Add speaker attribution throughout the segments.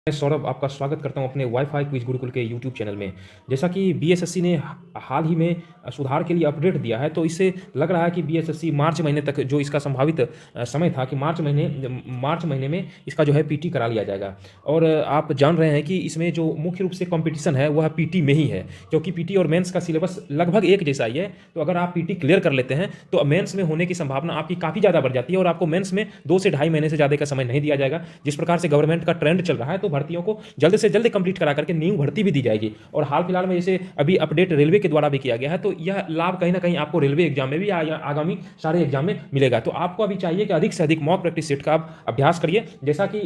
Speaker 1: मैं सौरभ आपका स्वागत करता हूं अपने वाईफाई क्विज गुरुकुल के यूट्यूब चैनल में। जैसा कि बीएसएससी ने हाल ही में सुधार के लिए अपडेट दिया है, तो इससे लग रहा है कि बीएसएससी मार्च महीने तक जो इसका संभावित समय था कि मार्च महीने में इसका जो है पीटी करा लिया जाएगा। और आप जान रहे हैं कि इसमें जो मुख्य रूप से कंपटीशन है वह पीटी में ही है, क्योंकि पीटी और मेंस का सिलेबस लगभग एक जैसा ही है। तो अगर आप पीटी क्लियर कर लेते हैं तो मेंस में होने की संभावना आपकी काफ़ी ज़्यादा बढ़ जाती है और आपको मेंस में 2 से ढाई महीने से ज़्यादा का समय नहीं दिया जाएगा। जिस प्रकार से गवर्नमेंट का ट्रेंड चल रहा है, तो भर्तियों को जल्द से जल्द कंप्लीट करा करके न्यू भर्ती भी दी जाएगी। और हाल फिलहाल में जैसे अभी अपडेट रेलवे के द्वारा भी किया गया है, तो यह लाभ कहीं ना कहीं आपको रेलवे एग्जाम में भी या आगामी सारे एग्जाम में मिलेगा। तो आपको अभी चाहिए कि अधिक से अधिक मॉक प्रैक्टिस सेट का आप अभ्यास करिए। जैसा कि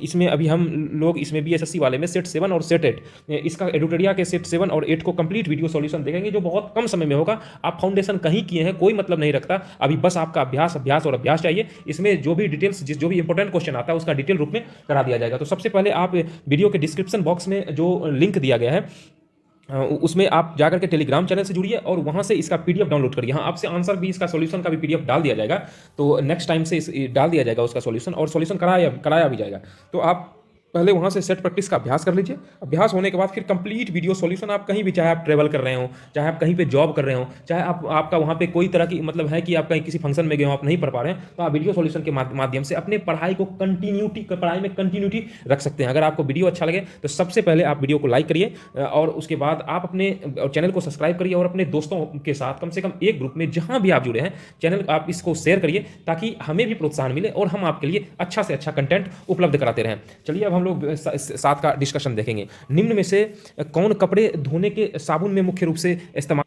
Speaker 1: इसमें अभी हम लोग इसमें बीएसएससी वाले में सेट 7 और सेट 8, इसका एडुटेरिया के सेट 7 और 8 को कंप्लीट वीडियो सॉल्यूशन देखेंगे, जो बहुत कम समय में होगा। आप फाउंडेशन कहीं किए हैं कोई मतलब नहीं रखता, अभी बस आपका अभ्यास अभ्यास और अभ्यास चाहिए। इसमें जो भी डिटेल्स जो भी इंपॉर्टेंट क्वेश्चन आता है उसका डिटेल रूप में करा दिया जाएगा। तो सबसे पहले आप वीडियो के डिस्क्रिप्शन बॉक्स में जो लिंक दिया गया है उसमें आप जाकर के टेलीग्राम चैनल से जुड़िए और वहां से इसका पीडीएफ डाउनलोड करिए। हाँ, आपसे आंसर भी, इसका सॉल्यूशन का भी पीडीएफ डाल दिया जाएगा। तो नेक्स्ट टाइम से डाल दिया जाएगा उसका सॉल्यूशन, और सॉल्यूशन कराया भी जाएगा। तो आप पहले वहाँ से सेट प्रैक्टिस का अभ्यास कर लीजिए। अभ्यास होने के बाद फिर कंप्लीट वीडियो सॉल्यूशन आप कहीं भी, चाहे आप ट्रैवल कर रहे हो, चाहे आप कहीं पे जॉब कर रहे हो, चाहे आपका वहाँ पे कोई तरह की मतलब है कि आप कहीं किसी फंक्शन में गए हो, आप नहीं पढ़ पा रहे हैं, तो आप वीडियो सॉल्यूशन के माध्यम से अपने पढ़ाई में कंटिन्यूटी रख सकते हैं। अगर आपको वीडियो अच्छा लगे तो सबसे पहले आप वीडियो को लाइक करिए और उसके बाद आप अपने चैनल को सब्सक्राइब करिए और अपने दोस्तों के साथ कम से कम एक ग्रुप में जहाँ भी आप जुड़े हैं चैनल आप इसको शेयर करिए, ताकि हमें भी प्रोत्साहन मिले और हम आपके लिए अच्छा से अच्छा कंटेंट उपलब्ध कराते रहें। चलिए अब हम लोग साथ का डिस्कशन देखेंगे। निम्न में से कौन कपड़े धोने के साबुन में मुख्य रूप से इस्तेमाल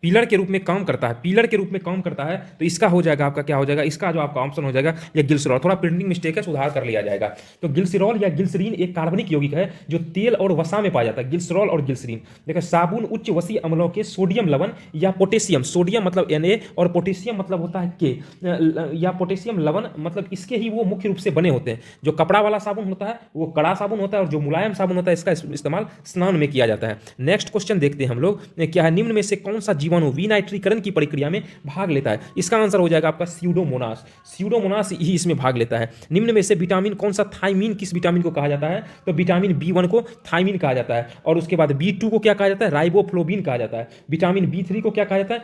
Speaker 1: पिलर के रूप में काम करता है? पिलर के रूप में काम करता है, तो इसका हो जाएगा आपका, क्या हो जाएगा इसका जो आपका ऑप्शन हो जाएगा या ग्लिसरॉल। थोड़ा प्रिंटिंग मिस्टेक है, सुधार कर लिया जाएगा। तो ग्लिसरॉल या ग्लिसरीन एक कार्बनिक यौगिक है जो तेल और वसा में पाया जाता है। ग्लिसरॉल और ग्लिसरीन देखिए, साबुन उच्च वसीय अम्लों के सोडियम लवण या पोटेशियम, सोडियम मतलब Na और पोटेशियम मतलब होता है K, या पोटेशियम लवण मतलब इसके ही वो मुख्य रूप से बने होते हैं। जो कपड़ा वाला साबुन होता है वो कड़ा साबुन होता है, और जो मुलायम साबुन होता है इसका इस्तेमाल स्नान में किया जाता है। नेक्स्ट क्वेश्चन देखते हैं हम लोग, क्या है? निम्न में से कौन सा जीवाणु विनाइट्रीकरण की प्रक्रिया में भाग लेता है? इसका आंसर हो जाएगा आपका स्यूडोमोनास। स्यूडोमोनास ही इसमें भाग लेता है। निम्न में से विटामिन कौन सा, थाइमीन किस विटामिन को कहा जाता है? तो विटामिन B1 को थाइमीन कहा जाता है, और उसके बाद B2 को क्या कहा जाता है? राइबोफ्लोबिन कहा जाता है। विटामिन B3 को क्या कहा जाता है?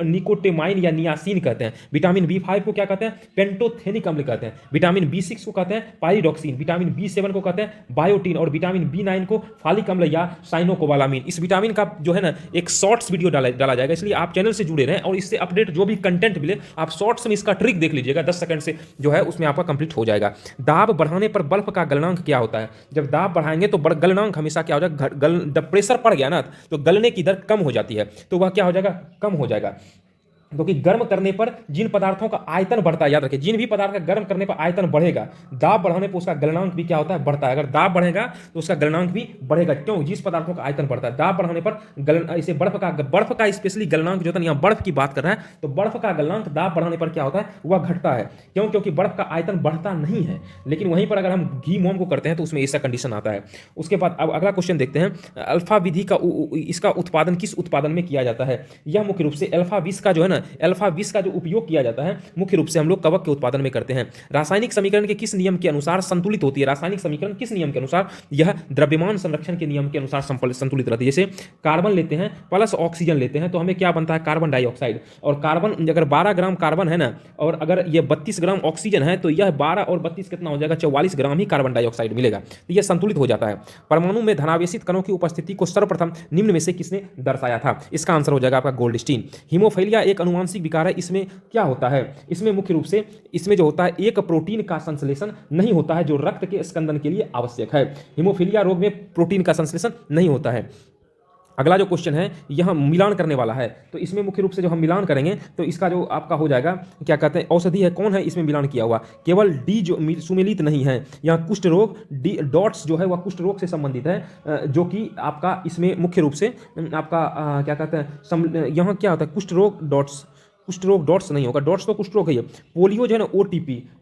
Speaker 1: निकोटेमाइन या नियासिन कहते हैं। विटामिन B5 को क्या कहते हैं? पेंटोथेनिक अम्ल कहते हैं। विटामिन B6 को कहते हैं पाइरिडॉक्सिन। विटामिन B7 को कहते हैं बायोटीन, और विटामिन B9 को फालिक अम्ल या साइनोकोबालामीन। इस विटामिन का जो है ना एक शॉर्ट्स वीडियो डाला जाएगा, इसलिए आप चैनल से जुड़े रहें और इससे अपडेट जो भी कंटेंट मिले आप शॉर्ट्स में इसका ट्रिक देख लीजिएगा, 10 सेकंड से जो है उसमें आपका कंप्लीट हो जाएगा। दाब बढ़ाने पर बल्ब का गलनांक क्या होता है? जब दाब बढ़ाएंगे तो गलनांक हमेशा क्या हो जाएगा? जब प्रेशर पड़ गया ना तो गलने की दर कम हो जाती है, तो वह क्या हो जाएगा? कम हो जाएगा। क्योंकि गर्म करने पर जिन पदार्थों का आयतन बढ़ता है, याद रखिए, जिन भी पदार्थ का गर्म करने पर आयतन बढ़ेगा, दाब बढ़ाने पर उसका गलनांक भी क्या होता है? बढ़ता है। अगर दाब बढ़ेगा तो उसका गलनांक भी बढ़ेगा। क्यों? जिस पदार्थों का आयतन बढ़ता है, दाब बढ़ाने पर इसे बर्फ का स्पेशली गलनांक जो होता है, यहाँ बर्फ की बात कर रहे हैं, तो बर्फ का गलनांक दाब बढ़ाने पर क्या होता है? वह घटता है। क्यों? क्योंकि बर्फ का आयतन बढ़ता नहीं है। लेकिन वहीं पर अगर हम घी मोम को करते हैं तो उसमें ऐसा कंडीशन आता है। उसके बाद अब अगला क्वेश्चन देखते हैं, अल्फा विधि का इसका उत्पादन किस उत्पादन में किया जाता है? यह मुख्य रूप से अल्फा विष का जो है ना, अल्फा विष का जो उपयोग किया जाता है मुख्य रूप से हम लोग कवक के उत्पादन में करते हैं। रासायनिक समीकरण के किस नियम के अनुसार संतुलित होती है? रासायनिक समीकरण किस नियम के अनुसार? यह द्रव्यमान संरक्षण के नियम के अनुसार संतुलित रहती है। जैसे कार्बन लेते हैं प्लस ऑक्सीजन लेते हैं तो हमें क्या बनता है? Carbon dioxide. और कार्बन, अगर 12 ग्राम कार्बन है ना, और अगर यह 32 ग्राम ऑक्सीजन है, तो यह 12 और 32 कितना हो जाएगा? 44 ग्राम ही कार्बन डाइऑक्साइड मिलेगा। तो यह संतुलित हो जाता है। परमाणु में धनावेशित कणों की उपस्थिति को सर्वप्रथम निम्न में से किसने दर्शाया था? इसका आंसर हो जाएगा आपका गोल्डस्टीन। हीमोफीलिया एक अनुवांशिक विकार है, इसमें क्या होता है? इसमें मुख्य रूप से इसमें जो होता है एक प्रोटीन का संश्लेषण नहीं होता है जो रक्त के स्कंदन के लिए आवश्यक है। हीमोफीलिया रोग में प्रोटीन का संश्लेषण नहीं होता है। अगला जो क्वेश्चन है यहाँ मिलान करने वाला है, तो इसमें मुख्य रूप से जो हम मिलान करेंगे तो इसका जो आपका हो जाएगा, क्या कहते हैं, औषधि है, कौन है इसमें मिलान किया हुआ? केवल डी जो सुमेलित नहीं है, यहाँ कुष्ठ रोग, डी डॉट्स जो है वह कुष्ठ रोग से संबंधित है, जो कि आपका इसमें मुख्य रूप से आपका क्या कहते हैं, यहाँ क्या होता है? कुष्ठ रोग डॉट्स, कुष्ठ रोग डॉट्स नहीं होगा, डॉट्स तो कुष्ठ रोग है। पोलियो जो है ना,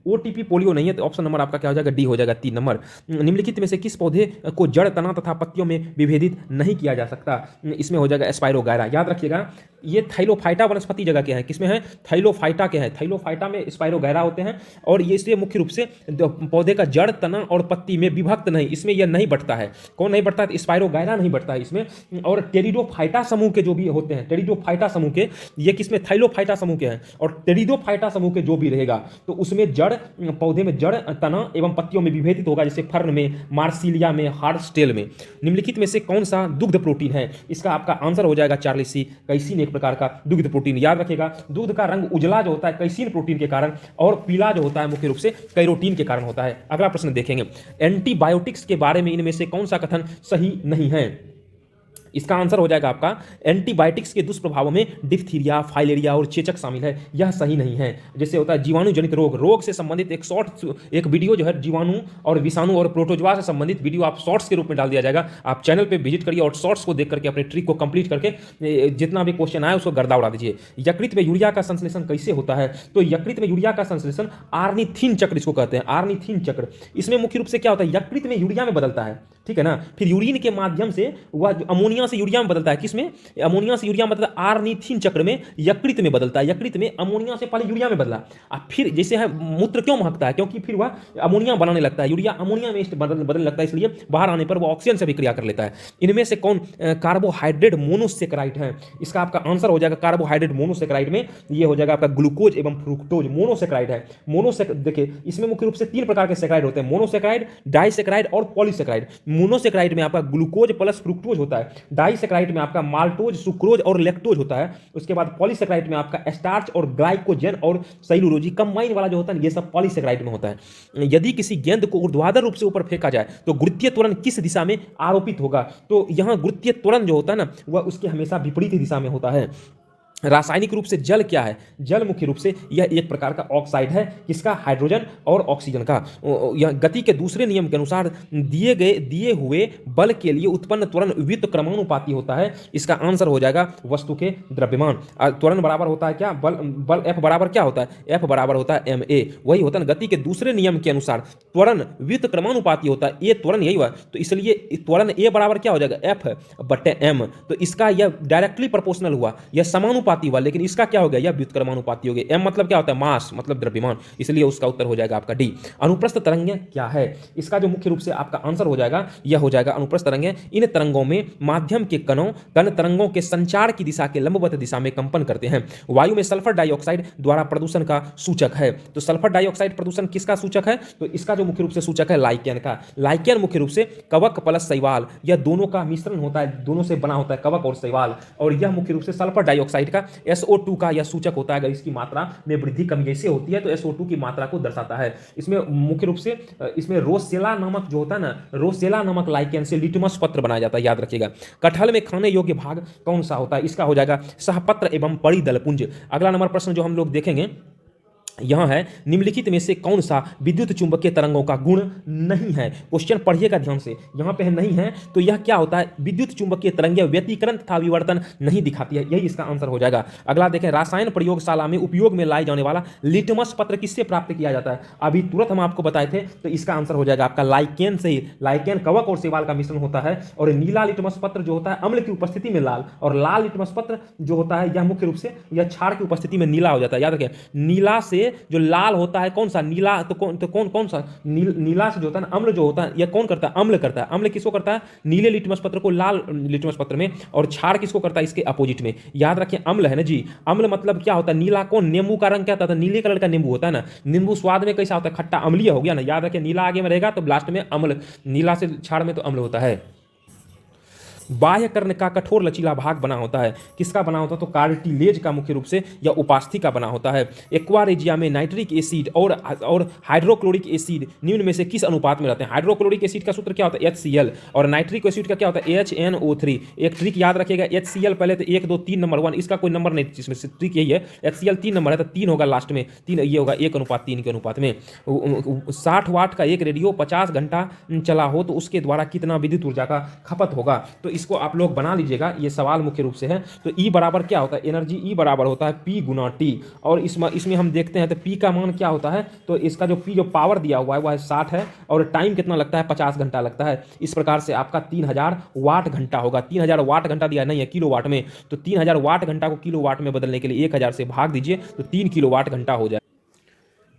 Speaker 1: ओटीपी पोलियो नहीं है, तो ऑप्शन नंबर आपका क्या हो जाएगा? डी हो जाएगा, 3 नंबर। निम्नलिखित में से किस पौधे को जड़, तना तथा पत्तियों में विभेदित नहीं किया जा सकता? इसमें हो जाएगा एस्पायरोगायरा। याद रखिएगा, ये थाइलोफाइटा वनस्पति जगह के हैं, किसमें है, थाइलोफाइटा के हैं। थाइलोफाइटा में स्पाइरोगैरा होते हैं और ये इसलिए मुख्य रूप से पौधे का जड़, तना और पत्ती में विभक्त नहीं, इसमें यह नहीं बढ़ता है। कौन नहीं बढ़ता है, स्पाइरोगैरा नहीं बढ़ता है इसमें। और टेरिडोफाइटा समूह के जो भी होते हैं, टेरिडोफाइटा समूह के, ये किसमें, थाइलोफाइटा समूह के हैं। और टेरिडोफाइटा समूह के जो भी रहेगा तो उसमें जड़, पौधे में जड़, तना एवं पत्तियों में विभेदित होगा, जैसे फर्न में, मार्सिलिया में, हार्डस्टेल में। निम्नलिखित में से कौन सा दुग्ध प्रोटीन है, इसका आपका आंसर हो जाएगा चार्ली सी, कैसीन एक प्रकार का दुग्ध प्रोटीन। याद रखिएगा, दूध का रंग उजला जो होता है कैसीन प्रोटीन के कारण, और पीला जो होता है मुख्य रूप से कैरोटीन के कारण होता है। अगला प्रश्न देखेंगे, एंटीबायोटिक्स के बारे में इनमें से कौन सा कथन सही नहीं है। इसका आंसर हो जाएगा आपका, एंटीबायोटिक्स के दुष्प्रभावों में डिप्थीरिया, फाइलेरिया और चेचक शामिल है, यह सही नहीं है। जैसे होता है जीवाणु जनित रोग, रोग से संबंधित एक वीडियो जो है जीवाणु और विषाणु और प्रोटोजोआ से संबंधित वीडियो आप शॉर्ट्स के रूप में डाल दिया जाएगा, आप चैनल पे विजिट करिए और शॉर्ट्स को देख करके अपने ट्रिक को कंप्लीट करके जितना भी क्वेश्चन आए उसको गर्दा उड़ा दीजिए। यकृत में यूरिया का संश्लेषण कैसे होता है, तो यकृत में यूरिया का संश्लेषण आर्निथिन चक्र इसको कहते हैं, आर्निथिन चक्र। इसमें मुख्य रूप से क्या होता है, यकृत में यूरिया में बदलता है, ठीक है ना, फिर यूरिन के माध्यम से वह अमोनिया से यूरिया में बदलता है, किसमें, अमोनिया से यूरिया मतलब आर्निथिन चक्र में यकृत में बदलता है, यकृत में अमोनिया से पहले यूरिया में बदला, और फिर जैसे है मूत्र क्यों महकता है, क्योंकि फिर वह अमोनिया बनाने लगता है, यूरिया अमोनिया में बदलने लगता है, इसलिए बाहर आने पर वह ऑक्सीजन से भी क्रिया कर लेता है। इनमें से कौन कार्बोहाइड्रेट मोनोसेक्राइड है, इसका आपका आंसर हो जाएगा कार्बोहाइड्रेट मोनोसेक्राइड में ये हो जाएगा आपका ग्लूकोज एवं फ्रुक्टोज मोनोसेक्राइड है। देखिए इसमें मुख्य रूप से 3 प्रकार के सेक्राइड होते हैं, मोनोसेक्राइड, डाइसेक्राइड और पॉलीसेक्राइड। मोनोसेक्राइड में आपका ग्लूकोज प्लस फ्रुक्टोज होता है, डाइसेक्राइड में आपका माल्टोज, सुक्रोज और लैक्टोज होता है, उसके बाद पॉलीसेक्राइड में आपका स्टार्च और ग्लाइकोजन और सेलुलोजी कंबाइन वाला जो होता है ये सब पॉलीसेक्राइड में होता है। यदि किसी गेंद को ऊर्ध्वाधर रूप से ऊपर फेंका जाए तो गुरुत्वीय त्वरण किस दिशा में आरोपित होगा, तो यहां गुरुत्वीय त्वरण जो होता है ना वह उसके हमेशा विपरीत दिशा में होता है। रासायनिक रूप से जल क्या है, जल मुख्य रूप से यह एक प्रकार का ऑक्साइड है, किसका, हाइड्रोजन और ऑक्सीजन का। यह गति के दूसरे नियम के अनुसार दिए हुए बल के लिए उत्पन्न त्वरण व्युत्क्रमानुपाती होता है, इसका आंसर हो जाएगा वस्तु के द्रव्यमान। त्वरण बराबर होता है क्या, बल F बराबर क्या होता है, F बराबर होता है ma, वही होता है गति के दूसरे नियम के अनुसार त्वरण व्युत्क्रमानुपाती होता है, ये त्वरण यही हुआ, तो इसलिए त्वरण A बराबर क्या हो जाएगा, F/m। तो इसका यह डायरेक्टली प्रोपोर्शनल हुआ, यह समानुपाती हुआ, लेकिन इसका क्या हो गया, यह व्युत्क्रमानुपाती हो गया। m मतलब क्या होता है, मास मतलब द्रव्यमान, इसलिए उसका उत्तर हो जाएगा आपका डी। अनुप्रस्थ तरंगें क्या है, इसका जो मुख्य रूप से आपका आंसर हो जाएगा यह हो जाएगा अनुप्रस्थ तरंगें। इन तरंगों में माध्यम के कण तरंगों के संचार की दिशा के लंबवत दिशा में कंपन करते हैं। वायु में सल्फर डाइऑक्साइड द्वारा प्रदूषण का सूचक है, तो सल्फर डाइऑक्साइड प्रदूषण किसका सूचक है, तो इसका जो मुख्य रूप से सूचक है लाइकेन का। लाइकेन मुख्य रूप से कवक प्लस शैवाल, यह दोनों का मिश्रण होता है, दोनों से बना होता है कवक और शैवाल, और यह मुख्य रूप से सल्फर डाइऑक्साइड का SO2 का यह सूचक होता है। अगर इसकी मात्रा में वृद्धि कम जैसे होती है तो SO2 की मात्रा को दर्शाता है। इसमें मुख्य रूप से इसमें रोसेला नामक जो होता है ना, रोसेला नामक लाइकेन से लिटमस पत्र बनाया जाता है, याद रखिएगा। कटहल में खाने योग्य भाग कौन सा होता है, इसका हो जाएगा सहपत्र एवं परिदल पुंज। अगला नंबर प्रश्न जो हम लोग देखेंगे यहां है, निम्नलिखित में से कौन सा विद्युत चुंबकीय तरंगों का गुण नहीं है। क्वेश्चन पढ़िएगा ध्यान से, यहां पे नहीं है तो यह क्या होता है, विद्युत चुंबकीय तरंगें व्यतिकरण तथा विवर्तन नहीं दिखाती है, यही इसका आंसर हो जाएगा। अगला देखें, रासायन प्रयोगशाला में उपयोग में लाए जाने वाला लिटमस पत्र किससे प्राप्त किया जाता है, अभी तुरंत हम आपको बताए थे, तो इसका आंसर हो जाएगा आपका लाइकेन से ही। लाइकेन कवक और शैवाल का मिश्रण होता है, और नीला लिटमस पत्र जो होता है अम्ल की उपस्थिति में लाल, और लाल लिटमस पत्र जो होता है यह मुख्य रूप से यह क्षार की उपस्थिति में नीला हो जाता है। याद रखें, नीला से जो लाल होता है कौन सा, नीला, तो कौन सा नीला से जो होता है ना अम्ल जो होता है यह कौन करता है, अम्ल करता है। अम्ल किसको करता है, नीले लिटमस पत्र को लाल लिटमस पत्र में, और क्षार किसको करता है, इसके अपोजिट में। याद रखें अम्ल है ना जी, अम्ल मतलब क्या होता है, नीला कौन, नींबू का रंग क्या होता है, नीले कलर का नींबू होता है ना, नींबू स्वाद में कैसा होता है, खट्टा अम्लीय हो गया ना। याद रखें नीला आगे में रहेगा तो लास्ट में अम्ल, नीला से क्षार में तो अम्ल होता है। बाह्य कर्ण का कठोर लचीला भाग बना होता है, किसका बना होता है, तो कार्टिलेज का मुख्य रूप से या उपास्थि का बना होता है। एक्वारेजिया में नाइट्रिक एसिड और हाइड्रोक्लोरिक एसिड निम्न में से किस अनुपात में रहते हैं। हाइड्रोक्लोरिक एसिड का सूत्र क्या होता है, HCl, और नाइट्रिक एसिड का क्या होता है, HNO3। एक ट्रिक याद रखिएगा, HCl पहले तो 1 2 3 नंबर 1, इसका कोई नंबर नहीं, इसमें से ट्रिक यही है, HCl 3 नंबर है तो 3 होगा लास्ट में, 3 ये होगा 1:3 के अनुपात में। 60 वाट का एक रेडियो 50 घंटा चला हो तो उसके द्वारा कितना विद्युत ऊर्जा का खपत होगा, तो इसको आप लोग बना लीजिएगा, ये सवाल मुख्य रूप से है। तो ई बराबर क्या होता है, एनर्जी ई बराबर होता है पी गुना टी, और इसमें हम देखते हैं तो पी का मान क्या होता है, तो इसका जो पी जो पावर दिया हुआ है वह 60 है, और टाइम कितना लगता है 50 घंटा लगता है। इस प्रकार से आपका 3000 वाट घंटा होगा। 3000 वाट घंटा दिया नहीं है किलो वाट में, तो 3000 वाट घंटा को किलो वाट में बदलने के लिए 1000 से भाग दीजिए तो 3 किलो वाट घंटा हो जाए।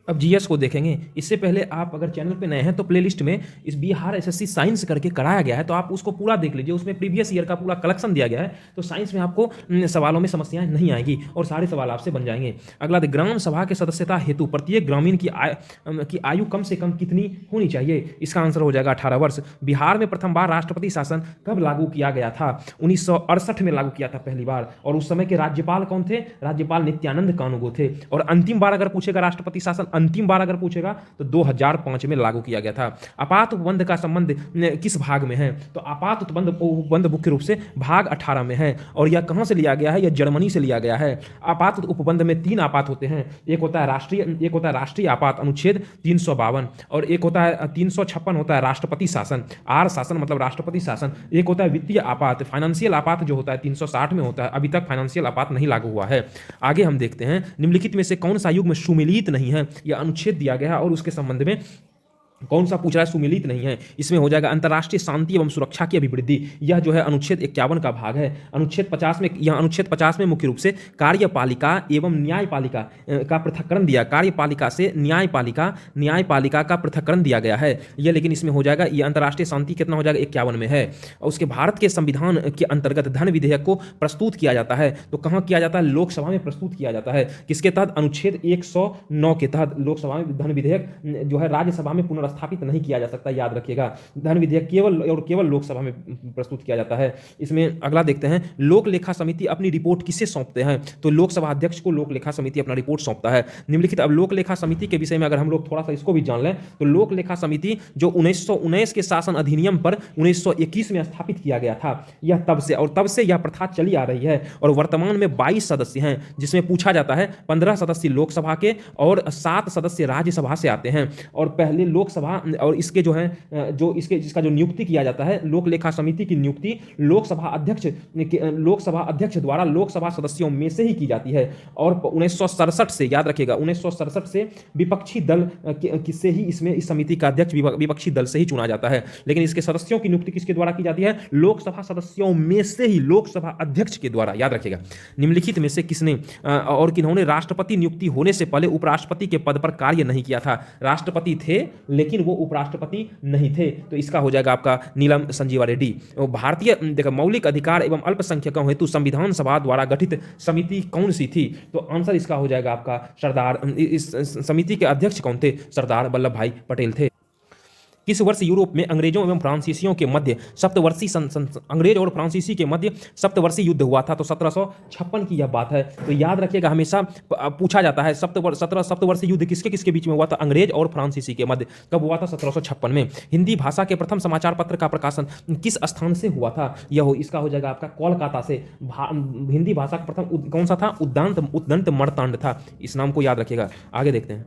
Speaker 1: अब जीएस को देखेंगे। इससे पहले आप अगर चैनल पे नए हैं तो प्लेलिस्ट में इस बिहार एसएससी साइंस करके कराया गया है, तो आप उसको पूरा देख लीजिए। उसमें प्रीवियस ईयर का पूरा कलेक्शन दिया गया है, तो साइंस में आपको सवालों में समस्याएं नहीं आएंगी और सारे सवाल आपसे बन जाएंगे। अगला, ग्राम सभा के सदस्यता हेतु प्रत्येक ग्रामीण की आयु कम से कम कितनी होनी चाहिए? इसका आंसर हो जाएगा 18 वर्ष। बिहार में प्रथम बार राष्ट्रपति शासन कब लागू किया गया था? 1968 में लागू किया था पहली बार, और उस समय के राज्यपाल कौन थे? राज्यपाल नित्यानंद कानूगो थे। और अंतिम बार अगर पूछेगा राष्ट्रपति शासन, अंतिम बार अगर पूछेगा तो 2005 में लागू किया गया था। आपात उपबंध का संबंध किस भाग में है? तो आपात उपबंध मुख्य रूप से भाग 18 में है, और यह कहां से लिया गया है? यह जर्मनी से लिया गया है। आपात उपबंध में 3 आपात होते हैं, एक होता है राष्ट्रीय आपात अनुच्छेद 352, और एक होता है 356 होता है राष्ट्रपति शासन, आर शासन मतलब राष्ट्रपति शासन। एक होता है वित्तीय आपात, फाइनेंशियल आपात जो होता है 360 में होता है। अभी तक फाइनेंशियल आपात नहीं लागू हुआ है। आगे हम देखते हैं, निम्नलिखित में से कौन सा युग्म सुमेलित नहीं है? यह अनुच्छेद दिया गया है और उसके संबंध में कौन सा पूछ रहा है? सुमेलित नहीं है। इसमें हो जाएगा अंतर्राष्ट्रीय शांति एवं सुरक्षा की अभिवृद्धि। यह जो है अनुच्छेद 51 का भाग है। अनुच्छेद 50 में मुख्य रूप से कार्यपालिका एवं न्यायपालिका का पृथक्करण दिया, कार्यपालिका से न्यायपालिका का पृथक्करण दिया गया है यह। लेकिन इसमें हो जाएगा यह अंतर्राष्ट्रीय शांति कितना हो जाएगा? 51 में है। और उसके भारत के संविधान के अंतर्गत धन विधेयक को प्रस्तुत किया जाता है, तो कहाँ किया जाता है? लोकसभा में प्रस्तुत किया जाता है। किसके तहत? अनुच्छेद 109 के तहत लोकसभा में धन विधेयक जो है राज्यसभा में स्थापित नहीं किया जा सकता, याद रखिएगा। धन विधेयक केवल लोकसभा में प्रस्तुत किया जाता है। इसमें अगला देखते हैं, लोक लेखा समिति अपनी रिपोर्ट किसे सौंपते हैं? तो लोकसभा अध्यक्ष को लोक लेखा समिति अपना रिपोर्ट सौंपता है। निम्नलिखित, अब लोक लेखा समिति के विषय में अगर हम लोग थोड़ा सा इसको भी जान लें तो लोक लेखा समिति जो 1919 के शासन अधिनियम पर 1921 में स्थापित किया गया था, यह तब से यह प्रथा चली आ रही है, और वर्तमान में 22 सदस्य हैं, जिसमें पूछा जाता है 15 सदस्य लोकसभा के और 7 सदस्य राज्यसभा से आते हैं। और पहले लोकसभा और इसके जो है जिसका जो नियुक्ति किया जाता है, लोक लेखा समिति की नियुक्ति लोकसभा अध्यक्ष द्वारा लोकसभा सदस्यों में से ही की जाती है। और 1967 से, याद रखिएगा, 1967 से विपक्षी दल से ही इस समिति का अध्यक्ष विपक्षी दल से ही चुना जाता है। लेकिन इसके सदस्यों की नियुक्ति किसके द्वारा की जाती है? लोकसभा सदस्यों में से ही, लोकसभा अध्यक्ष के द्वारा, याद रखिएगा। निम्नलिखित में से किसने और किन्होंने राष्ट्रपति नियुक्ति होने से पहले उपराष्ट्रपति के पद पर कार्य नहीं किया था? राष्ट्रपति थे लेकिन वो उपराष्ट्रपति नहीं थे, तो इसका हो जाएगा आपका नीलम संजीवा रेड्डी। भारतीय देखो मौलिक अधिकार एवं अल्पसंख्यकों हेतु संविधान सभा द्वारा गठित समिति कौन सी थी? तो आंसर इसका हो जाएगा आपका सरदार, इस समिति के अध्यक्ष कौन थे? सरदार वल्लभ भाई पटेल थे। किस वर्ष यूरोप में अंग्रेजों एवं फ्रांसीसियों के मध्य सप्तवर्षीय युद्ध हुआ था? तो 1756 की यह बात है। तो याद रखिएगा, हमेशा पूछा जाता है सप्तवर्षीय युद्ध किसके किसके बीच में हुआ था? अंग्रेज और फ्रांसीसी के मध्य। कब हुआ था? 1756 में। हिंदी भाषा के प्रथम समाचार पत्र का प्रकाशन किस स्थान से हुआ था? इसका हो जाएगा आपका कोलकाता से। हिंदी भाषा का प्रथम कौन सा था? उद्दंत मर्तांड था। इस नाम को याद रखिएगा। आगे देखते हैं,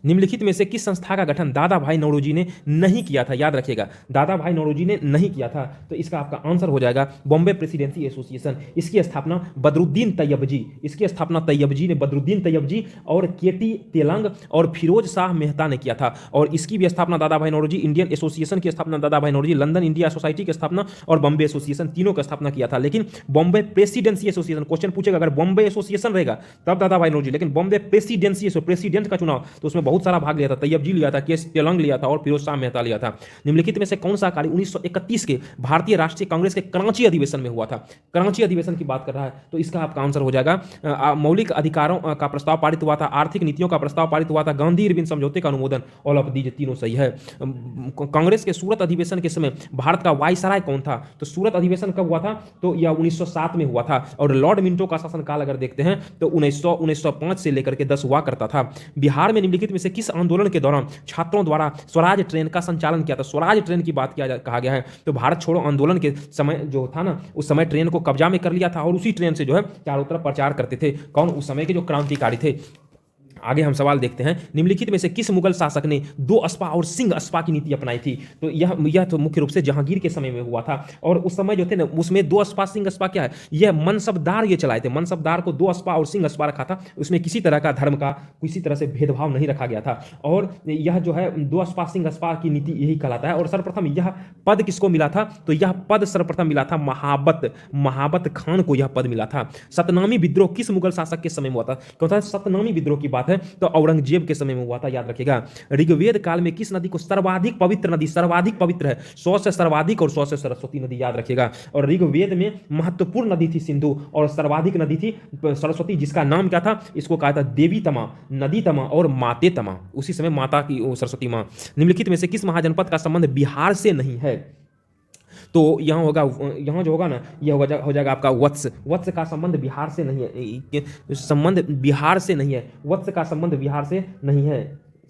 Speaker 1: निम्नलिखित में से किस संस्था का गठन दादा भाई नौरोजी ने नहीं किया था? याद रखिएगा, दादा भाई नौरोजी ने नहीं किया था, तो इसका आपका आंसर हो जाएगा बॉम्बे प्रेसिडेंसी एसोसिएशन। इसकी स्थापना बदरुद्दीन तैयब जी, बदरुद्दीन तैयब जी और केटी तेलंग और फिरोज शाह मेहता ने किया था। और इसकी भी स्थापना दादा भाई नौरोजी, इंडियन एसोसिएशन की स्थापना दादा भाई नौरोजी, लंदन इंडिया सोसाइटी की स्थापना और बॉम्बे एसोसिएशन, तीनों का स्थापना किया था। लेकिन बॉम्बे प्रेसिडेंसी एसोसिएशन, क्वेश्चन पूछेगा अगर बॉम्बे एसोसिएशन रहेगा तब दादा भाई नौरोजी, लेकिन बॉम्बे प्रेसिडेंसी प्रेसिडेंट का चुनाव तो उसमें बहुत सारा भाग लिया था। तैयब जी लिया था, केस तेलंग लिया था और फिरोज शाह मेहता लिया था। निम्नलिखित में से कौन सा कार्य 1931 के भारतीय राष्ट्रीय कांग्रेस के कराची अधिवेशन में हुआ था? कराची अधिवेशन की बात कर रहा है, तो इसका आपका आंसर हो जाएगा मौलिक अधिकारों का प्रस्ताव पारित हुआ था, आर्थिक नीतियों का प्रस्ताव पारित हुआ था, गांधी इरविन समझौते का अनुमोदन। ऑल ऑफ दीज तीनों सही है। कांग्रेस के सूरत अधिवेशन के समय भारत का वायसराय कौन था? तो सूरत अधिवेशन कब हुआ था? तो यह 1907 में हुआ था। और लॉर्ड मिंटो का शासनकाल अगर देखते हैं तो 1905 से लेकर के 10 हुआ करता था। बिहार में निम्नलिखित में से किस आंदोलन के दौरान छात्रों द्वारा स्वराज ट्रेन का संचालन किया था? स्वराज ट्रेन की बात कहा गया है, तो भारत छोड़ो आंदोलन के समय जो था ना, उस समय ट्रेन को कब्जा में कर लिया था और उसी ट्रेन से जो है चारों तरफ प्रचार करते थे। कौन? उस समय के जो क्रांतिकारी थे। आगे हम सवाल देखते हैं, निम्नलिखित में से किस मुगल शासक ने दो अस्पा और सिंह अस्पा की नीति अपनाई थी? तो यह तो मुख्य रूप से जहांगीर के समय में हुआ था। और उस समय जो थे ना, उसमें दो अस्पा सिंह अस्पा क्या है, यह मनसबदार ये चलाए थे। मनसबदार को दो अस्पा और सिंह अस्पा रखा था। उसमें किसी तरह का धर्म का किसी तरह से भेदभाव नहीं रखा गया था। और यह जो है दो अस्पा सिंह अस्पा की नीति यही कहलाता है। और सर्वप्रथम यह पद किसको मिला था? तो यह पद सर्वप्रथम मिला था महाबत खान को यह पद मिला था। सतनामी विद्रोह किस मुगल शासक के समय में हुआ था? क्यों था सतनामी विद्रोह की बात है तो औरंगजेब के समय में हुआ था, याद रखिएगा। ऋग्वेद काल में किस नदी को सर्वाधिक पवित्र नदी, सर्वाधिक पवित्र है 100 से सर्वाधिक और 100 से सरस्वती नदी, याद रखिएगा। और ऋग्वेद में महत्वपूर्ण नदी थी सिंधु और सर्वाधिक नदी थी सरस्वती, जिसका नाम क्या था? इसको कहा था देवी तमा, नदी तमा और माते तमा। उसी समय माता की सरस्वती माँ। निम्नलिखित में से किस महाजनपद का संबंध बिहार से नहीं है? तो यहाँ होगा, यहाँ जो होगा ना, यह हो जाएगा आपका वत्स का संबंध बिहार से नहीं है। संबंध बिहार से नहीं है, वत्स का संबंध बिहार से नहीं है।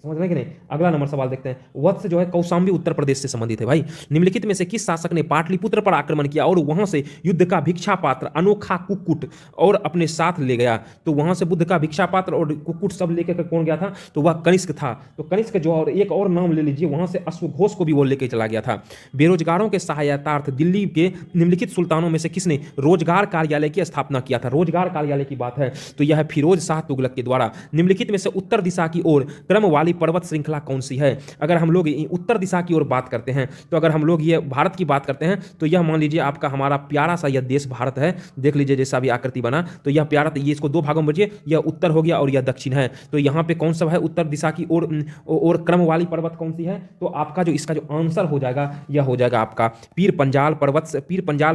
Speaker 1: समझ रहे कि नहीं? अगला नंबर सवाल देखते हैं। वत्स जो है कौशाम्बी उत्तर प्रदेश से संबंधित है भाई। निम्नलिखित में से किस शासक ने पाटलिपुत्र पर आक्रमण किया और वहां से युद्ध का भिक्षा पात्र अनोखा कुक्कुट और अपने साथ ले गया? तो वहां से बुद्ध का भिक्षा पात्र और कुक्कुट सब लेकर कौन गया था? तो वह कनिष्क था। तो कनिष्क जो, और एक और नाम ले लीजिए, वहां से अश्वघोष को भी वो लेकर चला गया था। बेरोजगारों के सहायतार्थ दिल्ली के निम्नलिखित सुल्तानों में से किसने रोजगार कार्यालय की स्थापना किया था? रोजगार कार्यालय की बात है तो यह फिरोज शाह तुगलक के द्वारा। निम्नलिखित में से उत्तर दिशा की ओर क्रम वाली पर्वत श्रृंखला कौन सी है? अगर हम लोग उत्तर दिशा की ओर बात करते हैं तो अगर हम लोग ये भारत की बात करते हैं तो यह मान लीजिए आपका हमारा प्यारा सा यह देश भारत है। देख लीजिए जैसा भी आकृति बना, तो यह प्यारा, ये इसको दो भागों में बचिए, यह उत्तर हो गया और यह दक्षिण है। तो यहाँ पे कौन सा है उत्तर दिशा की ओर क्रम वाली पर्वत कौन सी है? तो आपका जो इसका जो आंसर हो जाएगा यह हो जाएगा आपका पीर पंजाल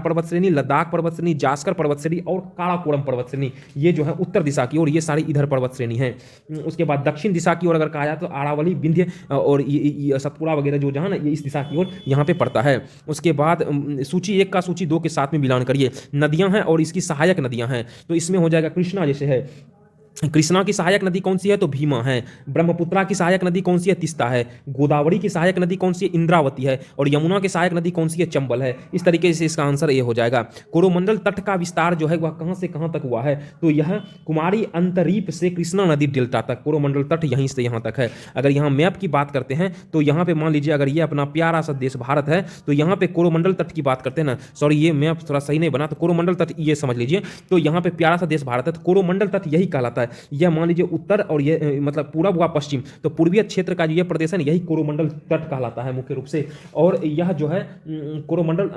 Speaker 1: पर्वत श्रेणी, लद्दाख पर्वत श्रेणी, जास्कर पर्वत श्रेणी और काराकोरम पर्वत श्रेणी। ये जो है उत्तर दिशा की ओर, ये सारी इधर पर्वत श्रेणी है। उसके बाद दक्षिण दिशा की ओर अगर कहा जाए तो आरावली, विंध्य और ये सतपुड़ा वगैरह जो जहां ना, ये इस दिशा की ओर यहाँ पे पड़ता है। उसके बाद सूची 1 का सूची 2 के साथ में मिलान करिए। नदियां हैं और इसकी सहायक नदियां हैं, तो इसमें हो जाएगा कृष्णा जैसे है। कृष्णा की सहायक नदी कौन सी है? तो भीमा है। ब्रह्मपुत्रा की सहायक नदी कौन सी है? तीस्ता है। गोदावरी की सहायक नदी कौन सी है? इंद्रावती है। और यमुना की सहायक नदी कौन सी है? चंबल है। इस तरीके से इसका आंसर ये हो जाएगा। कोरोमंडल तट का विस्तार जो है वह कहां से कहां तक हुआ है? तो यह कुमारी अंतरीप से कृष्णा नदी डेल्टा तक, कोरोमंडल तट यहीं से यहां तक है। अगर यहाँ मैप की बात करते हैं तो यहाँ पे मान लीजिए अगर ये अपना प्यारा सा देश भारत है तो यहाँ पे कोरोमंडल तट की बात करते हैं ना, सॉरी ये मैप थोड़ा सही नहीं बना, तो कोरोमंडल तट ये समझ लीजिए। तो यहाँ पे प्यारा सा देश भारत है तो कोरोमंडल तट यही कहलाता है। यह मान लीजिए उत्तर और ये मतलब पूरब व पश्चिम, तो पूर्वीय क्षेत्र का जो ये प्रदेश है यही कोरोमंडल तट कहलाता है मुख्य रूप से। और यह जो है कोरोमंडल,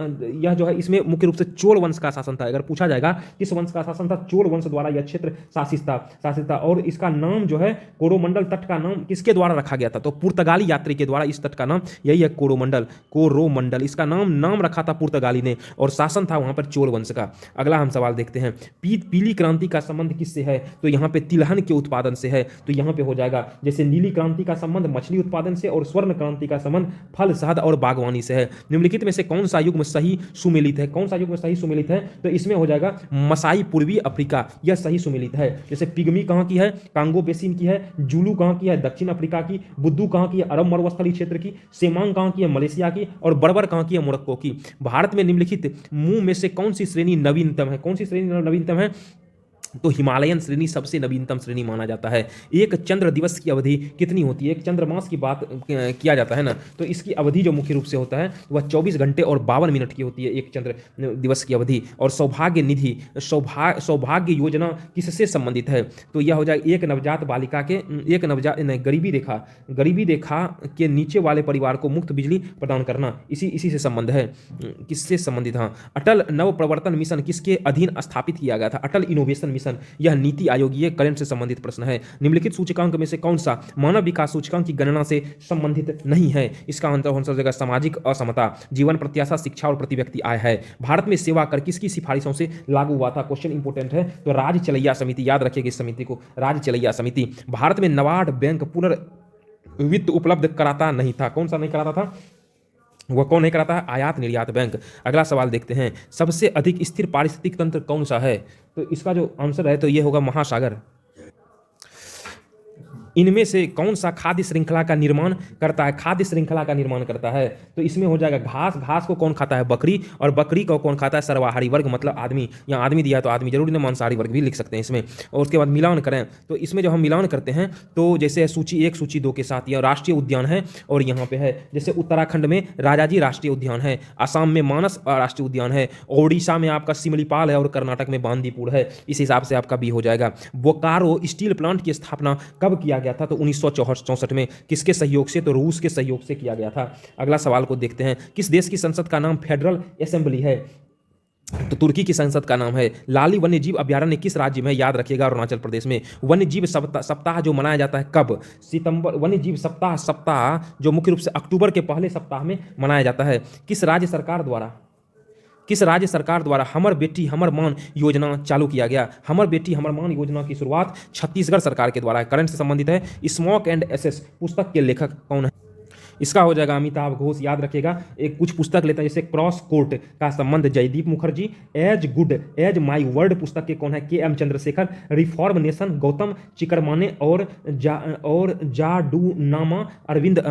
Speaker 1: यह जो है इसमें मुख्य रूप से चोल वंश का शासन था। अगर पूछा जाएगा किस वंश का शासन था, चोल वंश द्वारा यह क्षेत्र शासित था। और इसका नाम जो है कोरोमंडल तट का नाम किसके द्वारा रखा गया था? तो पुर्तगाली यात्री के द्वारा इस तट का नाम यही है कोरोमंडल। इसका नाम रखा था पुर्तगाली ने और शासन था वहां पर चोल वंश का। अगला हम सवाल देखते हैं, पीली क्रांति का संबंध किससे है? तो यहाँ पे तिलहन के उत्पादन से है। तो यहाँ पे हो जाएगा जैसे नीली क्रांति का संबंध मछली उत्पादन से और स्वर्ण क्रांति का संबंध फल, शहद और बागवानी से है। निम्नलिखित में से कौन सा युग्म सही सुमेलित है? कौन सा युग्म सही सुमेलित है? तो इसमें हो जाएगा मसाई पूर्वी अफ्रीका, यह सही सुमेलित है। जैसे पिग्मी कहाँ की है? कांगो बेसिन की है। जुलू कहाँ की है? दक्षिण अफ्रीका की। बुद्दू कहाँ की है? अरब मरुस्थलीय क्षेत्र की। सेमांग कहाँ की है? मलेशिया की। और बर्बर कहाँ की है? मोरक्को की। भारत में निम्नलिखित मुंह में से कौन सी श्रेणी नवीनतम है? कौन सी श्रेणी नवीनतम है? तो हिमालयन श्रेणी सबसे नवीनतम श्रेणी माना जाता है। एक चंद्र दिवस की अवधि कितनी होती है? एक चंद्रमास की बात किया जाता है ना, तो इसकी अवधि जो मुख्य रूप से होता है वह 24 घंटे और 52 मिनट की होती है, एक चंद्र दिवस की अवधि। और सौभाग्य निधि, सौभाग्य योजना किससे संबंधित है? तो यह हो जाएगा एक नवजात बालिका के, एक नवजात गरीबी रेखा के नीचे वाले परिवार को मुफ्त बिजली प्रदान करना, इसी से संबंध है। किससे संबंधित? हाँ, अटल नव प्रवर्तन मिशन किसके अधीन स्थापित किया गया था? अटल इनोवेशन मिशन, यह नीति आयोगीय करंट से संबंधित प्रश्न है। निम्नलिखित सूचकांक में से कौन सा मानव विकास सूचकांक की गणना से संबंधित नहीं है? इसका आंसर हो जाएगा सामाजिक असमता, जीवन प्रत्याशा, शिक्षा और प्रति व्यक्ति आय है। भारत में सेवा कर किसकी सिफारिशों से लागू हुआ था? क्वेश्चन इंपोर्टेंट है। तो राज्य चलैया समिति, याद रखिएगा इस समिति को, राज्य चलैया समिति। भारत में नाबार्ड बैंक पुनर्वित्त उपलब्ध कराता नहीं था। कौन सा नहीं कराता था? वह कौन नहीं कराता है? आयात निर्यात बैंक। अगला सवाल देखते हैं, सबसे अधिक स्थिर पारिस्थितिक तंत्र कौन सा है? तो इसका जो आंसर है तो ये होगा महासागर। इनमें से कौन सा खाद्य श्रृंखला का निर्माण करता है? खाद्य श्रृंखला का निर्माण करता है तो इसमें हो जाएगा घास। घास को कौन खाता है? बकरी। और बकरी को कौन खाता है? सर्वाहारी वर्ग, मतलब आदमी। यहाँ आदमी दिया तो आदमी जरूरी नहीं, मांसाहारी वर्ग भी लिख सकते हैं इसमें। और उसके बाद मिलान करें तो इसमें जब हम मिलान करते हैं तो जैसे सूची 1 सूची 2 के साथ यह राष्ट्रीय उद्यान है और यहाँ पे है, जैसे उत्तराखंड में राजाजी राष्ट्रीय उद्यान है, असम में मानस राष्ट्रीय उद्यान है, ओडिशा में आपका सिमलीपाल है और कर्नाटक में बांदीपुर है। इस हिसाब से आपका बी हो जाएगा। बोकारो स्टील प्लांट की स्थापना कब किया गया था? तो 1964 में। किसके सहयोग से? तो रूस के सहयोग से किया गया था। अगला सवाल को देखते हैं। किस देश की संसद का नाम फेडरल असेंबली है? तो तुर्की की संसद का नाम है। लाली वन्यजीव अभ्यारण्य किस राज्य में? याद रखिएगा अरुणाचल प्रदेश में। वन्यजीव सप्ताह जो मनाया जाता है कब? सितंबर। वन्यजीव सप्ताह जो मुख्य रूप से अक्टूबर के पहले सप्ताह में मनाया जाता है। किस राज्य सरकार द्वारा हमर बेटी हमर मान योजना चालू किया गया? हमर बेटी हमर मान योजना की शुरुआत छत्तीसगढ़ सरकार के द्वारा है। करंट से संबंधित है। स्मोक एंड एसेस पुस्तक के लेखक कौन है? इसका हो जाएगा अमिताभ घोष। याद रखिएगा। एक कुछ पुस्तक लेते हैं जैसे क्रॉस कोर्ट का संबंध Jaydeep Mukherjee, as good as my word पुस्तक के कौन है? K M. Chandrashekhar, reform nation Gautam Chikermane और जाडूनामा अरविंद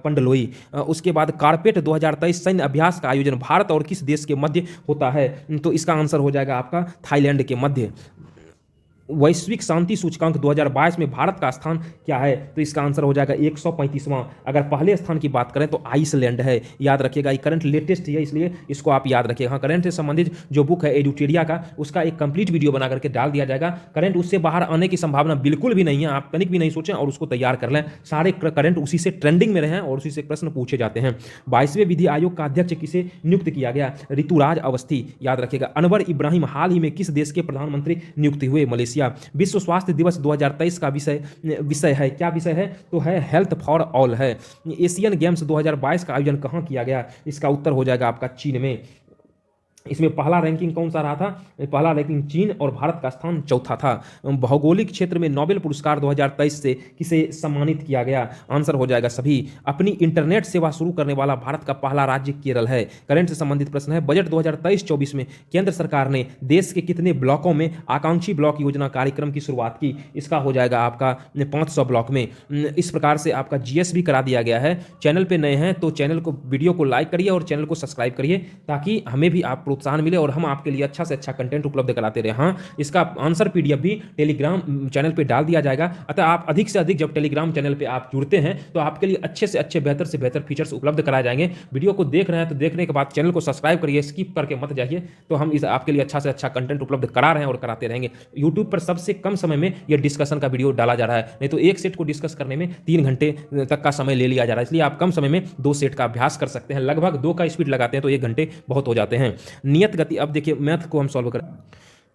Speaker 1: पंडलोई। उसके बाद कारपेट 2023 सैन्य अभ्यास का आयोजन भारत और किस देश के मध्य होता है? तो इसका आंसर हो जाएगा आपका थाईलैंड के मध्य। वैश्विक शांति सूचकांक 2022 में भारत का स्थान क्या है? तो इसका आंसर हो जाएगा 135वां। अगर पहले स्थान की बात करें तो आइसलैंड है। याद रखिएगा, ये करंट लेटेस्ट है इसलिए इसको आप याद रखिएगा। हाँ, करंट से संबंधित जो बुक है एडुटेरिया का, उसका एक कंप्लीट वीडियो बना करके डाल दिया जाएगा। करंट उससे बाहर आने की संभावना बिल्कुल भी नहीं है। आप तनिक भी नहीं सोचें और उसको तैयार कर लें। सारे करंट उसी से ट्रेंडिंग में रहे और उसी से प्रश्न पूछे जाते हैं। 22वें विधि आयोग का अध्यक्ष किसे नियुक्त किया गया? ऋतुराज अवस्थी। याद रखिएगा। अनवर इब्राहिम हाल ही में किस देश के प्रधानमंत्री नियुक्त हुए? मलेशिया। विश्व स्वास्थ्य दिवस 2023 का विषय है, क्या विषय है? तो है हेल्थ फॉर ऑल है। एशियन गेम्स 2022 का आयोजन कहाँ किया गया? इसका उत्तर हो जाएगा आपका चीन में। इसमें पहला रैंकिंग कौन सा रहा था? पहला रैंकिंग चीन और भारत का स्थान चौथा था। भौगोलिक क्षेत्र में नोबेल पुरस्कार 2023 से किसे सम्मानित किया गया? आंसर हो जाएगा सभी। अपनी इंटरनेट सेवा शुरू करने वाला भारत का पहला राज्य केरल है। करंट से संबंधित प्रश्न है। बजट 2023-24 में केंद्र सरकार ने देश के कितने ब्लॉकों में आकांक्षी ब्लॉक योजना कार्यक्रम की शुरुआत की? इसका हो जाएगा आपका 500 ब्लॉक में। इस प्रकार से आपका जीएस भी करा दिया गया है। चैनल पर नए हैं तो चैनल को, वीडियो को लाइक करिए और चैनल को सब्सक्राइब करिए ताकि हमें भी आप प्रोत्साहन मिले और हम आपके लिए अच्छा से अच्छा कंटेंट उपलब्ध कराते रहे। हाँ, इसका आंसर पीडीएफ भी टेलीग्राम चैनल पे डाल दिया जाएगा। अतः आप अधिक से अधिक जब टेलीग्राम चैनल पे आप जुड़ते हैं तो आपके लिए अच्छे से अच्छे, बेहतर से बेहतर फीचर्स उपलब्ध कराए जाएंगे। वीडियो को देख रहे हैं तो देखने के बाद चैनल को सब्सक्राइब करिए, स्किप करके मत जाइए। तो हम इस आपके लिए अच्छा से अच्छा कंटेंट उपलब्ध करा रहे हैं और कराते रहेंगे। यूट्यूब पर सबसे कम समय में यह डिस्कशन का वीडियो डाला जा रहा है, नहीं तो एक सेट को डिस्कस करने में 3 घंटे तक का समय ले लिया जा रहा है। इसलिए आप कम समय में 2 सेट का अभ्यास कर सकते हैं। लगभग 2 का स्पीड लगाते हैं तो 1 घंटे बहुत हो जाते हैं। नियत गति, अब देखिए मैथ को हम सॉल्व करें।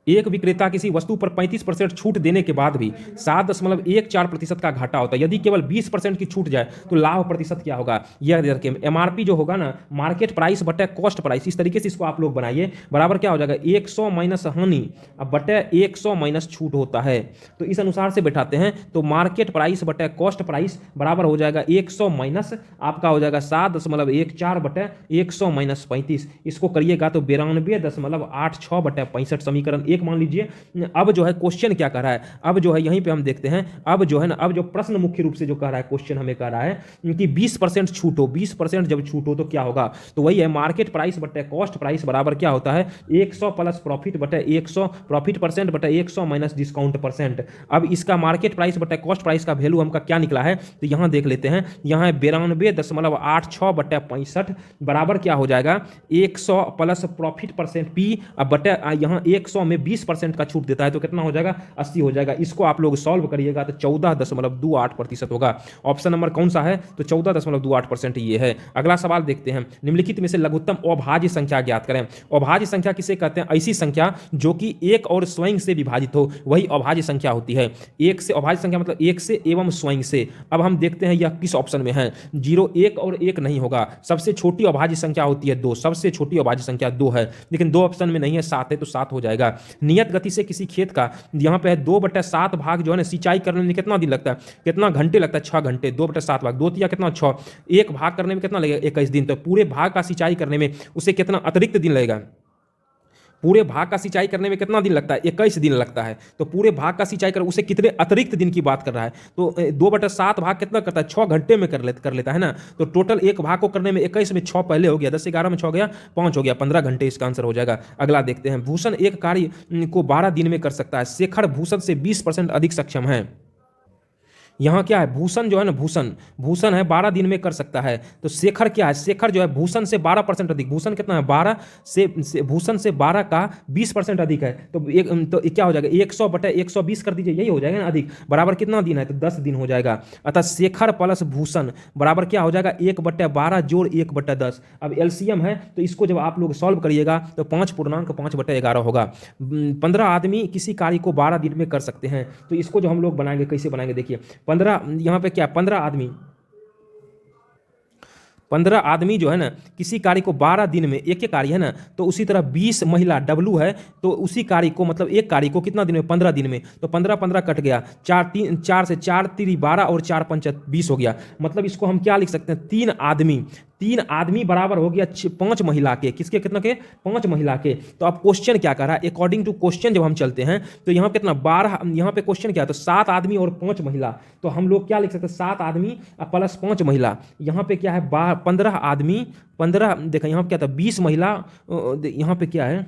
Speaker 1: एक विक्रेता किसी वस्तु पर 35% छूट देने के बाद भी 7.14% का घाटा होता है। यदि केवल 20% की छूट जाए तो लाभ प्रतिशत क्या होगा? यह देखिए, एमआरपी जो होगा ना, मार्केट प्राइस बटे कॉस्ट प्राइस, इस तरीके से इसको आप लोग बनाइए। बराबर क्या हो जाएगा? 100 माइनस हानि अब बटे 100 माइनस छूट होता है। तो इस अनुसार से बैठाते हैं तो मार्केट प्राइस बटे कॉस्ट प्राइस बराबर हो जाएगा 100 माइनस आपका हो जाएगा 7.14 बटे 100 माइनस 35। इसको करिएगा तो 92.86 बटे 65 समीकरण एक मान लीजिए। अब जो है क्वेश्चन क्या कह रहा है? अब जो है यहीं पे हम देखते हैं। अब जो है ना, अब जो प्रश्न मुख्य रूप से जो कह रहा है, क्वेश्चन हमें कह रहा है कि 20% छूट हो। 20% जब छूट हो तो क्या होगा? तो वही है, मार्केट प्राइस बटे कॉस्ट प्राइस बराबर क्या होता है? 100 प्लस प्रॉफिट बटे 100, प्रॉफिट परसेंट बटे 100 माइनस डिस्काउंट परसेंट। अब इसका मार्केट प्राइस बटे कॉस्ट प्राइस का वैल्यू हमका क्या निकला है? तो यहां देख लेते हैं। यहां 92.86 बटे 65 बराबर क्या हो जाएगा? 100 प्लस प्रॉफिट परसेंट पी अब बटे यहां 100 में 20% का छूट देता है तो कितना हो जाएगा? 80 हो जाएगा। इसको आप लोग सॉल्व करिएगा तो 14.28% होगा। ऑप्शन नंबर कौन सा है? तो 14.28% ये है। अगला सवाल देखते हैं। निम्नलिखित में से लघुत्तम अभाज्य संख्या ज्ञात करें। अभाज्य संख्या किसे कहते हैं? ऐसी संख्या जो कि एक और स्वयं से विभाजित हो, वही अभाज्य संख्या होती है। एक से अभाज्य संख्या मतलब एक से एवं स्वयं से। अब हम देखते हैं यह किस ऑप्शन में है। 0, 1 और 1 नहीं होगा। सबसे छोटी अभाज्य संख्या होती है 2, सबसे छोटी अभाज्य संख्या 2 है, लेकिन 2 ऑप्शन में नहीं है, 7 है तो 7 हो जाएगा। नियत गति से किसी खेत का यहां पे है 2/7 भाग जो है ना, सिंचाई करने में कितना दिन लगता है, कितना घंटे लगता है? 6 घंटे। 2/7 भाग 2 या कितना 6, एक भाग करने में कितना लगेगा? 21 दिन। तो पूरे भाग का सिंचाई करने में उसे कितना अतिरिक्त दिन लगेगा? पूरे भाग का सिंचाई करने में कितना दिन लगता है? 21 दिन लगता है। तो पूरे भाग का सिंचाई कर उसे कितने अतिरिक्त दिन की बात कर रहा है? तो 2/7 भाग कितना करता है? 6 घंटे में कर लेता है ना। तो टोटल एक भाग को करने में 21 में 6 पहले हो गया, 10 11 में 6 गया, 5 हो गया, 15 घंटे इसका आंसर हो जाएगा। अगला देखते हैं। भूषण एक कार्य को 12 दिन में कर सकता है, शेखर भूषण से 20% अधिक सक्षम है। यहाँ क्या है? भूषण जो है ना, भूषण भूषण है 12 दिन में कर सकता है। तो शेखर क्या है? शेखर जो है भूषण से 12% अधिक। भूषण कितना है? 12 से भूषण से 12 का 20% अधिक है। तो क्या हो जाएगा? 100/120 कर दीजिए, यही हो जाएगा ना। अधिक बराबर कितना दिन है? तो 10 दिन हो जाएगा। अतः शेखर प्लस भूषण बराबर क्या हो जाएगा? 1/12 जोड़ 1/10। अब एलसीएम है तो इसको जब आप लोग सॉल्व करिएगा तो 5.5/11 होगा। 15 आदमी किसी कार्य को 12 दिन में कर सकते हैं। तो इसको जो हम लोग बनाएंगे, कैसे बनाएंगे देखिए। 15 यहाँ पे क्या? 15 आदमी जो है ना किसी कार्य को 12 दिन में, एक कार्य है ना, तो उसी तरह 20 महिला डब्लू है तो उसी कार्य को, मतलब एक कार्य को कितना दिन में? 15 दिन में। तो 15 कट गया, 4 से 4 3 12 और 4 5 20 हो गया। मतलब इसको हम क्या लिख सकते हैं? 3 आदमी बराबर हो गया 5 महिला के। किसके? कितना के? 5 महिला के। तो अब क्वेश्चन क्या कर रहा है? अकॉर्डिंग टू क्वेश्चन जब हम चलते हैं तो यहाँ कितना? 12। यहाँ पे क्वेश्चन क्या है? तो 7 आदमी और 5 महिला। तो हम लोग क्या लिख सकते हैं? 7 आदमी प्लस 5 महिला। यहाँ पे क्या है? 15 आदमी, 15 देखा यहाँ पे क्या था? 20 महिला। यहाँ पे क्या है?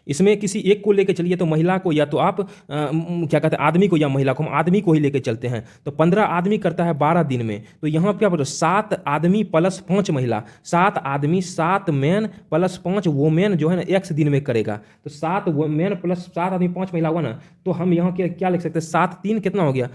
Speaker 1: इसमें किसी एक को लेकर चलिए तो महिला को, या तो आप क्या कहते हैं, आदमी को या महिला को। हम आदमी को ही लेकर चलते हैं। तो 15 आदमी करता है 12 दिन में। तो यहाँ क्या बोलो? 7 आदमी प्लस 5 महिला। 7 आदमी, 7 मैन प्लस 5 वोमेन जो है ना एक्स दिन में करेगा। तो 7 मैन प्लस 7 आदमी 5 महिला हुआ ना। तो हम यहाँ क्या लिख सकते हैं? 7 3 कितना हो गया?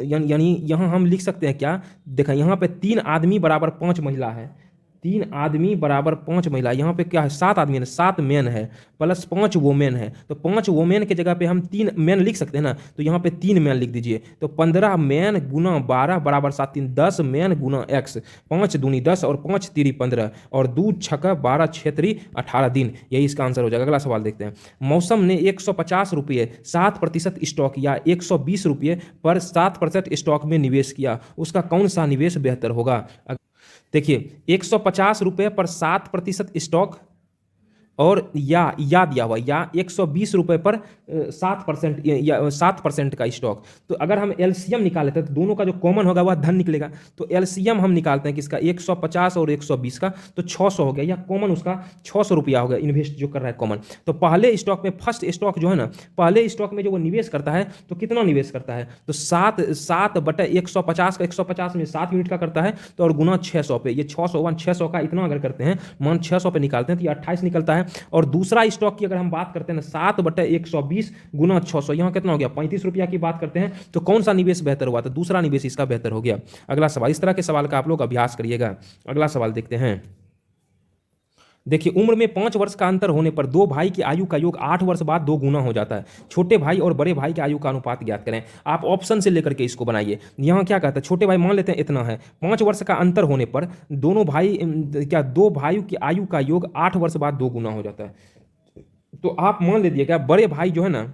Speaker 1: यानी यहाँ हम लिख सकते हैं क्या? देखा यहाँ पे 3 आदमी बराबर 5 महिला है। 3 आदमी बराबर 5 महिला। यहाँ पे क्या है? 7 आदमी है, 7 मैन है प्लस 5 वोमेन है। तो 5 वोमेन के जगह पे हम 3 मैन लिख सकते हैं ना। तो यहाँ पे 3 मैन लिख दीजिए। तो 15 मैन गुना 12 बराबर 7 3 10 मैन गुना एक्स। 5 दूनी 10 और 5 3 15 और 2 छक्का 12 6 3 18 दिन। यही इसका आंसर हो जाएगा। अगला सवाल देखते हैं। मौसम ने 150 रुपये 7% स्टॉक या 120 रुपये पर 7% स्टॉक में निवेश किया, उसका कौन सा निवेश बेहतर होगा? देखिए 150 रुपये पर 7% स्टॉक और या दिया हुआ, या 120 रुपये पर 7% या 7% का स्टॉक। तो अगर हम एलसीएम निकाल लेते हैं तो दोनों का जो कॉमन होगा वह धन निकलेगा। तो एलसीएम हम निकालते हैं किसका? 150 और 120 का। तो 600 हो गया, या कॉमन उसका 600 रुपया हो गया, इन्वेस्ट जो कर रहा है कॉमन। तो पहले स्टॉक में, फर्स्ट स्टॉक जो है ना, पहले स्टॉक में जो वो निवेश करता है तो कितना निवेश करता है? तो 7/150 का, 150 में 7 यूनिट का करता है तो, और गुना 600 पे, ये 600 का इतना अगर करते हैं, मान 600 पे निकालते हैं तो ये 28 निकलता है। और दूसरा स्टॉक की अगर हम बात करते हैं ना, 7/120 गुना 600, यहाँ कितना हो गया? 35 रुपया की बात करते हैं। तो कौन सा निवेश बेहतर हुआ? तो दूसरा निवेश इसका बेहतर हो गया। अगला सवाल, इस तरह के सवाल का आप लोग अभ्यास करिएगा। अगला सवाल देखते हैं। देखिए, उम्र में 5 वर्ष का अंतर होने पर 2 भाई की आयु का योग 8 वर्ष बाद 2 गुना हो जाता है। छोटे भाई और बड़े भाई की आयु का अनुपात ज्ञात करें। आप ऑप्शन से लेकर के इसको बनाइए। यहाँ क्या कहता है? छोटे भाई मान लेते हैं इतना है, 5 वर्ष का अंतर होने पर दोनों भाई, क्या 2 भाइयों की आयु का योग 8 वर्ष बाद 2 गुना हो जाता है। तो आप मान लीजिएगा बड़े भाई जो है ना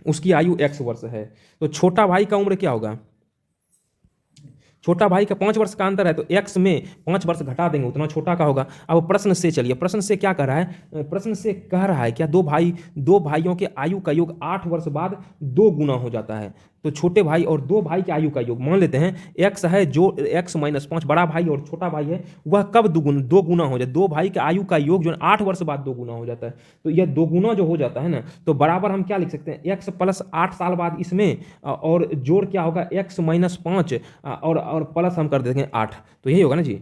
Speaker 1: उसकी आयु x वर्ष है, तो छोटा भाई का उम्र क्या होगा? छोटा भाई का 5 वर्ष का अंतर है तो x में 5 वर्ष घटा देंगे, उतना छोटा का होगा। अब प्रश्न से चलिए, प्रश्न से क्या कह रहा है? प्रश्न से कह रहा है क्या? 2 भाइयों के आयु का योग 8 वर्ष बाद 2 गुना हो जाता है। तो छोटे भाई और 2 भाई के आयु का योग मान लेते हैं x है, जो x - 5 बड़ा भाई और छोटा भाई है, वह कब 2 गुना हो जाए? 2 भाई के आयु का योग जो है 8 वर्ष बाद 2 गुना हो जाता है। तो यह 2 गुना जो हो जाता है ना, तो बराबर हम क्या लिख सकते हैं? x + 8 साल बाद इसमें, और जोड़ क्या होगा? x - 5 और प्लस हम कर देंगे 8। तो यही होगा ना जी।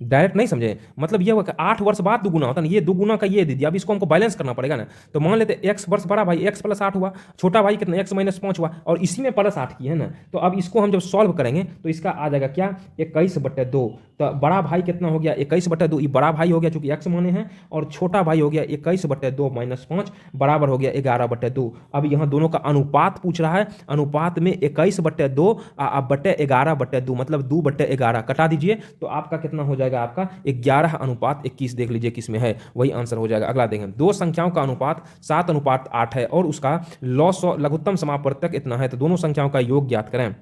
Speaker 1: डायरेक्ट नहीं समझे, मतलब ये हुआ कि 8 वर्ष बाद 2 गुना होता है ना, ये 2 गुना का ये दे दिया। अब इसको हमको बैलेंस करना पड़ेगा ना। तो मान लेते हैं x वर्ष बड़ा भाई, x + 8 हुआ, छोटा भाई कितना? x - 5 हुआ, और इसी में +8 की है ना। तो अब इसको हम जब सॉल्व करेंगे तो इसका आ जाएगा क्या? 21/2। तो बड़ा भाई कितना हो गया? 21/2, ये बड़ा भाई हो गया चूंकि x माने हैं, और छोटा भाई हो गया 21/2 - 5 बराबर हो गया 11/2। अब यहाँ दोनों का अनुपात पूछ रहा है। अनुपात में 21/2 बटे 11/2 मतलब 2/11 कटा दीजिए तो आपका कितना हो जाएगा? आपका 11:21। देख लीजिए किस में है, वही आंसर हो जाएगा। अगला देखें। 2 संख्याओं का अनुपात 7:8 है और उसका लघुत्तम समापवर्तक इतना है, तो दोनों संख्याओं का योग ज्ञात करें।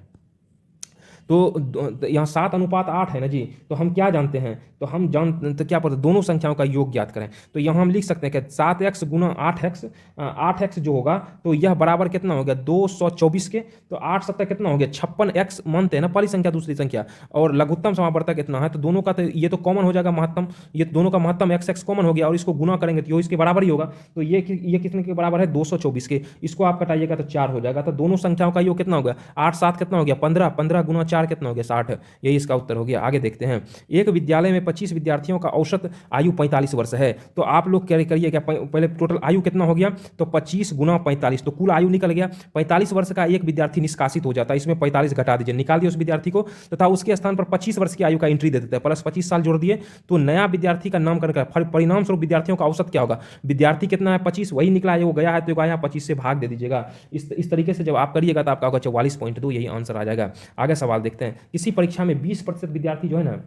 Speaker 1: तो यहाँ 7:8 है ना जी, तो हम क्या जानते हैं, तो हम तो क्या पता दोनों संख्याओं का योग ज्ञात करें। तो यहाँ हम लिख सकते हैं कि 7x गुना 8x, 8x जो होगा तो यह बराबर कितना हो गया 224 के। तो 8 7 कितना हो गया 56x, मानते हैं ना पहली संख्या दूसरी संख्या, और लघुत्तम समावर्तक कितना है, तो दोनों का तो ये तो कॉमन हो जाएगा महत्तम, ये दोनों का महत्तम x कॉमन हो गया, और इसको गुना करेंगे तो इसके बराबर ही होगा। तो ये कितने के बराबर है 224 के, इसको आप कटाइएगा तो 4 हो जाएगा। तो दोनों संख्याओं का योग कितना हो गया 8 7 कितना हो गया 15, 15 गुना 4 कितना हो गया 60, यही इसका उत्तर हो गया। आगे देखते हैं, एक विद्यालय में 25 विद्यार्थियों का औसत आयु 45 वर्ष है, तो आप लोग क्या करिए, क्या पहले टोटल आयु कितना हो गया, तो 25 गुना 45, तो कुल आयु निकल गया 45 वर्ष का एक विद्यार्थी निष्कासित हो जाता है, इसमें 45 घटा दीजिए, निकाल दिए उस विद्यार्थी को, तथा उसके स्थान पर 25 वर्ष की आयु का एंट्री दे देते हैं, प्लस 25 साल जोड़ दिए, तो नया विद्यार्थी का नामकरण कर परिणाम स्वरूप विद्यार्थियों का औसत क्या होगा, विद्यार्थी कितना है 25, वही निकला है वो गया है, तो गया 25 से भाग दे दीजिएगा। इस तरीके से जब आप करिएगा तो आपका होगा 44.2, यही आंसर आ जाएगा। आगे सवाल देखते हैं, किसी परीक्षा में 20% विद्यार्थी जो है ना,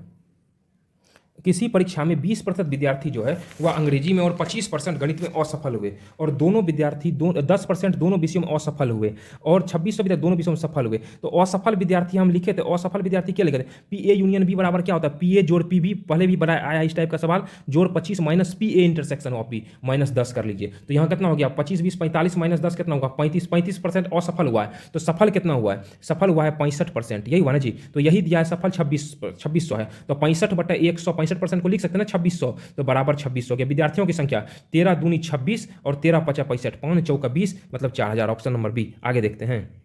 Speaker 1: किसी परीक्षा में 20% विद्यार्थी जो है वह अंग्रेजी में और 25% गणित में असफल हुए, और दोनों विद्यार्थी 10% दोनों विषयों में असफल हुए, और 26% विद्यार्थी दोनों विषयों में सफल हुए। तो असफल विद्यार्थी हम लिखे थे, असफल विद्यार्थी क्या लिखे थे, PA यूनियन B बराबर क्या होता है, PA जोड़ PB, पहले भी बड़ा आया इस टाइप का सवाल, जोड़ 25 minus PA intersection of B minus 10 कर लीजिए। तो यहाँ कितना हो गया 25 20 45 माइनस 10 कितना होगा 35% असफल हुआ है, तो सफल कितना हुआ है, सफल हुआ है 65%, यही हुआ ना जी। तो यही दिया है सफल 2600 है, तो 65/100 65% को लिख सकते हैं ना 2600, तो बराबर 2600 के। विद्यार्थियों की संख्या 13 दूनी 26 और 13 5 65, 5 चौका 20, मतलब 4000, ऑप्शन नंबर बी। आगे देखते हैं,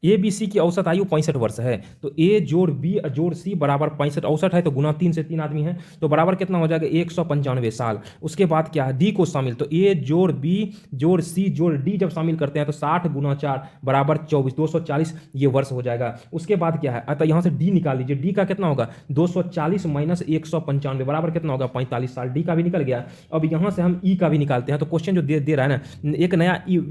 Speaker 1: ABC की औसत आयु 65 वर्ष है, तो A जोड़ B जोड़ C बराबर 65, औसत है तो गुना 3 से 3 आदमी है, तो बराबर कितना हो जाएगा 195 साल। उसके बाद क्या है D को शामिल, तो A जोड़ B जोड़ C जोड़ D जब शामिल करते हैं तो 60 गुना 4 बराबर 24, 240 ये वर्ष हो जाएगा। उसके बाद क्या है, अतः यहाँ से D निकाल लीजिए, D का कितना होगा 240 माइनस 195 बराबर कितना होगा 45 साल, D का भी निकल गया। अब यहाँ से हम E का भी निकालते हैं, तो क्वेश्चन जो दे रहा है ना, एक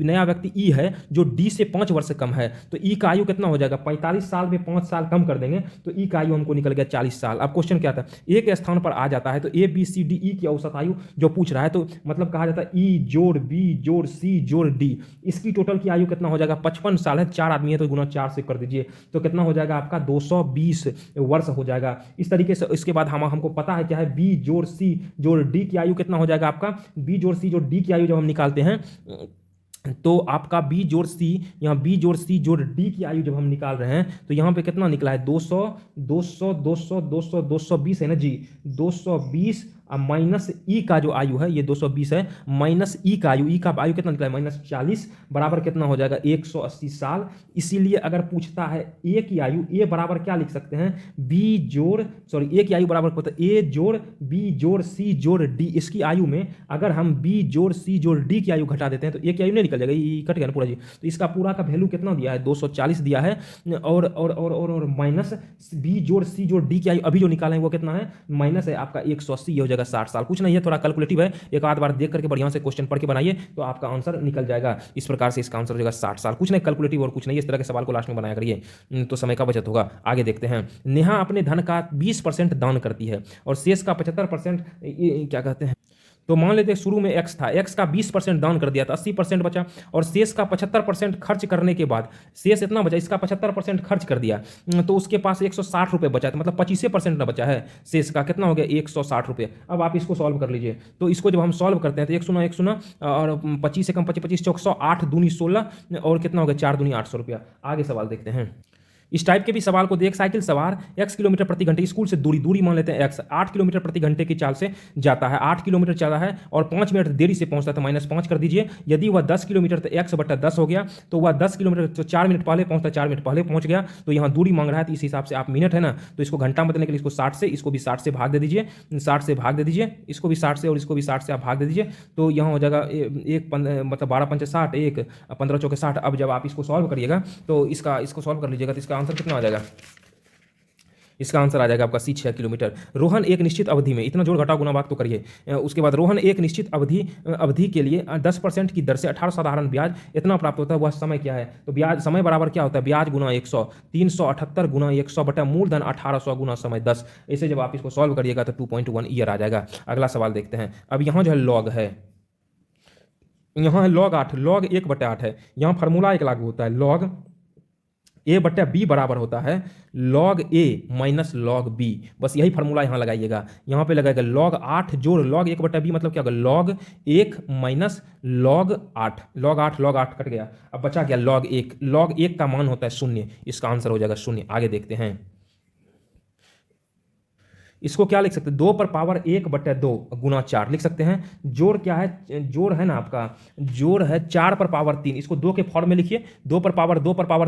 Speaker 1: नया व्यक्ति E है जो D से 5 वर्ष कम है, तो E का आयु कितना हो जाएगा 45 साल में 5 साल कम कर देंगे तो ई का आयु हमको निकल गया 40 साल। अब क्वेश्चन क्या था, एक स्थान पर आ जाता है तो A B C D E की औसत आयु जो पूछ रहा है, तो मतलब कहा जाता है ई जोड़ बी जोड़ सी जोड़ डी, इसकी टोटल की आयु कितना हो जाएगा 55 साल है, 4 आदमी है तो गुना 4 से कर दीजिए, तो कितना हो जाएगा आपका 220 वर्ष हो जाएगा। इस तरीके से इसके बाद हमको पता है क्या है, बी जोड़ सी जोड़ डी की आयु कितना हो जाएगा आपका, बी जोड़ सी जोड़ डी की आयु जब हम निकालते हैं तो आपका बी जोड़ सी, यहाँ बी जोड़ सी जोड़ डी की आयु जब हम निकाल रहे हैं तो यहाँ पे कितना निकला है 220 है ना जी, 220 माइनस ई का जो आयु है ये 220 है, माइनस ई का आयु, ई का आयु कितना निकला है -40 बराबर कितना हो जाएगा 180 साल। इसीलिए अगर पूछता है ए की आयु, ए बराबर क्या लिख सकते हैं बी जोड़ ए की आयु बराबर ए जोड़ बी जोड़ सी जोड़ डी, इसकी आयु में अगर हम बी जोड़ सी जोड़ डी की आयु घटा देते हैं तो ए की आयु नहीं निकल जाएगा, ये कट गया ना पूरा जी। तो इसका पूरा का वैल्यू कितना दिया है 240 दिया है, और माइनस बी जोड़ सी जोड़ डी की आयु अभी जो निकाला है वो कितना है माइनस है आपका 180, ये हो जाएगा 60 साल। कुछ नहीं है, थोड़ा कैलकुलेटिव है, एक आध बार देख करके बढ़िया से क्वेश्चन पढ़ के बनाइए तो आपका आंसर निकल जाएगा। इस प्रकार से इसका आंसर हो जाएगा 60 साल। कुछ नहीं कैलकुलेटिव और कुछ नहीं, इस तरह के सवाल को लास्ट में बनाया करिए तो समय का बचत होगा। आगे देखते हैं, नेहा अपने धन का 20% दान करती है और शेष का 75% क्या कहते हैं, तो मान लेते हैं शुरू में x था, x का 20% दान कर दिया था, 80% बचा, और शेष का 75% खर्च करने के बाद शेष इतना बचा, इसका 75% खर्च कर दिया तो उसके पास 160 रुपये बचा था, मतलब 25% ना बचा है शेष का, कितना हो गया 160 रुपये। अब आप इसको सॉल्व कर लीजिए, तो इसको जब हम सॉल्व करते हैं तो 1 सुना और 25 से कम 25 चौक 100, 8 दूनी 16 और कितना हो गया 4 दूनी 800 रुपया। आगे सवाल देखते हैं, इस टाइप के भी सवाल को देख, साइकिल सवार x किलोमीटर प्रति घंटे स्कूल से दूरी मान लेते हैं x 8 किलोमीटर प्रति घंटे की चाल से जाता है, 8 किलोमीटर चला है और 5 मिनट देरी से पहुंचता है, तो -5 कर दीजिए। यदि वह 10 किलोमीटर तो x/10 हो गया, तो वह 10 किलोमीटर तो 4 मिनट पहले पहुंचता, 4 मिनट पहले पहुंच गया, तो यहाँ दूरी मांग रहा है तो इस हिसाब से आप मिनट है ना, तो इसको घंटा बदलने के लिए इसको 60 से, इसको भी 60 से भाग दे दीजिए, 60 से भाग दे दीजिए, इसको भी 60 से और इसको भी 60 से आप भाग दे दीजिए, तो यहाँ हो जाएगा मतलब 12 पंचे 60, 1 15 चौके 60। अब जब आप इसको सॉल्व करिएगा तो इसको सॉल्व कर लीजिएगा तो इसका आंसर कितना आ जाएगा, इसका आंसर आ जाएगा आपका C 6 किलोमीटर। रोहन एक निश्चित अवधि में, इतना जोड़ घटाव गुना भाग तो करिए, उसके बाद रोहन एक निश्चित अवधि के लिए 10% की दर से 18 साधारण ब्याज इतना प्राप्त होता है, वह समय क्या है, तो ब्याज समय बराबर क्या होता है ब्याज गुना 100, 378 गुना 100 बटा मूलधन 1800 गुना समय 10। ऐसे जब आप इसको सॉल्व करिएगा तो 2.1 ईयर आ जाएगा। अगला सवाल देखते हैं, अब यहाँ जो है लॉग है, यहाँ है log 8, log 1/8 है, यहाँ फार्मूला एक लागू होता है, log ए बट्टा बी बराबर होता है लॉग ए माइनस लॉग बी। बस यही फार्मूला यहाँ लगाइएगा, यहाँ पे लगाएगा लॉग 8 जोड़ लॉग 1 बट्टा बी, मतलब क्या होगा log 1 minus log 8, log 8 cut गया, अब बचा गया लॉग 1। लॉग 1 का मान होता है 0, इसका आंसर हो जाएगा 0। आगे देखते हैं, इसको क्या लिख सकते हैं, 2 पर पावर 1 बट्टा 2 गुना 4 लिख सकते हैं। जोड़ क्या है, जोड़ है ना आपका, जोड़ है 4 पर पावर 3, इसको 2 के फॉर्म में लिखिए, 2 पर पावर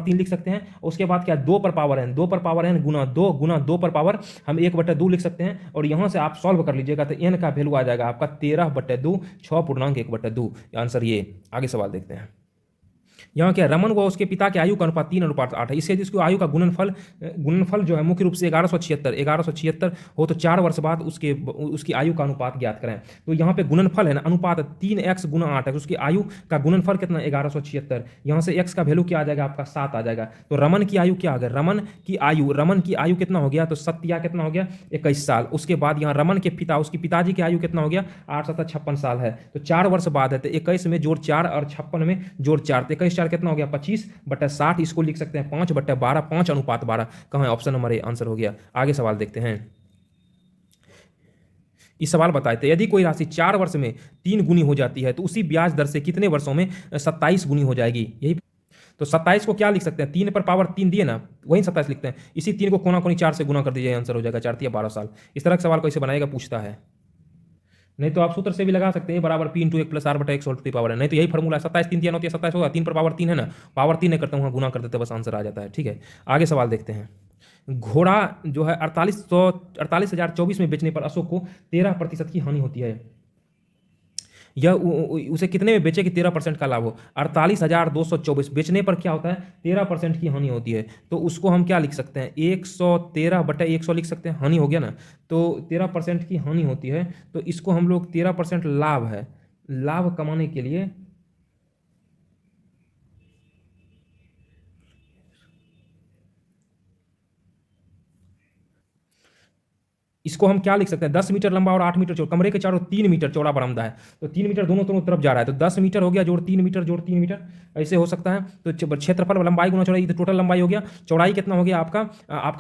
Speaker 1: 3 लिख सकते हैं। उसके बाद क्या, 2 पर पावर n, 2 पर पावर n गुना 2 गुना 2 पर पावर हम 1 बट्टा 2 लिख सकते हैं। और यहां से आप सॉल्व कर लीजिएगा तो n का वैल्यू आ जाएगा आपका 13 बट्टा 2, 6 पूर्णांक 1 बट्टा 2, आंसर ये। आगे सवाल देखते हैं, यहाँ क्या, रमन व उसके पिता के आयु का अनुपात 3:8 है। इससे यदि उसकी आयु का गुणनफल जो है मुख्य रूप से 1176 हो तो 4 वर्ष बाद उसकी आयु का अनुपात ज्ञात करें। तो यहाँ पे गुणनफल है ना, अनुपात 3x गुना 8x, उसकी आयु का गुणनफल कितना 1176, यहाँ से x का वैल्यू क्या आ जाएगा आपका 7 आ जाएगा। तो रमन की आयु क्या आ गया, रमन की आयु कितना हो गया, तो सत्या कितना हो गया 21 साल। उसके बाद यहाँ रमन के पिता, उसकी पिताजी की आयु कितना हो गया 8 7 56 साल है। तो 4 वर्ष बाद है, तो 21 में जोड़ 4 और 56 में जोड़ 4, तो 21 4 कितना हो गया 25 बट्टा 60, इसको लिख सकते हैं 5 बट्टा 12, 5:12। कहाँ है, ऑप्शन नंबर ए आंसर हो गया। आगे सवाल देखते हैं, इस सवाल बताए थे, यदि कोई राशि 4 वर्ष में 3 गुनी हो जाती है तो उसी ब्याज दर से कितने वर्षों में 27 गुनी हो जाएगी। यही तो 27 को क्या लिख सकते हैं, 3 पर पावर 3 दिए ना, वही 27 लिखते हैं। इसी 3 को कोना कोनी 4 से गुना कर दीजिए, आंसर हो जाएगा 4 या 12 साल। इस तरह का सवाल कैसे बनाएगा पूछता है। नहीं तो आप सूत्र से भी लगा सकते हैं, बराबर p इंटू 1 प्लस r बटा 1 होल टू दी पावर है। नहीं तो यही फॉर्मूला 27 3 9 27 होगा, 3 पर पावर 3 है ना, पावर 3 नहीं करता हूँ गुना कर देते, बस आंसर आ जाता है। ठीक है, आगे सवाल देखते हैं, घोड़ा जो है 48,024 में बेचने पर अशोक को 13% की हानि होती है, यह उसे कितने में बेचे कि 13% का लाभ हो। 48,224 बेचने पर क्या होता है 13% की हानि होती है, तो उसको हम क्या लिख सकते हैं 113 बटा 100 लिख सकते हैं, हानि हो गया ना, तो 13% की हानि होती है, तो इसको हम लोग 13% लाभ है, लाभ कमाने के लिए इसको हम क्या लिख सकते हैं 10 मीटर लंबा और 8 मीटर चौड़ा, कमरे के चारों 3 मीटर चौड़ा बरामदा है, तो 3 मीटर दोनों तरफ जा रहा है, तो 10 मीटर हो गया जोड़ 3 मीटर जोड़ 3 मीटर, ऐसे हो सकता है। तो क्षेत्रफल लंबाई गुना चौड़ाई, तो टोटल लंबाई हो गया, चौड़ाई कितना हो गया आपका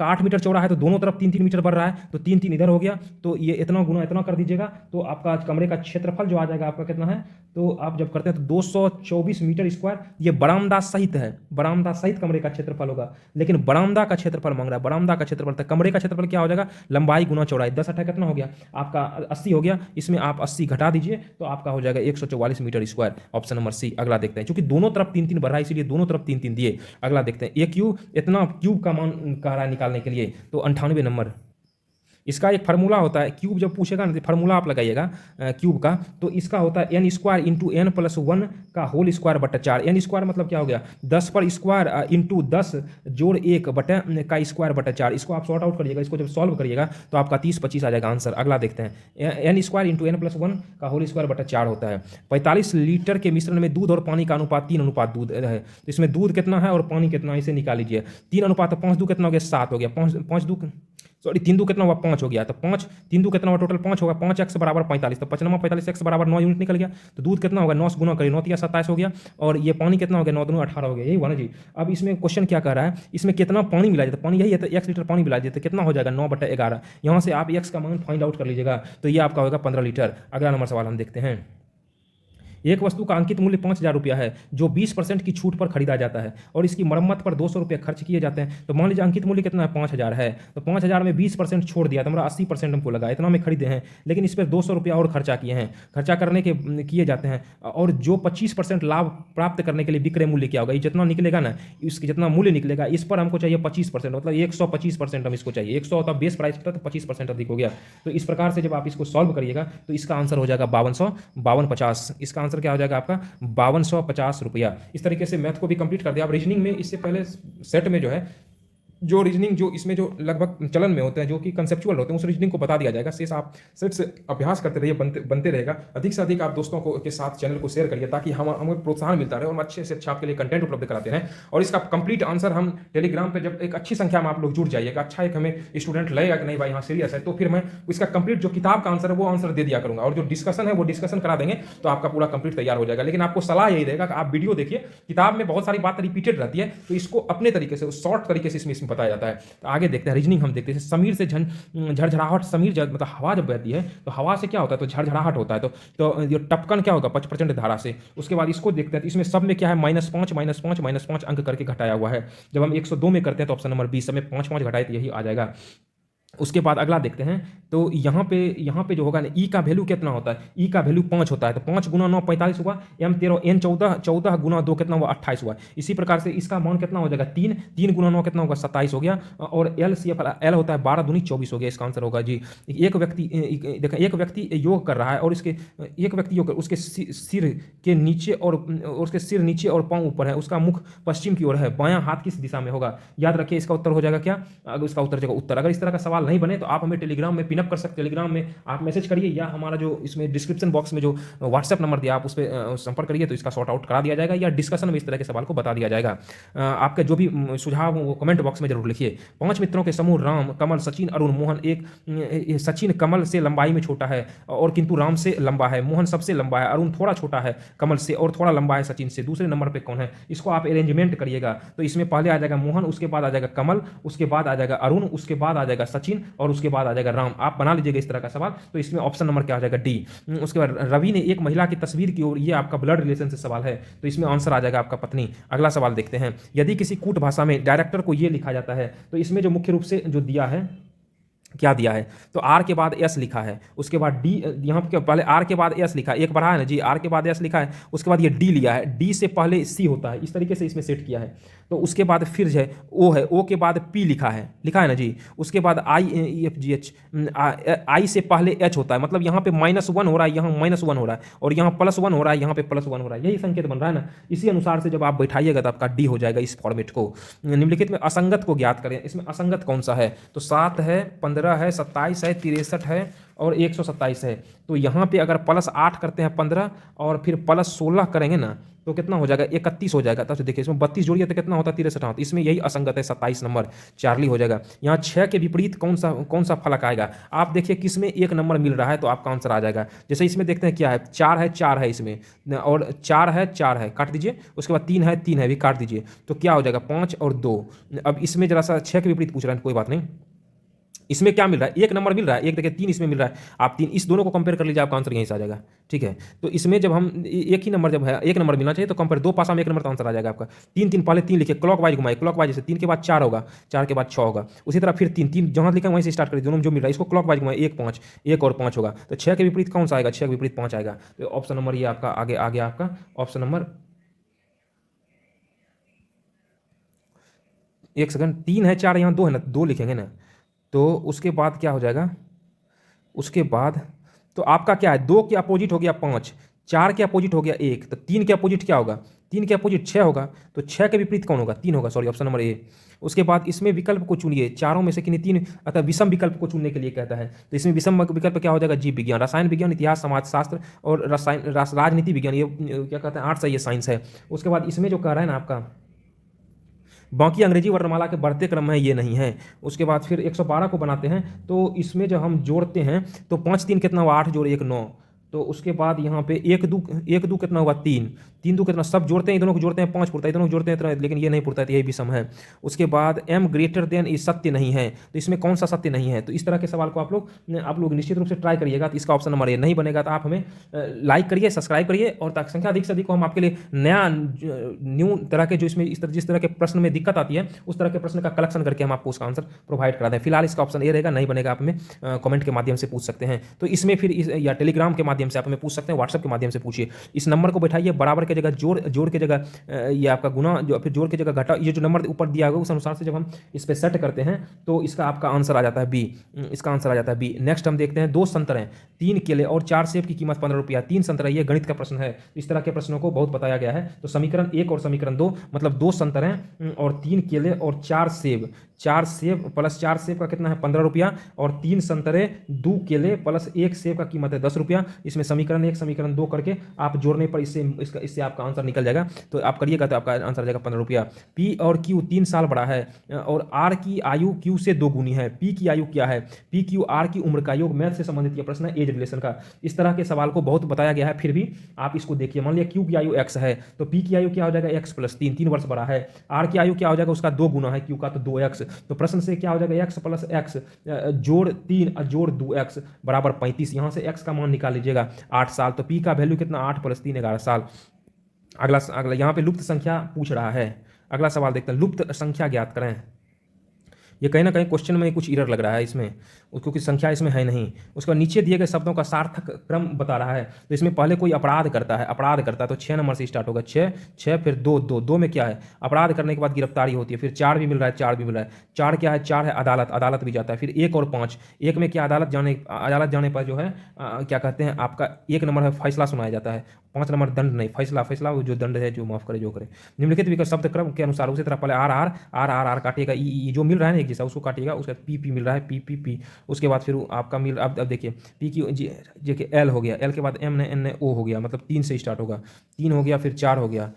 Speaker 1: 8 मीटर चौड़ा है, तो दोनों तरफ 3 मीटर बढ़ रहा है, तो 3 इधर हो गया, तो ये इतना गुना इतना कर दीजिएगा, तो आपका कमरे का क्षेत्रफल जो आ जाएगा आपका कितना है, तो आप जब करते हैं तो 224 मीटर स्क्वायर, ये बरामदा सहित है, बरामदा सहित कमरे का क्षेत्रफल होगा, लेकिन बरामदा का क्षेत्रफल मांग रहा है, बरामदा का क्षेत्रफल, तो कमरे का क्षेत्रफल क्या हो जाएगा लंबाई गुना चौड़ाई, 10 8 कितना हो गया आपका 80 हो गया, इसमें आप 80 घटा दीजिए तो आपका हो जाएगा 144 metre square, option number C. अगला देखते हैं, क्योंकि दोनों तरफ 3 बढ़ रहा है इसलिए दोनों तरफ 3 दिए। अगला देखते हैं, ए क्यूब इतना क्यूब का मान कह रहा है निकालने के लिए, तो 98 नंबर। इसका एक फार्मूला होता है, क्यूब जब पूछेगा ना तो फार्मूला आप लगाइएगा क्यूब का, तो इसका होता है n square into n plus 1 का होल स्क्वायर बटा 4। एन स्क्वायर मतलब क्या हो गया 10 पर स्क्वायर इंटू 10 जोड़ 1 बटा का स्क्वायर बटा 4। इसको आप सॉर्ट आउट करिएगा, इसको जब सॉल्व करिएगा तो आपका 30 25 आ जाएगा आंसर। अगला देखते हैं, n square into n plus 1 का होल स्क्वायर बटा 4 होता है। 45 लीटर के मिश्रण में दूध और पानी का अनुपात 3 दूध है, तो इसमें दूध कितना है और पानी कितना है इसे निकाल लीजिए। 3:5 कितना हो गया 7 हो गया, 3 दू कितना हुआ 5 हो गया, तो 3 दू कितना हुआ टोटल 5 होगा, 5x बराबर 45, तो 5 45x बराबर 9 यूनिट निकल गया। तो दूध कितना होगा 9 से गुना करिए, 9 या 27 हो गया, और ये पानी कितना हो गया 9 दूनी 18 हो गया, यही हुआ ना जी। अब इसमें क्वेश्चन क्या कह रहा है, इसमें कितना पानी मिला जाता है, पानी यही है, तो 1 लीटर पानी मिला जाता है, कितना हो जाएगा 9/11। यहाँ से आप x का मान फाइंड आउट कर लीजिएगा, तो ये आपका होगा 15 लीटर। अगला नंबर सवाल हम देखते हैं, एक वस्तु का अंकित मूल्य 5,000 रुपया है जो 20% की छूट पर खरीदा जाता है और इसकी मरम्मत पर 200 रुपये खर्च किए जाते हैं। तो मान लीजिए अंकित मूल्य कितना है 5,000 है, तो 5,000 में 20% छोड़ दिया तो हमारा 80% हमको लगा, इतना में खरीदे हैं, लेकिन इस पर 200 रुपया और खर्चा किए हैं, खर्चा करने के किए जाते हैं, और जो 25% लाभ प्राप्त करने के लिए विक्रय मूल्य क्या होगा, ये जितना निकलेगा ना, इसकी जितना मूल्य निकलेगा इस पर हमको चाहिए 25%, मतलब 125% हम इसको चाहिए। 100 होता बेस प्राइस होता तो 25% अधिक हो गया। तो इस प्रकार से जब आप इसको सॉल्व करिएगा तो इसका आंसर हो जाएगा 5250। इसका आंसर क्या हो जाएगा आपका 5250 रुपया। इस तरीके से मैथ को भी कंप्लीट कर दिया। आप रीजनिंग में इससे पहले सेट में जो है जो रीजनिंग जो इसमें जो लगभग चलन में होते हैं, जो कि कंसेप्चुअल होते हैं, उस रीजनिंग को बता दिया जाएगा। शेष आप सेट से अभ्यास करते रहिए, बनते रहेगा। अधिक से अधिक आप दोस्तों को के साथ चैनल को शेयर करिए, ताकि हमें प्रोत्साहन मिलता रहे और हम अच्छे से अच्छा आपके लिए कंटेंट उपलब्ध कराते हैं। और इसका कंप्लीट आंसर हम टेलीग्राम पे जब एक अच्छी संख्या में आप लोग जुड़ जाइएगा, अच्छा एक हमें स्टूडेंट लगेगा कि नहीं भाई हाँ सीरियस है, तो फिर मैं इसका कंप्लीट जो किताब का आंसर है वो आंसर दे दिया करूंगा, और जो डिस्कशन है वो डिस्कशन करा देंगे, तो आपका पूरा कंप्लीट तैयार हो जाएगा। लेकिन आपको सलाह यही रहेगा कि आप वीडियो देखिए, किताब में बहुत सारी बात रिपीटेड रहती है, तो इसको अपने तरीके से शॉर्ट तरीके से इसमें बताया जाता है। तो आगे देखते हैं रीजनिंग हम देखते हैं। समीर से झरझराहट, समीर जब मतलब हवा जब बहती है तो हवा से क्या होता है, तो झरझराहट होता है। तो ये टपकन क्या होगा, प्रचंड धारा से। उसके बाद इसको देखते हैं, तो इसमें सब में क्या है, -5 अंक करके घटाया हुआ है। जब हम 102 में करते हैं तो ऑप्शन नंबर 20 सब में 5 घटाए तो यही आ जाएगा। उसके बाद अगला देखते हैं, तो यहाँ पे जो होगा ना, ई का वैल्यू कितना होता है, ई का वैल्यू 5 होता है। तो 5 गुना 9 45 हुआ, m 13 n 14 गुना 2 कितना हुआ, 28 हुआ। इसी प्रकार से इसका मान कितना हो जाएगा, 3 गुना 9 कितना होगा, 27 हो गया। और एल होता है 12 दूनी 24 हो गया, इसका आंसर होगा जी। एक व्यक्ति योग कर रहा है, और एक व्यक्ति योग उसके सिर के नीचे और उसके सिर नीचे और पाँव ऊपर है, उसका मुख पश्चिम की ओर है, बायां हाथ किस दिशा में होगा। याद रखिए इसका उत्तर हो जाएगा क्या, इसका उत्तर जाएगा उत्तर। अगर इस तरह का सवाल नहीं बने तो आप हमें टेलीग्राम में पिनअप कर सकते हैं, टेलीग्राम में आप मैसेज करिए, या हमारा जो इसमें डिस्क्रिप्शन बॉक्स में जो व्हाट्सएप नंबर दिया आप उस पर संपर्क करिए, तो इसका सॉर्ट आउट करा दिया जाएगा, या डिस्कशन में इस तरह के सवाल को बता दिया जाएगा। आपके जो भी सुझाव हो वो कमेंट बॉक्स में जरूर लिखिए। 5 मित्रों के समूह राम, कमल, सचिन, अरुण, मोहन। सचिन कमल से लंबाई में छोटा है और किंतु राम से लंबा है। मोहन सबसे लंबा है, अरुण थोड़ा छोटा है कमल से और थोड़ा लंबा है सचिन से। दूसरे नंबर पर कौन है, इसको आप अरेंजमेंट करिएगा। तो इसमें पहले आ जाएगा मोहन, उसके बाद आ जाएगा कमल, उसके बाद आ जाएगा अरुण, उसके बाद आ जाएगा सचिन, और उसके बाद आ जाएगा राम। आप बना लीजिएगा इस तरह का सवाल। तो इसमें ऑप्शन नंबर क्या आ जाएगा, डी। उसके बाद रवि ने एक महिला की तस्वीर की ओर, ये आपका ब्लड रिलेशन से सवाल है, तो इसमें आंसर आ जाएगा आपका पत्नी। अगला सवाल देखते हैं। यदि किसी कूट भाषा में डायरेक्टर को ये लिखा जाता है, तो इसमें जो मुख्य रूप से जो दिया है, क्या दिया है, तो आर के बाद एस लिखा है, उसके बाद डी, यहाँ पे पहले आर के बाद एस लिखा है, एक बढ़ा है ना जी, आर के बाद एस लिखा है, उसके बाद ये डी लिया है, डी से पहले सी होता है, इस तरीके से इसमें सेट किया है। तो उसके बाद फिर जो है ओ के बाद पी लिखा है ना जी, उसके बाद IEFGH, आई से पहले एच होता है, मतलब यहाँ पे -1 हो रहा है, यहाँ -1 हो रहा है, और यहाँ +1 हो रहा है, यहाँ पे +1 हो रहा है, यही संकेत बन रहा है ना। इसी अनुसार से जब आप बैठाइएगा तो आपका डी हो जाएगा इस फॉर्मेट को। निम्नलिखित में असंगत को ज्ञात करें। इसमें असंगत कौन सा है, तो 7 है, 15 है, 27 है, 63 है और 127 है। तो यहाँ पे अगर +8 करते हैं 15 और फिर +16 करेंगे ना, तो कितना हो जाएगा, 31 हो जाएगा। तब से देखिए इसमें 32 जोड़िए तो कितना होता है, 63 होता है। इसमें यही असंगत है, 27 नंबर चार्ली हो जाएगा। यहाँ 6 के विपरीत कौन सा फलक आएगा, आप देखिए किसमें 1 नंबर मिल रहा है, तो आपका आंसर आ जाएगा। जैसे इसमें देखते हैं क्या है, 4 है इसमें, और 4 है, काट दीजिए। उसके बाद 3 है भी काट दीजिए, तो क्या हो जाएगा, 5 और 2। अब इसमें जरा सा 6 के विपरीत पूछ रहा है, कोई बात नहीं। इसमें क्या मिल रहा है, 1 नंबर मिल रहा है, एक देखिए 3 इसमें मिल रहा है। आप 3 इस दोनों को कंपेयर कर लीजिए, आपका आंसर यहीं से आ जाएगा। ठीक है, तो इसमें जब हम एक ही नंबर, जब है 1 नंबर मिलना चाहिए, तो कंपेयर 2 पासा में 1 नंबर, तो आंसर आ जाएगा आपका। 3 पहले 3 लिखिए, क्लॉक वाइज घुमाए, क्लॉक वाइज जैसे 3 के बाद 4 होगा, 4 के बाद 6 होगा। उसी तरह फिर 3 जहाँ लिखा वहीं से स्टार्ट करिए, दोनों जो मिल रहा है इसको क्लॉक वाइज घुमाए, 1 5, 1 और 5 होगा। तो 6 के विपरीत कौन सा आएगा, 6 के विपरीत 5 आएगा। तो ऑप्शन नंबर ये आपका आगे आ गया, आपका ऑप्शन नंबर 1 सेकंड, 3 है, 4 यहाँ 2 है ना, 2 लिखेंगे ना। तो उसके बाद क्या हो जाएगा, उसके बाद तो आपका क्या है, 2 के अपोजिट हो गया 5, 4 के अपोजिट हो गया 1, तो 3 के अपोजिट क्या होगा, 3 के अपोजिट 6 होगा। तो 6 के विपरीत कौन होगा, 3 होगा, सॉरी, ऑप्शन नंबर ए। उसके बाद इसमें विकल्प को चुनिए, चारों में से किन्हीं 3, अतः विषम विकल्प को चुनने के लिए कहता है। तो इसमें विषम विकल्प क्या हो जाएगा, जीव विज्ञान, रसायन विज्ञान, इतिहास, समाजशास्त्र और राजनीति विज्ञान, ये क्या कहते हैं, आर्ट्स है, ये साइंस है। उसके बाद इसमें जो कह रहा है ना आपका, बाकी अंग्रेजी वर्णमाला के बढ़ते क्रम में ये नहीं है। उसके बाद फिर 112 को बनाते हैं, तो इसमें जब हम जोड़ते हैं तो 5 3 कितना हुआ, 8 जोड़ 1 9। तो उसके बाद यहाँ पे 1 2 कितना हुआ, 3 3 2 कितना, सब जोड़ते हैं, दोनों को जोड़ते हैं 5 पुरता है, दोनों को जोड़ते हैं इतना, लेकिन ये नहीं पुरता है, तो यही विषम है। उसके बाद m ग्रेटर देन ये सत्य नहीं है, तो इसमें कौन सा सत्य नहीं है। तो इस तरह के सवाल को आप लोग निश्चित रूप से ट्राई करिएगा। तो इसका ऑप्शन नंबर ए नहीं बनेगा। तो आप हमें लाइक करिए, सब्सक्राइब करिए, और ताकि संख्या अधिक से अधिक को हम आपके लिए नया न्यू तरह के जो इसमें जिस तरह के प्रश्न में दिक्कत आती है, उस तरह के प्रश्न का कलेक्शन करके हम आपको उसका आंसर प्रोवाइड करा दें। फिलहाल इसका ऑप्शन ए रहेगा, नहीं बनेगा, आप हमें कमेंट के माध्यम से पूछ सकते हैं। तो इसमें फिर या टेलीग्राम के माध्यम माध्यम से आप हमें पूछ सकते हैं, व्हाट्सएप के माध्यम से पूछिए। इस नंबर को बैठाइए, बराबर के जगह जोड़, जोड़ के जगह ये आपका गुना, जो फिर जोड़ के जगह घटा, ये जो नंबर ऊपर दिया होगा उस अनुसार से जब हम इस पर सेट करते हैं तो इसका आपका आंसर आ जाता है बी। इसका आंसर आ जाता है बी। नेक्स्ट हम देखते हैं, 2 संतरे, 3 केले और 4 सेब की कीमत 15 रुपया। 3 संतरा, ये गणित का प्रश्न है, इस तरह के प्रश्नों को बहुत बताया गया है। तो समीकरण 1 और समीकरण 2, मतलब 2 संतरे और 3 केले और 4 सेब, 4 सेब प्लस 4 सेब का कितना है 15 रुपया, और 3 संतरे 2 केले प्लस 1 सेब का कीमत है 10 रुपया। इसमें समीकरण 1 समीकरण 2 करके आप जोड़ने पर इससे आपका आंसर निकल जाएगा। तो आप करिएगा तो आपका आंसर आ जाएगा 15 रुपया। पी और क्यू 3 साल बड़ा है और आर की आयु क्यू से 2 गुनी है। पी की आयु क्या है? पी क्यू आर की उम्र का योग। मैथ से संबंधित यह प्रश्न है, एज रिलेशन का। इस तरह के सवाल को बहुत बताया गया है, फिर भी आप इसको देखिए। मान लिया क्यू की आयु एक्स है तो पी की आयु क्या हो जाएगा एक्स प्लस 3, 3 वर्ष बड़ा है। आर की आयु क्या हो जाएगा, उसका 2 गुना है क्यू का, तो 2x। तो प्रश्न से क्या हो जाएगा, एक्स प्लस एक्स जोड़ 3 जोड़ 2x बराबर 35। यहां से x का मान निकाल लीजिएगा 8 साल। तो p का वैल्यू कितना, 8 प्लस 3 11 साल। अगला यहाँ पे लुप्त संख्या पूछ रहा है। अगला सवाल देखते हैं, लुप्त संख्या ज्ञात करें। ये कहीं ना कहीं क्वेश्चन में कुछ एरर लग रहा है इसमें, क्योंकि संख्या इसमें है नहीं। उसके बाद नीचे दिए गए शब्दों का सार्थक क्रम बता रहा है। तो इसमें पहले कोई अपराध करता है, तो 6 नंबर से स्टार्ट होगा, 6 फिर 2 में क्या है, अपराध करने के बाद गिरफ्तारी होती है। फिर 4 भी मिल रहा है, 4 भी मिल रहा है। 4 क्या है, 4 है अदालत भी जाता है। फिर 1 और 5, 1 में क्या, अदालत जाने पर जो है क्या कहते हैं आपका 1 नंबर है फैसला सुनाया जाता है, 5 नंबर दंड नहीं, फैसला वो जो दंड है, जो माफ करे जो करे। निम्नलिखित विकल्प शब्द क्रम के अनुसार उसी तरह पहले आर काटिएगा, ई जो मिल रहा है ना एक जैसा उसको काटिएगा। उसके बाद पी मिल रहा है, पी। उसके बाद फिर आपका मिल, अब देखिए पी की जे के एल हो गया, एल के बाद एम ने, एन ने ओ हो गया, मतलब 3 से स्टार्ट होगा। 3 हो गया, फिर 4 हो गया।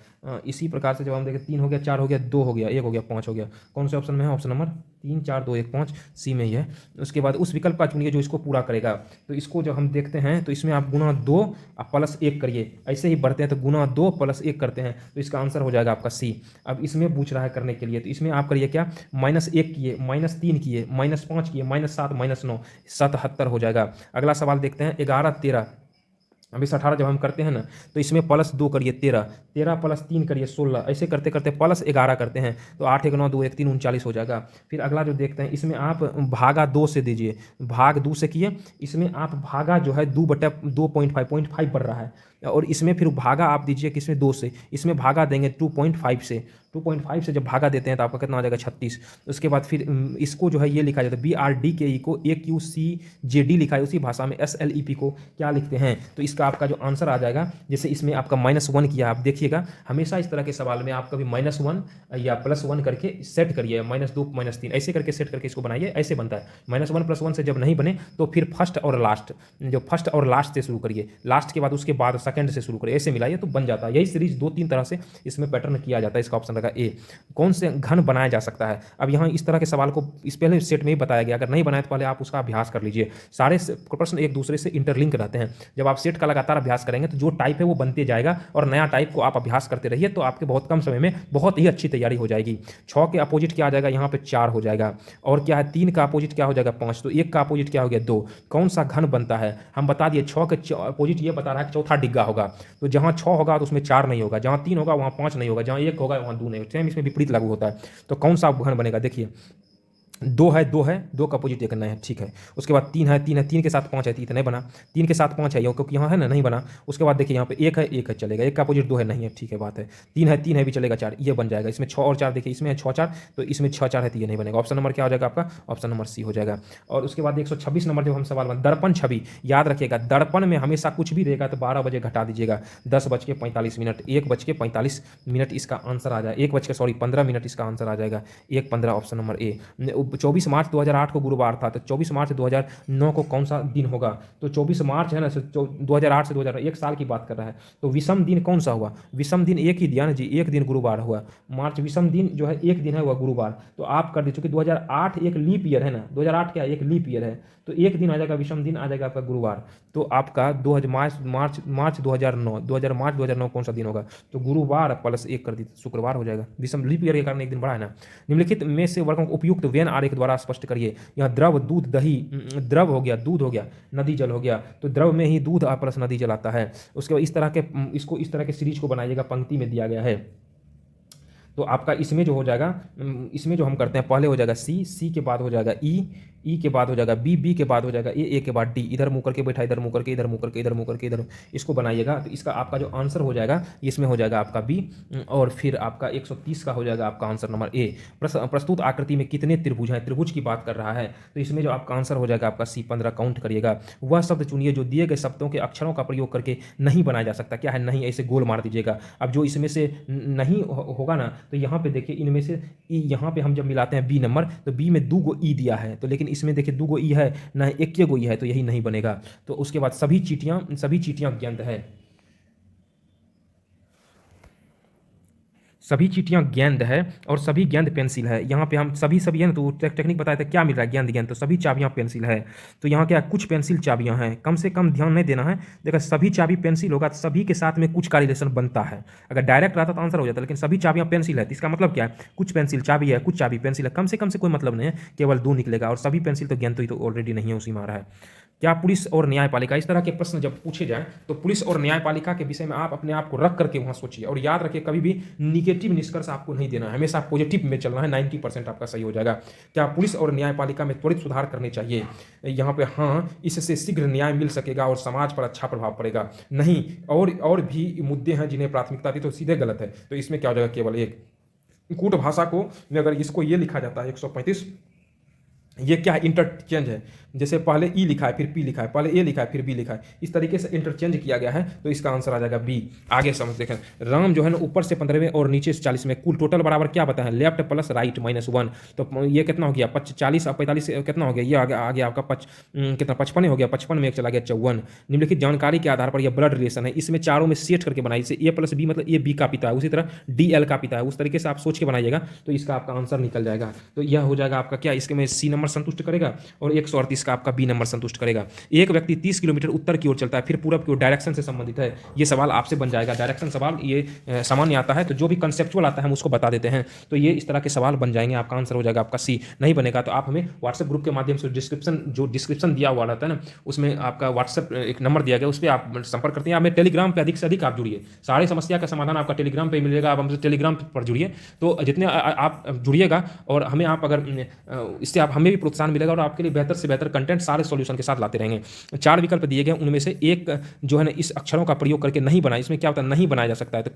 Speaker 1: इसी प्रकार से जब हम देखें 3 हो गया, 4 हो गया, 2 हो गया, 1 हो गया, 5 हो गया। कौन से ऑप्शन में है, ऑप्शन नंबर 3 4 2 1 5 सी में ही है। उसके बाद उस विकल्प का चुनिए जो इसको पूरा करेगा। तो इसको जब हम देखते हैं तो इसमें आप गुना 2 प्लस 1 करिए, ऐसे ही बढ़ते हैं तो गुना 2 प्लस 1 करते हैं तो इसका आंसर हो जाएगा आपका सी। अब इसमें पूछ रहा है करने के लिए, तो इसमें आप करिए क्या, -1 किए, -3 किए, -5 किए, -7 -9 77 हो जाएगा। अगला सवाल देखते हैं, 11 13। अब इस 18 जब हम करते हैं ना तो इसमें +2 करिए 13, 13 + 3 करिए 16, ऐसे करते करते +11 करते हैं तो 8 1 9 2 1 3 39 हो जाएगा। फिर अगला जो देखते हैं, इसमें आप भागा 2 से दीजिए, भाग 2 से किए, इसमें आप भागा जो है 2/2.5 बढ़ रहा है, और इसमें फिर भागा आप दीजिए किसमें 2 से, इसमें भागा देंगे 2.5 से, 2.5 से जब भागा देते हैं तो आपका कितना आ जाएगा 36। उसके बाद फिर इसको जो है ये लिखा जाता है BRDKE को AQCJD लिखा है, उसी भाषा में SLEP को क्या लिखते हैं। तो इसका आपका जो आंसर आ जाएगा, जैसे इसमें आपका -1 किया, आप देखिएगा हमेशा इस तरह के सवाल में आप कभी -1 या +1 करके सेट करिए, -2 -3 ऐसे करके सेट करके इसको बनाइए, ऐसे बनता है। -1 + 1 से जब नहीं बने तो फिर फर्स्ट और लास्ट से शुरू करिए, लास्ट के बाद उसके बाद सेकंड से शुरू करिए, ऐसे मिलाइए तो बन जाता है। यही सीरीज 2-3 तरह से इसमें पैटर्न किया जाता है। इसका ऑप्शन लगा ए। कौन से घन बनाया जा सकता है। अब यहाँ इस तरह के सवाल को इस पहले सेट में ही बताया गया, अगर नहीं बनाए तो पहले आप उसका अभ्यास कर लीजिए। सारे प्रश्न एक दूसरे से इंटरलिंक रहते हैं। जब आप सेट का लगातार अभ्यास करेंगे तो जो टाइप है वो बनते जाएगा, और नया टाइप को आप अभ्यास करते रहिए तो आपके बहुत कम समय में बहुत ही अच्छी तैयारी हो जाएगी। 6 के अपोजिट क्या आ जाएगा, यहाँ पे 4 हो जाएगा। और क्या है, 3 का अपोजिट क्या हो जाएगा 5, तो 1 का अपोजिट क्या हो गया 2। कौन सा घन बनता है, हम बता दिए 6 के अपोजिट ये बता रहा है चौथा डिग्गा होगा। तो जहाँ 6 होगा तो उसमें 4 नहीं होगा, जहाँ 3 होगा वहाँ 5 नहीं होगा, जहाँ 1 होगा वहाँ 2 नहीं होगा। सेम इसमें विपरीत लागू होता है। तो कौन सा घन बनेगा, देखिए 2 है, 2 का अपोजिट ये करना है, ठीक है। उसके बाद 3 है, 3 के साथ 5 है, 3 नहीं बना, 3 के साथ 5 है क्योंकि यहाँ है ना, नहीं बना। उसके बाद देखिए यहाँ पे 1 है चलेगा, 1 का अपोजिट 2 है, नहीं है, ठीक है बात है। 3 है भी चलेगा, 4 ये बन जाएगा। इसमें 6 और 4 देखिए, इसमें है 6 4, तो इसमें 6 4 है तो ये नहीं बनेगा। ऑप्शन नंबर क्या हो जाएगा आपका, ऑप्शन नंबर सी हो जाएगा। और उसके बाद 126 नंबर जब हम सवाल बन, दर्पण छवि याद रखिएगा, दर्पण में हमेशा कुछ भी रहेगा तो 12 बजे घटा दीजिएगा, 10:45, 1:45 इसका आंसर आ जाएगा, 15 इसका आंसर आ जाएगा, 1:15 ऑप्शन नंबर ए। 24 मार्च 2008 को गुरुवार था, तो 24 मार्च 2009 को कौन सा दिन होगा। तो 24 मार्च है ना, 2008 से 2008 1 साल की बात कर रहा है, तो विषम दिन कौन सा हुआ, विषम दिन एक ही दिया ना जी, एक दिन गुरुवार हुआ। मार्च विषम दिन जो है एक दिन है, वह गुरुवार। तो आप कर दीजिए, चूंकि 2008 एक लीप ईयर है ना, 2008 क्या एक लीप ईयर है, तो एक दिन आ जाएगा, विषम दिन आ जाएगा आपका गुरुवार। तो आपका 2000 मार्च 2009 कौन सा दिन होगा, तो गुरुवार +1 कर दीजिए, शुक्रवार हो जाएगा। विषम लीप ईयर के कारण एक दिन बड़ा है ना। निम्नलिखित में से वर्गों को उपयुक्त वेन आरेख द्वारा स्पष्ट करिए। यहाँ द्रव, दूध, दही, द्रव हो गया, दूध हो गया, नदी जल हो गया, तो द्रव में ही दूध प्लस नदी जल आता है। उसके बाद इस तरह के सीरीज को बनाइएगा, पंक्ति में दिया गया है। तो आपका इसमें जो हो जाएगा, इसमें जो हम करते हैं पहले हो जाएगा सी, सी के बाद हो जाएगा ई, ई के बाद हो जाएगा बी, बी के बाद हो जाएगा ए के बाद डी। इधर मुँह करके बैठा, इधर मुँह करके, इधर मुँह करके, इधर मुँह करके, इधर इसको बनाइएगा। तो इसका आपका जो आंसर हो जाएगा इसमें हो जाएगा आपका बी, और फिर आपका 130 का हो जाएगा आपका आंसर नंबर ए। प्रस्तुत आकृति में कितने त्रिभुज हैं, त्रिभुज की बात कर रहा है, तो इसमें जो आपका आंसर हो जाएगा आपका सी, 15 काउंट करिएगा। वह शब्द चुनिए जो दिए गए शब्दों के अक्षरों का प्रयोग करके नहीं बनाया जा सकता। क्या है नहीं, ऐसे गोल मार दीजिएगा। अब जो इसमें से नहीं होगा ना, तो यहाँ पे देखिए इनमें से यहाँ पे हम जब मिलाते हैं बी नंबर, तो बी में 2 गो ई दिया है, तो लेकिन इसमें देखिए 2 गो ई है ना, 1 गो ई है, तो यही नहीं बनेगा। तो उसके बाद सभी चींटियां गेंद है, सभी चींटियां गेंद है और सभी गेंद पेंसिल है। यहाँ पे हम सभी है ना, तो टेक्निक बताया था क्या मिल रहा है, गेंद गेंद, तो सभी चाबियां पेंसिल है। तो यहाँ क्या है, कुछ पेंसिल चाबियां हैं, कम से कम ध्यान नहीं देना है। देखा सभी चाबी पेंसिल होगा तो सभी के साथ में कुछ का रिलेशन बनता है। अगर डायरेक्ट रहता तो आंसर हो जाता, लेकिन सभी चाबियां पेंसिल है तो इसका मतलब क्या है, कुछ पेंसिल चाबी है, कुछ चाबी पेंसिल है, कम से कोई मतलब नहीं है, केवल 2 निकलेगा। और सभी पेंसिल तो गेंद तो ऑलरेडी नहीं है, उसी में आ रहा है। क्या पुलिस और न्यायपालिका, इस तरह के प्रश्न जब पूछे जाएं तो पुलिस और न्यायपालिका के विषय में आप अपने आप को रख करके वहां सोचिए, और याद रखिए कभी भी निगेटिव निष्कर्ष आपको नहीं देना है, हमेशा पॉजिटिव में चलना है। 90% आपका सही हो जाएगा। क्या पुलिस और न्यायपालिका में त्वरित सुधार करने चाहिए, यहाँ पे हाँ, इससे शीघ्र न्याय मिल सकेगा और समाज पर अच्छा प्रभाव पड़ेगा। नहीं, और भी मुद्दे हैं जिन्हें प्राथमिकता दी, तो सीधे गलत है। तो इसमें क्या हो जाएगा, केवल एक। कूट भाषा को में अगर इसको ये लिखा जाता है 135, ये क्या है, इंटरचेंज है। जैसे पहले ई लिखा है फिर पी लिखा है, पहले ए लिखा है फिर बी लिखा है, इस तरीके से इंटरचेंज किया गया है, तो इसका आंसर आ जाएगा बी। आगे समझ देखें, राम जो है ना ऊपर से 15वें और नीचे से 40वें, कुल टोटल बराबर क्या बताया, लेफ्ट प्लस राइट -1। तो ये कितना हो गया, 40 और 45 कितना हो गया, ये आ गया आपका कितना 55 हो गया, 55 में एक चला गया 54। निम्नलिखित जानकारी के आधार पर यह ब्लड रिलेशन है, इसमें चारों में सेट करके बनाई, जैसे ए प्लस बी मतलब ए बी का पिता है, उसी तरह डी एल का पिता है, उस तरीके से आप सोच के बनाइएगा, तो इसका आपका आंसर निकल जाएगा। तो यह हो जाएगा आपका क्या, इसके में सी नंबर संतुष्ट करेगा और 138 का आपका बी नंबर संतुष्ट करेगा। एक व्यक्ति 30 किलोमीटर उत्तर की ओर चलता है, फिर पूरब की ओर, डायरेक्शन से संबंधित है। ये सवाल आपसे बन जाएगा, डायरेक्शन सवाल ये सामान्य आता है, तो जो भी कंसेप्चुअल आता है हम उसको बता देते हैं, तो ये इस तरह के सवाल बन जाएंगे। आपका आंसर हो जाएगा आपका सी। नहीं बनेगा तो आप हमें व्हाट्सएप ग्रुप के माध्यम से डिस्क्रिप्शन दिया हुआ रहता है ना, उसमें आपका व्हाट्सएप एक नंबर दिया गया, उस पर आप संपर्क करते हैं। आप टेलीग्राम पर अधिक से अधिक आप जुड़िए, सारी समस्या का समाधान आपका टेलीग्राम पर मिलेगा। आप हमसे टेलीग्राम पर जुड़िए, तो जितने आप जुड़िएगा और हमें आप अगर इससे आप हमें भी प्रोत्साहन मिलेगा और आपके लिए बेहतर से बेहतर कंटेंट सारे सॉल्यूशन के साथ लाते रहेंगे। 4 विकल्प दिए गए, उनमें से एक जो है ना इस अक्षरों का प्रयोग करके नहीं बना, इसमें क्या होता है, नहीं बनाया जा सकता है। तो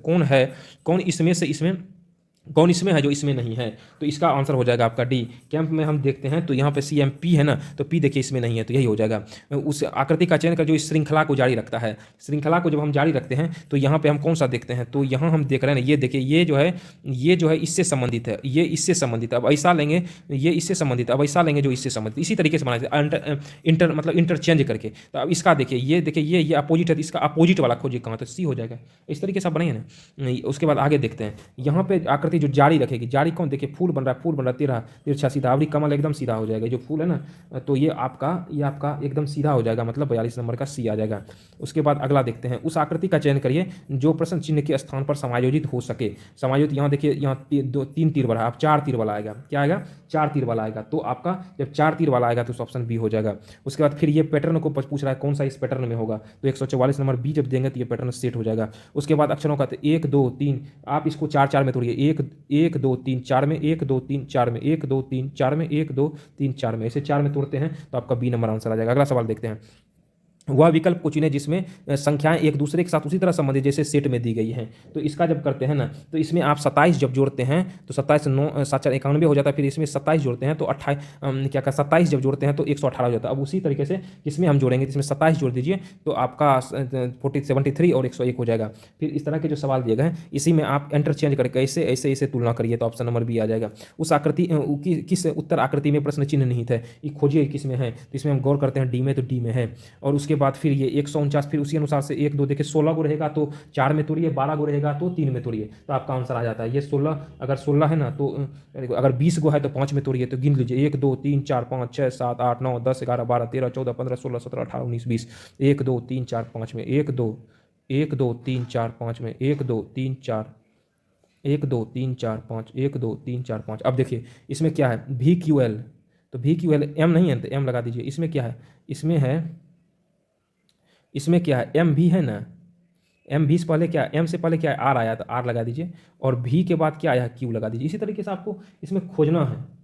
Speaker 1: कौन इसमें है जो इसमें नहीं है, तो इसका आंसर हो जाएगा आपका डी। कैंप में हम देखते हैं तो यहाँ पे सी एम पी है ना, तो पी देखिए इसमें नहीं है, तो यही हो जाएगा। उस आकृति का चयन कर जो इस श्रृंखला को जारी रखता है, श्रृंखला को जब हम जारी रखते हैं तो यहाँ पे हम कौन सा देखते हैं, तो यहाँ हम देख रहे हैं, ये देखिए ये जो है इससे संबंधित है, ये इससे संबंधित है, अब ऐसा लेंगे, ये इससे संबंधित है, अब ऐसा लेंगे जो इससे संबंधित, इसी तरीके से बनाए मतलब इंटरचेंज करके। तो अब इसका देखिए ये अपोजिट है, तो इसका अपोजिट वाला खोजिए कहाँ, तो सी हो जाएगा। इस तरीके से आप बनाइए ना। उसके बाद आगे देखते हैं, यहाँ पे आकृति जो जारी रखेगी, जारी कौन, देखिए फूल बन रहा है, फूल बन रहा है, तिरछा सीधा, अवरी कमल एकदम सीधा हो जाएगा, जो फूल है ना, तो ये आपका एकदम सीधा हो जाएगा, मतलब 42 नंबर का सी आ जाएगा। उसके बाद अगला देखते हैं, उस आकृति का चयन करिए जो प्रश्न चिन्ह के स्थान पर समायोजित हो सके। समायोजित यहाँ देखिए, यहाँ 3 तीर वाला, अब 4 तीर वाला आएगा, क्या आएगा, 4 तीर वाला आएगा, तो आपका जब 4 तीर वाला आएगा तो ऑप्शन बी हो जाएगा। उसके बाद फिर ये पैटर्न को पूछ रहा है कौन सा इस पैटर्न में होगा, तो 144 नंबर बी जब देंगे तो ये पैटर्न सेट हो जाएगा। उसके बाद अक्षरों का 1 2 3, आप इसको 4 4 में तोड़िए, 1 2 3 4 में, 1 2 3 4 में, 1 2 3 4 में, 1 2 3 4 में, ऐसे 4 में तोड़ते हैं तो आपका बी नंबर आंसर आ जाएगा। अगला सवाल देखते हैं, वह विकल्प को चुने जिसमें संख्याएं एक दूसरे के साथ उसी तरह संबंधित जैसे सेट में दी गई हैं। तो इसका जब करते हैं ना, तो इसमें आप 27 जब जोड़ते हैं तो 27 9 7 4 91 हो जाता है, फिर इसमें 27 जोड़ते हैं तो 27 जब जोड़ते हैं तो 118 हो जाता है। अब उसी तरीके से इसमें हम जोड़ेंगे, इसमें 27 जोड़ दीजिए तो आपका 73 और 101 हो जाएगा। फिर इस तरह के जो सवाल दिए गए हैं इसी में आप इंटरचेंज करके ऐसे तुलना करिए तो ऑप्शन नंबर बी आ जाएगा। उस आकृति किस उत्तर आकृति में प्रश्न चिन्ह नहीं थे, ये खोजिए किस में है, तो इसमें हम गौर करते हैं डी में, तो डी में है। और उसके बाद फिर ये 149, फिर उसी अनुसार से 1 2 देखिए 16 गो रहेगा तो 4 में तोड़िए, 12 गो रहेगा तो 3 में तोड़िए, तो आपका आंसर आ जाता है। ये 16 अगर 16 है ना, तो अगर 20 गो है तो 5 में तोड़िए, तो गिन लीजिए 1 2 3 4 5 6 7 8 9 10 11 12 13 14 15 16 17 18 19 20, 1 2 3 4 5 में, 1 2 3 4 5 में, 1 2 3 4 1 2 3 4 5, 1 2 3 4 5। अब देखिए इसमें क्या है, वी क्यू एल, तो वी क्यू एल एम नहीं है तो एम लगा दीजिए। इसमें क्या है, इसमें क्या है, एम भी है ना, एम भी से पहले क्या, एम से पहले क्या आर आया तो आर लगा दीजिए, और भी के बाद क्या आया क्यू लगा दीजिए। इसी तरीके से आपको इसमें खोजना है।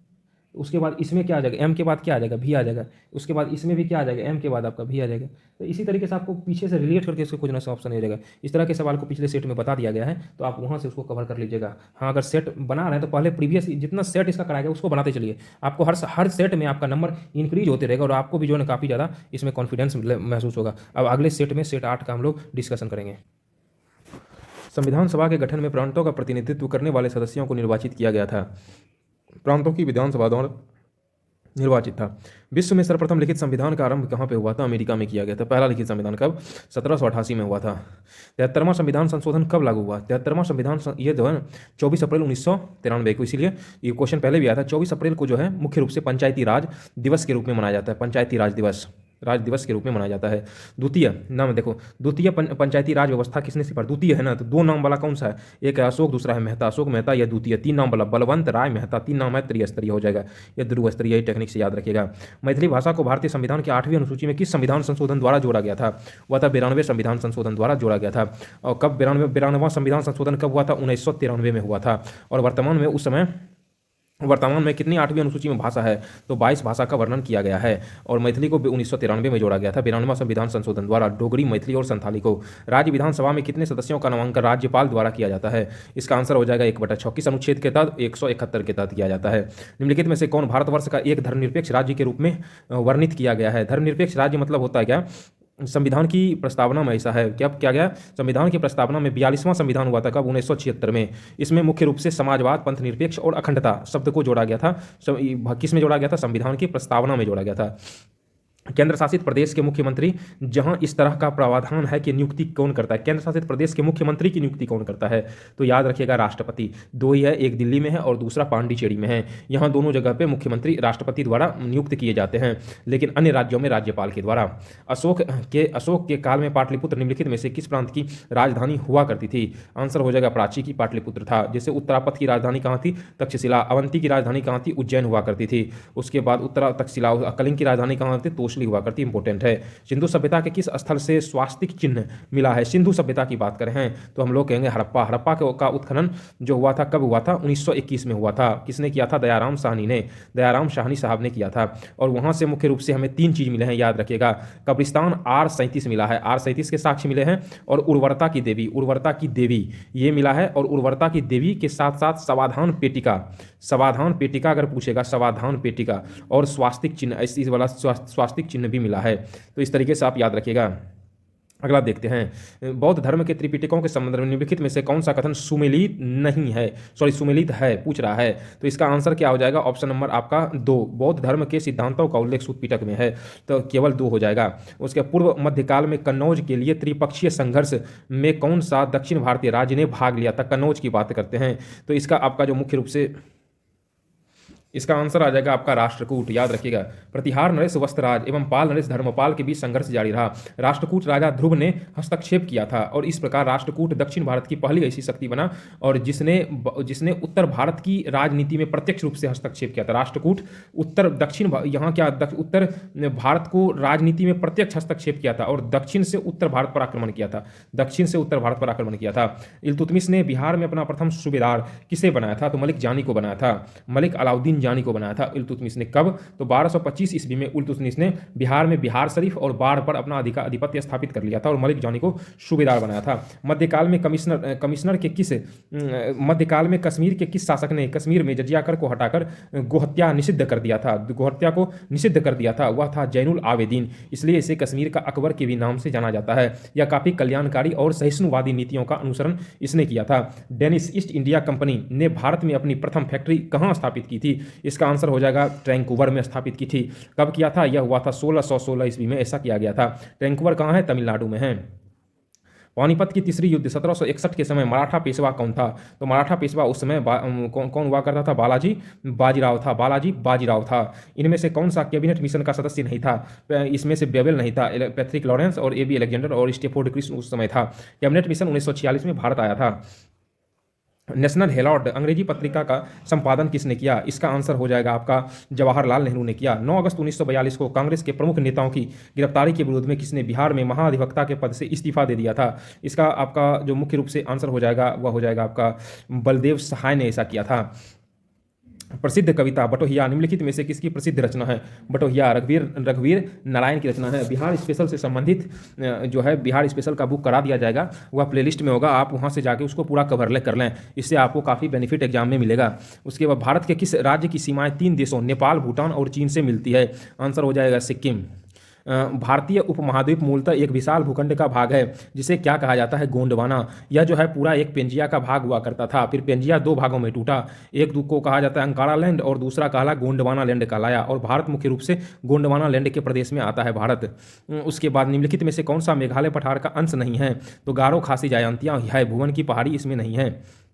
Speaker 1: उसके बाद इसमें क्या आ जाएगा, एम के बाद क्या आ जाएगा, भी आ जाएगा। उसके बाद इसमें भी क्या आ जाएगा, एम के बाद आपका भी आ जाएगा। तो इसी तरीके से आपको पीछे से रिलेट करके इसको खोजना से ऑप्शन हो जाएगा। इस तरह के सवाल को पिछले सेट में बता दिया गया है, तो आप वहाँ से उसको कवर कर लीजिएगा। हाँ, अगर सेट बना रहे हैं तो पहले प्रीवियस जितना सेट इसका कराया गया उसको बनाते चलिए। आपको हर सेट में आपका नंबर इंक्रीज होते रहेगा और आपको भी जो है ना काफ़ी ज़्यादा इसमें कॉन्फिडेंस महसूस होगा। अब अगले सेट में सेट 8 का हम लोग डिस्कशन करेंगे। संविधान सभा के गठन में प्रांतों का प्रतिनिधित्व करने वाले सदस्यों को निर्वाचित किया गया था। प्रांतों की विधानसभा द्वारा निर्वाचित था। विश्व में सर्वप्रथम लिखित संविधान का आरंभ कहाँ पे हुआ था? अमेरिका में किया गया था। पहला लिखित संविधान कब? 1788 में हुआ था। 73वां संविधान संशोधन कब लागू हुआ? 73वां संविधान ये जो है 24 अप्रैल 1993 को, इसीलिए ये क्वेश्चन पहले भी आया था। 24 अप्रैल को जो है मुख्य रूप से पंचायती राज दिवस के रूप में मनाया जाता है। पंचायती राज दिवस के रूप में मनाया जाता है। द्वितीय नाम देखो, द्वितीय पंचायती राज व्यवस्था किसने सिफारिश? द्वितीय है ना, तो दो नाम वाला कौन सा है? एक है अशोक, दूसरा है मेहता। अशोक मेहता या द्वितीय। तीन नाम वाला बलवंत राय मेहता। तीन नाम है त्रिस्तरीय हो जाएगा, यह ध्रुवस्तरीय टेक्निक से याद रखिएगा। मैथिली भाषा को भारतीय संविधान की 8वीं अनुसूची में किस संविधान संशोधन द्वारा जोड़ा गया था? वह था 92वें संविधान संशोधन द्वारा जोड़ा गया था। और कब 92वां संविधान संशोधन कब हुआ था? 1993 में हुआ था। और वर्तमान में कितनी 8वीं अनुसूची में भाषा है? तो 22 भाषा का वर्णन किया गया है। और मैथिली को 1993 में जोड़ा गया था 92वां संविधान संशोधन द्वारा। डोगरी, मैथिली और संथाली को। राज्य विधानसभा में कितने सदस्यों का नामांकन राज्यपाल द्वारा किया जाता है? इसका आंसर हो जाएगा 1/36 अनुच्छेद के तहत 171 के तहत किया जाता है। निम्नलिखित में से कौन भारतवर्ष का एक धर्मनिरपेक्ष राज्य के रूप में वर्णित किया गया है? धर्मनिरपेक्ष राज्य मतलब होता है क्या? संविधान की प्रस्तावना में ऐसा है क्या गया? संविधान की प्रस्तावना में 42वां संविधान हुआ था कब? 1976 में। इसमें मुख्य रूप से समाजवाद, पंथ निरपेक्ष और अखंडता शब्द को जोड़ा गया था। किस में जोड़ा गया था? संविधान की प्रस्तावना में जोड़ा गया था। केंद्र शासित प्रदेश के मुख्यमंत्री जहां इस तरह का प्रावधान है कि नियुक्ति कौन करता है? केंद्र शासित प्रदेश के मुख्यमंत्री की नियुक्ति कौन करता है? तो याद रखिएगा राष्ट्रपति। दो ही है, एक दिल्ली में है और दूसरा पांडिचेरी में है। यहाँ दोनों जगह पे मुख्यमंत्री राष्ट्रपति द्वारा नियुक्त किए जाते हैं, लेकिन अन्य राज्यों में राज्यपाल के द्वारा। अशोक के काल में पाटलिपुत्र निम्नलिखित में से किस प्रांत की राजधानी हुआ करती थी? आंसर हो जाएगा प्राची की पाटलिपुत्र था। जैसे उत्तरापथ की राजधानी कहाँ थी? तक्षशिला। अवंती की राजधानी कहाँ थी? उज्जैन हुआ करती थी। उसके बाद उत्तरा तक्षशिला। कलिंग की राजधानी कहाँ थी? हुआ करती। इंपोर्टेंट है। सिंधु सभ्यता के किस स्थल से स्वास्तिक चिन्ह मिला है? सिंधु सभ्यता की बात करें हैं तो हम लोग कहेंगे हड़प्पा। हड़प्पा का उत्खनन जो हुआ था कब हुआ था? 1921 में हुआ था। किसने किया था? दयाराम साहनी ने। दयाराम साहनी साहब ने किया था। और वहां से मुख्य रूप से हमें 3 चीज मिले हैं, याद रखिएगा। कब्रिस्तान R37 मिला है, R37 के साक्ष्य मिले हैं। और उर्वरता की देवी ये मिला है। और उर्वरता की देवी के साथ साथ समाधान पेटिका अगर पूछेगा, समाधान पेटिका और स्वास्तिक चिन्ह, ऐसी वाला स्वास्तिक चिन्ह भी मिला है। तो इस तरीके से आप याद रखिएगा। अगला देखते हैं। बौद्ध धर्म के त्रिपिटकों के संबंध में निम्नलिखित में से कौन सा कथन सुमेलित है पूछ रहा है? तो इसका आंसर क्या हो जाएगा? ऑप्शन नंबर आपका 2। बौद्ध धर्म के सिद्धांतों का उल्लेख सूत पिटक में है, तो केवल 2 हो जाएगा। उसके पूर्व मध्यकाल में कन्नौज के लिए त्रिपक्षीय संघर्ष में कौन सा दक्षिण भारतीय राज्य ने भाग लिया था? कन्नौज की बात करते हैं, तो इसका आपका जो मुख्य रूप से इसका आंसर आ जाएगा आपका राष्ट्रकूट। याद रखिएगा। प्रतिहार नरेश वस्त्रराज एवं पाल नरेश धर्मपाल के बीच संघर्ष जारी रहा। राष्ट्रकूट राजा ध्रुव ने हस्तक्षेप किया था और इस प्रकार राष्ट्रकूट दक्षिण भारत की पहली ऐसी शक्ति बना और जिसने उत्तर भारत की राजनीति में प्रत्यक्ष रूप से हस्तक्षेप किया था। राष्ट्रकूट उत्तर भारत को राजनीति में प्रत्यक्ष हस्तक्षेप किया था और दक्षिण से उत्तर भारत पर आक्रमण किया था। इल्तुतमिश ने बिहार में अपना प्रथम सूबेदार किसे बनाया था? तो मलिक जानी को बनाया था। मलिक अलाउद्दीन जानी को बनाया था इल्तुतमिश ने। कब? तो 1225 ईस्वी में इल्तुतमिश ने बिहार में बिहार शरीफ और बाढ़ पर अपना आधिपत्य स्थापित कर लिया था और मलिक जानी को सूबेदार बनाया था। मध्यकाल में कश्मीर के किस शासक ने कश्मीर में जजियाकर को हटाकर गोहत्या निषिद्ध कर दिया था? गोहत्या को निषिद्ध कर दिया था, वह था जैनुल आवेदीन। इसलिए इसे कश्मीर का अकबर के भी नाम से जाना जाता है। यह काफी कल्याणकारी और सहिष्णुवादी नीतियों का अनुसरण इसने किया था। डेनिश ईस्ट इंडिया कंपनी ने भारत में अपनी प्रथम फैक्ट्री कहां स्थापित की थी? इसका आंसर हो जाएगा ट्रैंकूवर में स्थापित की थी। कब किया था? यह हुआ था 1616 ईस्वी में ऐसा किया गया था। ट्रैंकूवर कहाँ है? तमिलनाडु में है। पानीपत की तीसरी युद्ध 1761 के समय मराठा पेशवा कौन था? तो मराठा पेशवा उस समय कौन हुआ करता था? बालाजी बाजीराव था। इनमें से कौन सा कैबिनेट मिशन का सदस्य नहीं था? इसमें से बेबल नहीं था। पैट्रिक लॉरेंस और AB अलेक्जेंडर और स्टेफोर्ड कृष्ण उस समय था। कैबिनेट मिशन 1946 में भारत आया था। नेशनल हेराल्ड अंग्रेजी पत्रिका का संपादन किसने किया? इसका आंसर हो जाएगा आपका जवाहरलाल नेहरू ने किया। 9 अगस्त 1942 को कांग्रेस के प्रमुख नेताओं की गिरफ्तारी के विरोध में किसने बिहार में महाधिवक्ता के पद से इस्तीफा दे दिया था? इसका आपका जो मुख्य रूप से आंसर हो जाएगा वह हो जाएगा आपका बलदेव सहाय ने ऐसा किया था। प्रसिद्ध कविता बटोहिया निम्नलिखित में से किसकी प्रसिद्ध रचना है? बटोहिया रघुवीर नारायण की रचना है। बिहार स्पेशल से संबंधित जो है बिहार स्पेशल का बुक करा दिया जाएगा, वह प्लेलिस्ट में होगा, आप वहां से जाके उसको पूरा कवर कर लें, इससे आपको काफ़ी बेनिफिट एग्जाम में मिलेगा। उसके बाद भारत के किस राज्य की सीमाएं 3 देशों नेपाल, भूटान और चीन से मिलती है? आंसर हो जाएगा सिक्किम। भारतीय उपमहाद्वीप मूलतः एक विशाल भूखंड का भाग है जिसे क्या कहा जाता है? गोंडवाना। यह जो है पूरा एक पेंजिया का भाग हुआ करता था, फिर पेंजिया 2 भागों में टूटा, एक को कहा जाता है अंकारा लैंड और दूसरा कहला गोंडवाना लैंड कहलाया, और भारत मुख्य रूप से गोंडवाना लैंड के प्रदेश में आता है भारत। उसके बाद निम्नलिखित में से कौन सा मेघालय पठार का अंश नहीं है? तो गारो खासी जयंतियाँ है, भुवन की पहाड़ी इसमें नहीं है।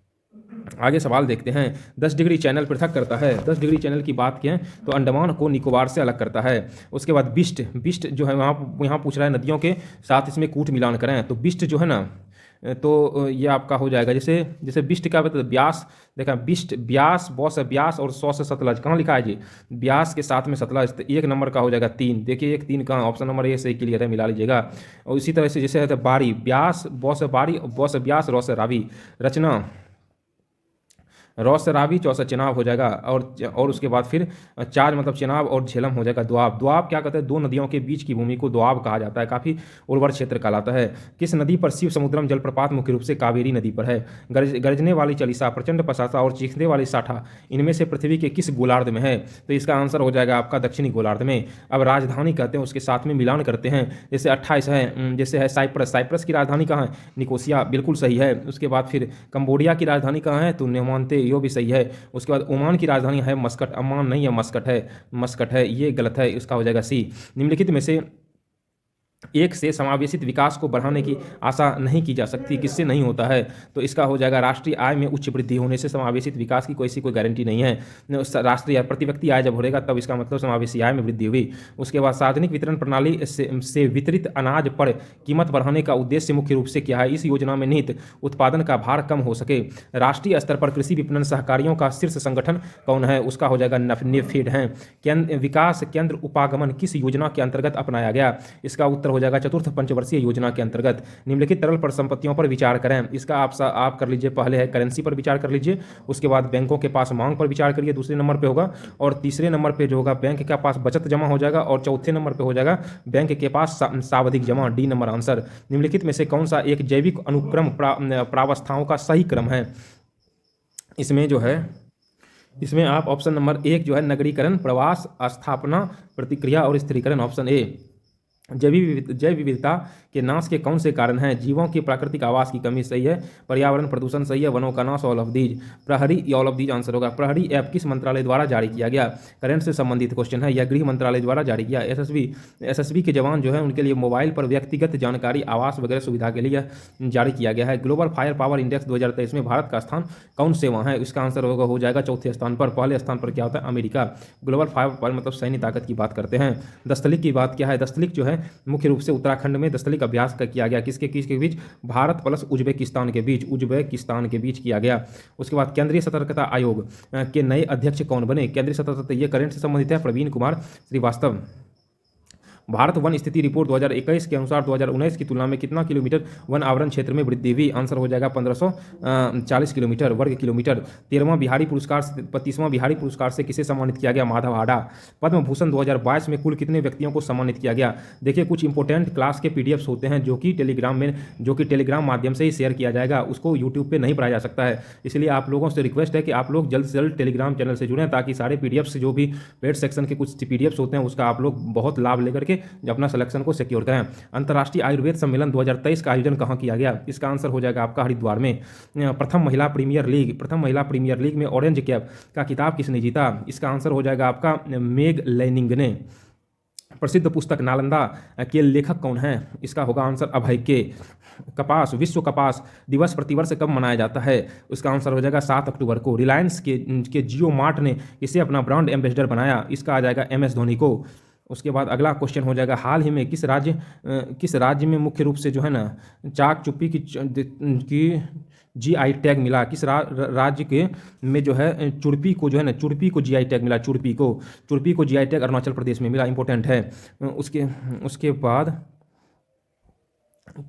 Speaker 1: आगे सवाल देखते हैं। 10 डिग्री चैनल पृथक करता है। 10 डिग्री चैनल की बात करें तो अंडमान को निकोबार से अलग करता है। उसके बाद बिस्ट जो है यहाँ पूछ रहा है नदियों के साथ इसमें कूट मिलान करें, तो बिस्ट जो है ना, तो ये आपका हो जाएगा जैसे बिस्ट क्या बताते ब्यास, देखा बिस्ट ब्यास, बॉस है ब्यास और 100 से सतलज, कहाँ लिखा है जी? ब्यास के साथ में सतलज, तो 1 नंबर का हो जाएगा 3। देखिए 1 3 कहाँ, ऑप्शन नंबर ए सही क्लियर है, मिला लीजिएगा। और इसी तरह से जैसे है बारी ब्यास, बॉस है बारी, बॉस है ब्यास, रॉस है रावी। रचना रॉस से रावी, चौ से चेनाब हो जाएगा, और उसके बाद फिर 4 मतलब चेनाब और झेलम हो जाएगा द्वाब। द्वाब क्या कहते हैं? 2 नदियों के बीच की भूमि को द्वाब कहा जाता है, काफ़ी उर्वर क्षेत्र कहलाता है। किस नदी पर शिव समुद्रम जलप्रपात मुख्य रूप से कावेरी नदी पर है? गरजने वाली चलीसा, प्रचंड पसासा और चीखने वाली साठा इनमें से पृथ्वी के किस गोलार्ध में है? तो इसका आंसर हो जाएगा आपका दक्षिणी गोलार्ध में। अब राजधानी कहते हैं उसके साथ में मिलान करते हैं, जैसे 28 है, जैसे है साइप्रस, साइप्रस की राजधानी कहाँ है? निकोसिया, बिल्कुल सही है। उसके बाद फिर कंबोडिया की राजधानी कहाँ है? तो नेमांते, यो भी सही है। उसके बाद ओमान की राजधानी है मस्कट, अम्मान नहीं है, मस्कट है, ये गलत है, इसका हो जाएगा सी। निम्नलिखित में से एक से समावेशित विकास को बढ़ाने की आशा नहीं की जा सकती, किससे नहीं होता है? तो इसका हो जाएगा राष्ट्रीय आय में उच्च वृद्धि होने से समावेशित विकास की कोई गारंटी नहीं है। राष्ट्रीय प्रति व्यक्ति आय जब बढ़ेगा तब इसका मतलब समावेशी आय में वृद्धि हुई। उसके बाद सार्वजनिक वितरण प्रणाली से वितरित अनाज पर कीमत बढ़ाने का उद्देश्य मुख्य रूप से क्या है? इस योजना में निहित उत्पादन का भार कम हो सके। राष्ट्रीय स्तर पर कृषि विपणन सहकारियों का शीर्ष संगठन कौन है? उसका हो जाएगा नेफेड है। विकास केंद्र उपागमन किस योजना के अंतर्गत अपनाया गया? इसका उत्तर हो जाएगा चतुर्थ पंचवर्षीय योजना के अंतर्गत। निम्नलिखित तरल परिसंपत्तियों पर विचार करें। इसका आप कर लीजिए, पहले है करेंसी पर विचार कर लीजिए, उसके बाद बैंकों के पास मांग पर विचार करिए, दूसरे नंबर पे होगा, और तीसरे नंबर पे जो होगा बैंक के पास बचत जमा हो जाएगा, और चौथे नंबर पे हो जाएगा बैंक के पास सावधिक जमा, डी नंबर आंसर। निम्नलिखित में से कौन सा एक जैविक अनुक्रम प्रावस्थाओं का सही क्रम है? इसमें आप ऑप्शन नंबर 1 जो है नगरीकरण, प्रवास, स्थापना, प्रतिक्रिया और स्थिरीकरण, ऑप्शन ए। जैव विविधता के नाश के कौन से कारण हैं? जीवों की प्राकृतिक आवास की कमी सही है, पर्यावरण प्रदूषण सही है, वनों का नाश, ऑल ऑफ दीज। प्रहरी, ऑल ऑफ दीज आंसर होगा। प्रहरी ऐप किस मंत्रालय द्वारा जारी किया गया? करंट से संबंधित क्वेश्चन है, यह गृह मंत्रालय द्वारा जारी किया। एसएसबी के जवान जो है उनके लिए मोबाइल पर व्यक्तिगत जानकारी, आवास वगैरह सुविधा के लिए जारी किया गया है। ग्लोबल फायर पावर इंडेक्स 2023 में भारत का स्थान कौन से वहाँ है? इसका आंसर हो जाएगा चौथे स्थान पर। पहले स्थान पर क्या होता है? अमेरिका। ग्लोबल फायर पावर मतलब सैन्य ताकत की बात करते हैं। दस्तलिक की बात क्या है? दस्तलिक जो है मुख्य रूप से उत्तराखंड में दस्तलिक अभ्यास का किया गया, किसके बीच? भारत प्लस उज्बेकिस्तान के बीच किया गया। उसके बाद केंद्रीय सतर्कता आयोग के नए अध्यक्ष कौन बने? केंद्रीय सतर्कता, ये करंट से संबंधित है, प्रवीण कुमार श्रीवास्तव। भारत वन स्थिति रिपोर्ट 2021 के अनुसार 2019 की तुलना में कितना किलोमीटर वन आवरण क्षेत्र में वृद्धि हुई? आंसर हो जाएगा 1540 किलोमीटर वर्ग किलोमीटर। 30वां बिहारी पुरस्कार से किसे सम्मानित किया गया? माधव हाडा। पद्म भूषण 2022 में कुल कितने व्यक्तियों को सम्मानित किया गया? देखिए कुछ इंपॉर्टेंट क्लास के पीडीएफ्स होते हैं जो कि टेलीग्राम माध्यम से ही शेयर किया जाएगा, उसको यूट्यूब पर नहीं पढ़ाया जा सकता है। इसलिए आप लोगों से रिक्वेस्ट है कि आप लोग जल्द से जल्द टेलीग्राम चैनल से जुड़ें, ताकि सारे पीडीएफ्स जो भी पेड सेक्शन के कुछ पीडीएफ्स होते हैं उसका आप लोग बहुत लाभ लेकर के अपना सिलेक्शन को सिक्योर करें। अंतर्राष्ट्रीय आयुर्वेद सम्मेलन 2023 का आयोजन कहाँ किया गया? इसका आंसर हो जाएगा आपका हरिद्वार में। प्रथम महिला प्रीमियर लीग में ऑरेंज कैप का खिताब किसने जीता? इसका आंसर हो जाएगा आपका मेग लैनिंग ने। प्रसिद्ध पुस्तक नालंदा के लेखक कौन है? इसका होगा आंसर अभय के। विश्व कपास दिवस प्रतिवर्ष कब मनाया जाता है? उसका आंसर हो जाएगा 7 अक्टूबर को। रिलायंस के जियो मार्ट ने इसे अपना ब्रांड एम्बेसडर बनाया? इसका आ जाएगा MS धोनी को। उसके बाद अगला क्वेश्चन हो जाएगा, हाल ही में किस राज्य में मुख्य रूप से जो है ना चाक चुप्पी की जीआई टैग मिला? किस राज्य के में जो है चुड़पी को जो है ना चुड़पी को जीआई टैग मिला? चुड़पी को जीआई टैग अरुणाचल प्रदेश में मिला, इंपॉर्टेंट है। उसके बाद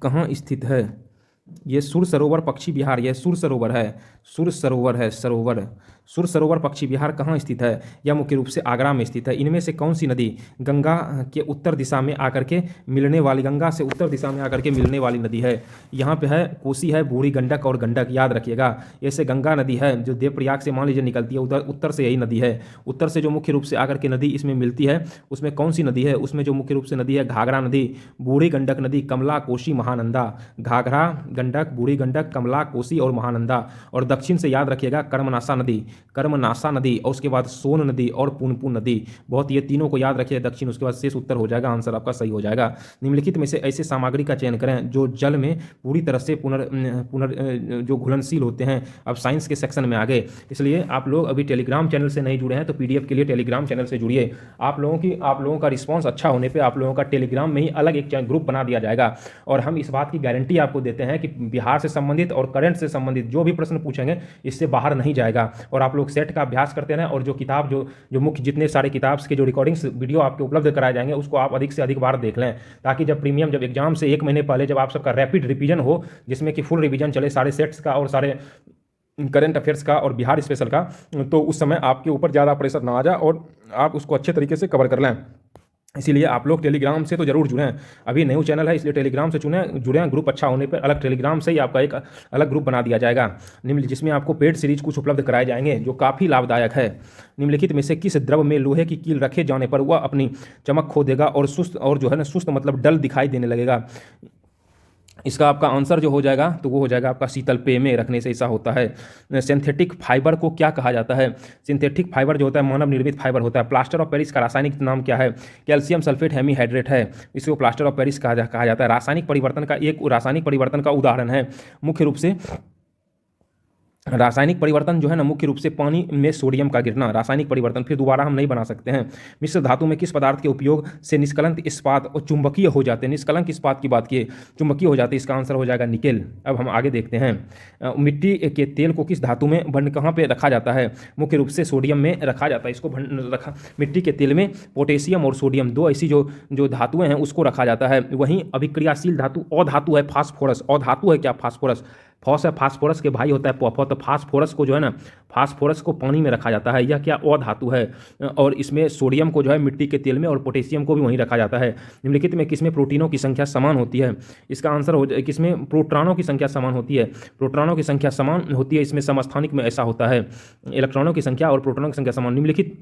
Speaker 1: कहाँ स्थित है? ये सुर सरोवर पक्षी विहार, यह सुर सरोवर है। सुर सरोवर पक्षी विहार कहाँ स्थित है? यह मुख्य रूप से आगरा में स्थित है। इनमें से कौन सी नदी गंगा से उत्तर दिशा में आकर के मिलने वाली नदी है? यहाँ पे है कोसी है, बूढ़ी गंडक और गंडक, याद रखिएगा। ऐसे गंगा नदी है जो देवप्रयाग से मान लीजिए निकलती है, उधर उत्तर से यही नदी है। उत्तर से जो मुख्य रूप से आकर के नदी इसमें मिलती है, उसमें कौन सी नदी है? उसमें जो मुख्य रूप से नदी है घाघरा नदी, बूढ़ी गंडक नदी, कमला, कोसी, महानंदा। घाघरा गंडक, बूढ़ी गंडक, कमला, कोसी और महानंदा। और दक्षिण से याद रखिएगा कर्मनाशा नदी, और उसके बाद सोन नदी और पुनपुन नदी। बहुत ये तीनों को याद रखिए दक्षिण, उसके बाद शेष उत्तर हो जाएगा, आंसर आपका सही हो जाएगा। निम्नलिखित में से ऐसे सामग्री का चयन करें जो जल में पूरी तरह से जो घुलनशील होते हैं। अब साइंस के सेक्शन में आ गए, इसलिए आप लोग अभी टेलीग्राम चैनल से नहीं जुड़े हैं तो पीडीएफ के लिए टेलीग्राम चैनल से जुड़िए। आप लोगों का रिस्पॉन्स अच्छा होने पर आप लोगों का टेलीग्राम में ही अलग एक ग्रुप बना दिया जाएगा। और हम इस बात की गारंटी आपको देते हैं कि बिहार से संबंधित और करंट से संबंधित जो भी प्रश्न पूछेंगे इससे बाहर नहीं जाएगा। और आप लोग सेट का अभ्यास करते रहें, और जो किताब जो मुख्य जितने सारे किताब के जो रिकॉर्डिंग्स वीडियो आपके उपलब्ध कराए जाएंगे उसको आप अधिक से अधिक बार देख लें, ताकि जब एग्जाम से 1 महीने पहले जब आप सबका रैपिड रिवीजन हो, जिसमें कि फुल रिवीजन चले सारे सेट्स का और सारे करंट अफेयर्स का और बिहार स्पेशल का, तो उस समय आपके ऊपर ज़्यादा प्रेशर ना आ जाए और आप उसको अच्छे तरीके से कवर कर लें। इसीलिए आप लोग टेलीग्राम से तो जरूर जुड़ें। अभी न्यू चैनल है इसलिए टेलीग्राम से जुड़ें। ग्रुप अच्छा होने पर अलग टेलीग्राम से ही आपका एक अलग ग्रुप बना दिया जाएगा, जिसमें आपको पेड सीरीज कुछ उपलब्ध कराए जाएंगे जो काफ़ी लाभदायक है। निम्नलिखित में से किस द्रव में लोहे की कील रखे जाने पर वह अपनी चमक खो देगा और सुस्त मतलब डल दिखाई देने लगेगा? इसका आपका आंसर जो हो जाएगा तो वो हो जाएगा आपका शीतल पेय में रखने से ऐसा होता है। सिंथेटिक फाइबर को क्या कहा जाता है? सिंथेटिक फाइबर जो होता है मानव निर्मित फाइबर होता है। प्लास्टर ऑफ पेरिस का रासायनिक नाम क्या है? कैल्शियम सल्फेट हेमीहाइड्रेट है, इसको प्लास्टर ऑफ पेरिस कहा जाता है। रासायनिक परिवर्तन का उदाहरण है मुख्य रूप से रासायनिक परिवर्तन जो है ना मुख्य रूप से पानी में सोडियम का गिरना, रासायनिक परिवर्तन फिर दोबारा हम नहीं बना सकते हैं। मिश्र धातु में किस पदार्थ के उपयोग से निष्कलंक इस्पात और चुंबकीय हो जाते हैं? निष्कलंक इस्पात की बात किए, चुंबकीय हो जाते हैं, इसका आंसर हो जाएगा निकेल। अब हम आगे देखते हैं, मिट्टी के तेल को किस धातु में कहाँ पे रखा जाता है? मुख्य रूप से सोडियम में रखा जाता है। इसको मिट्टी के तेल में पोटेशियम और सोडियम दो ऐसी जो धातुएं हैं उसको रखा जाता है। वहीं अभिक्रियाशील धातु अधातु है फास्फोरस। अधातु है क्या? फास्फोरस। फॉस है फास्फोरस के भाई होता है पॉ, तो फास्फोरस को जो है ना फास्फोरस को पानी में रखा जाता है, यह क्या अधातु है। और इसमें सोडियम को जो है मिट्टी के तेल में और पोटेशियम को भी वहीं रखा जाता है। निम्नलिखित में किसमें प्रोटीनों की संख्या समान होती है? इसका आंसर हो जाए किसमें प्रोटॉनों की संख्या समान होती है? प्रोटॉनों की संख्या समान होती है, इसमें समस्थानिक में ऐसा होता है। इलेक्ट्रॉनों की संख्या और प्रोटॉनों की संख्या समान। निम्नलिखित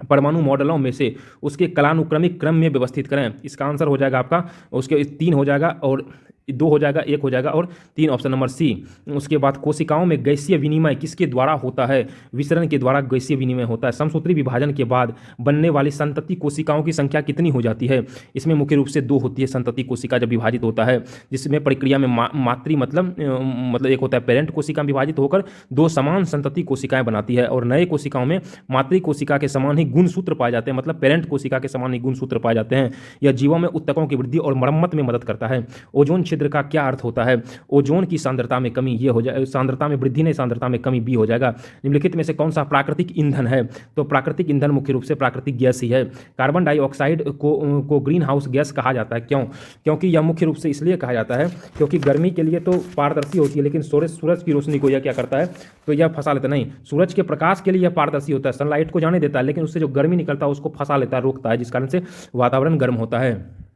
Speaker 1: परमाणु मॉडलों में से उसके कालानुक्रमिक क्रम में व्यवस्थित करें। इसका आंसर हो जाएगा आपका उसके 3 हो जाएगा और 2 हो जाएगा, 1 हो जाएगा और 3 ऑप्शन नंबर सी। उसके बाद कोशिकाओं में गैसीय विनिमय किसके द्वारा होता है? विसरण के द्वारा गैसीय विनिमय होता है। समसूत्री विभाजन के बाद बनने वाली संतति कोशिकाओं की संख्या कितनी हो जाती है? इसमें मुख्य रूप से 2 होती है संतति कोशिका जब विभाजित होता है, जिसमें प्रक्रिया में मातृ मतलब एक होता है पेरेंट कोशिका विभाजित होकर 2 समान संतति कोशिकाएं बनाती है, और नए कोशिकाओं में मातृ कोशिका के समान ही गुणसूत्र पाए जाते हैं, मतलब पेरेंट कोशिका के समान ही गुणसूत्र पाए जाते हैं। यह जीवों में उत्तकों की वृद्धि और मरम्मत में मदद करता है। ओजोन छिद्र का क्या अर्थ होता है? ओजोन की सांद्रता में कमी, ये हो जाए सांद्रता में वृद्धि नहीं सांद्रता में कमी, बी हो जाएगा। निम्नलिखित में से कौन सा प्राकृतिक ईंधन है? तो प्राकृतिक ईंधन मुख्य रूप से प्राकृतिक गैस ही है। कार्बन डाइऑक्साइड को ग्रीन हाउस गैस कहा जाता है, क्यों? क्योंकि यह मुख्य रूप से इसलिए कहा जाता है क्योंकि गर्मी के लिए तो पारदर्शी होती है, लेकिन सूरज की रोशनी को यह क्या करता है तो यह फंसा लेता नहीं। सूरज के प्रकाश के लिए यह पारदर्शी होता है, सनलाइट को जाने देता है, लेकिन उससे जो गर्मी निकलता है उसको फंसा लेता है, रोकता है, जिस कारण से वातावरण गर्म होता है।